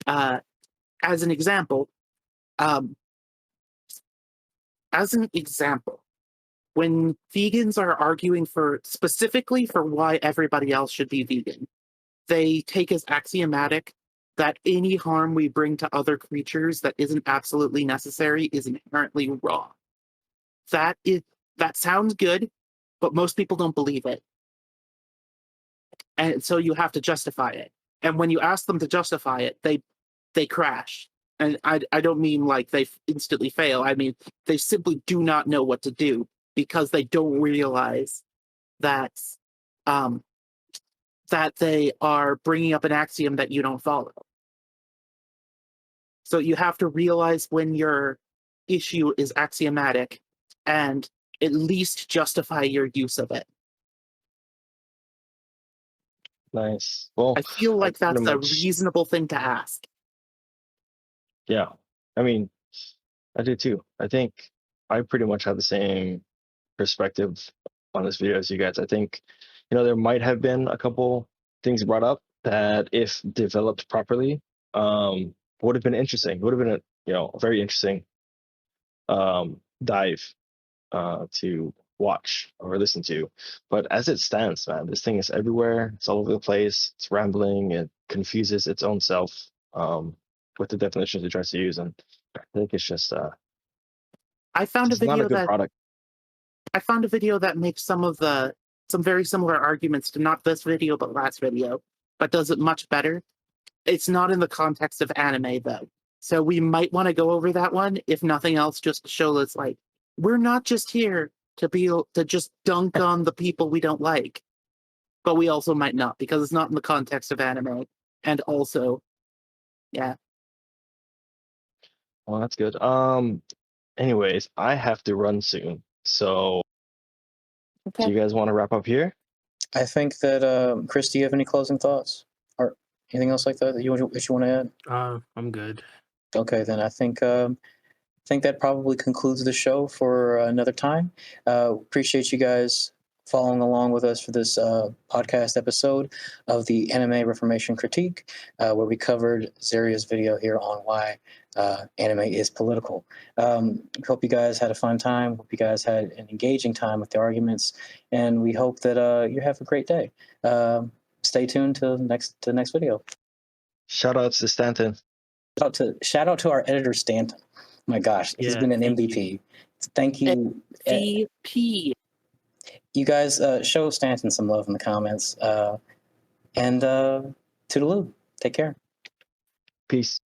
As an example, when vegans are arguing specifically for why everybody else should be vegan, they take as axiomatic that any harm we bring to other creatures that isn't absolutely necessary is inherently wrong. That sounds good, but most people don't believe it. And so you have to justify it. And when you ask them to justify it, they crash. And I don't mean like they instantly fail. I mean, they simply do not know what to do because they don't realize that that they are bringing up an axiom that you don't follow. So you have to realize when your issue is axiomatic and at least justify your use of it. Nice. Well, I feel like that's a reasonable thing to ask. Yeah. I mean, I do too. I think I pretty much have the same perspective on this video as you guys. I think, there might have been a couple things brought up that, if developed properly, would have been interesting. Would have been a very interesting dive to watch or listen to. But as it stands, man, this thing is everywhere. It's all over the place. It's rambling. It confuses its own self with the definitions it tries to use, and I think it's just I found a it's not a video good that product. I found a video that makes some very similar arguments to not this video but last video, but does it much better. It's not in the context of anime though, so we might want to go over that one, if nothing else, just to show us like we're not just here to just dunk on the people we don't like, but we also might not, because it's not in the context of anime, and also, yeah. Well, that's good. Anyways, I have to run soon, so do you guys want to wrap up here? I think that Chris, do you have any closing thoughts or anything else like that you want to add? I'm good. Okay, then I think that probably concludes the show for another time. Appreciate you guys following along with us for this podcast episode of the Anime Reformation Critique, where we covered Zaria's video here on why anime is political. Hope you guys had a fun time. Hope you guys had an engaging time with the arguments, and we hope that you have a great day. Stay tuned to the next video. Shout outs to Stanton. Shout out to our editor Stanton. My gosh, he's been an MVP. Thank you. MVP. You guys show Stanton some love in the comments. And toodaloo. Take care. Peace.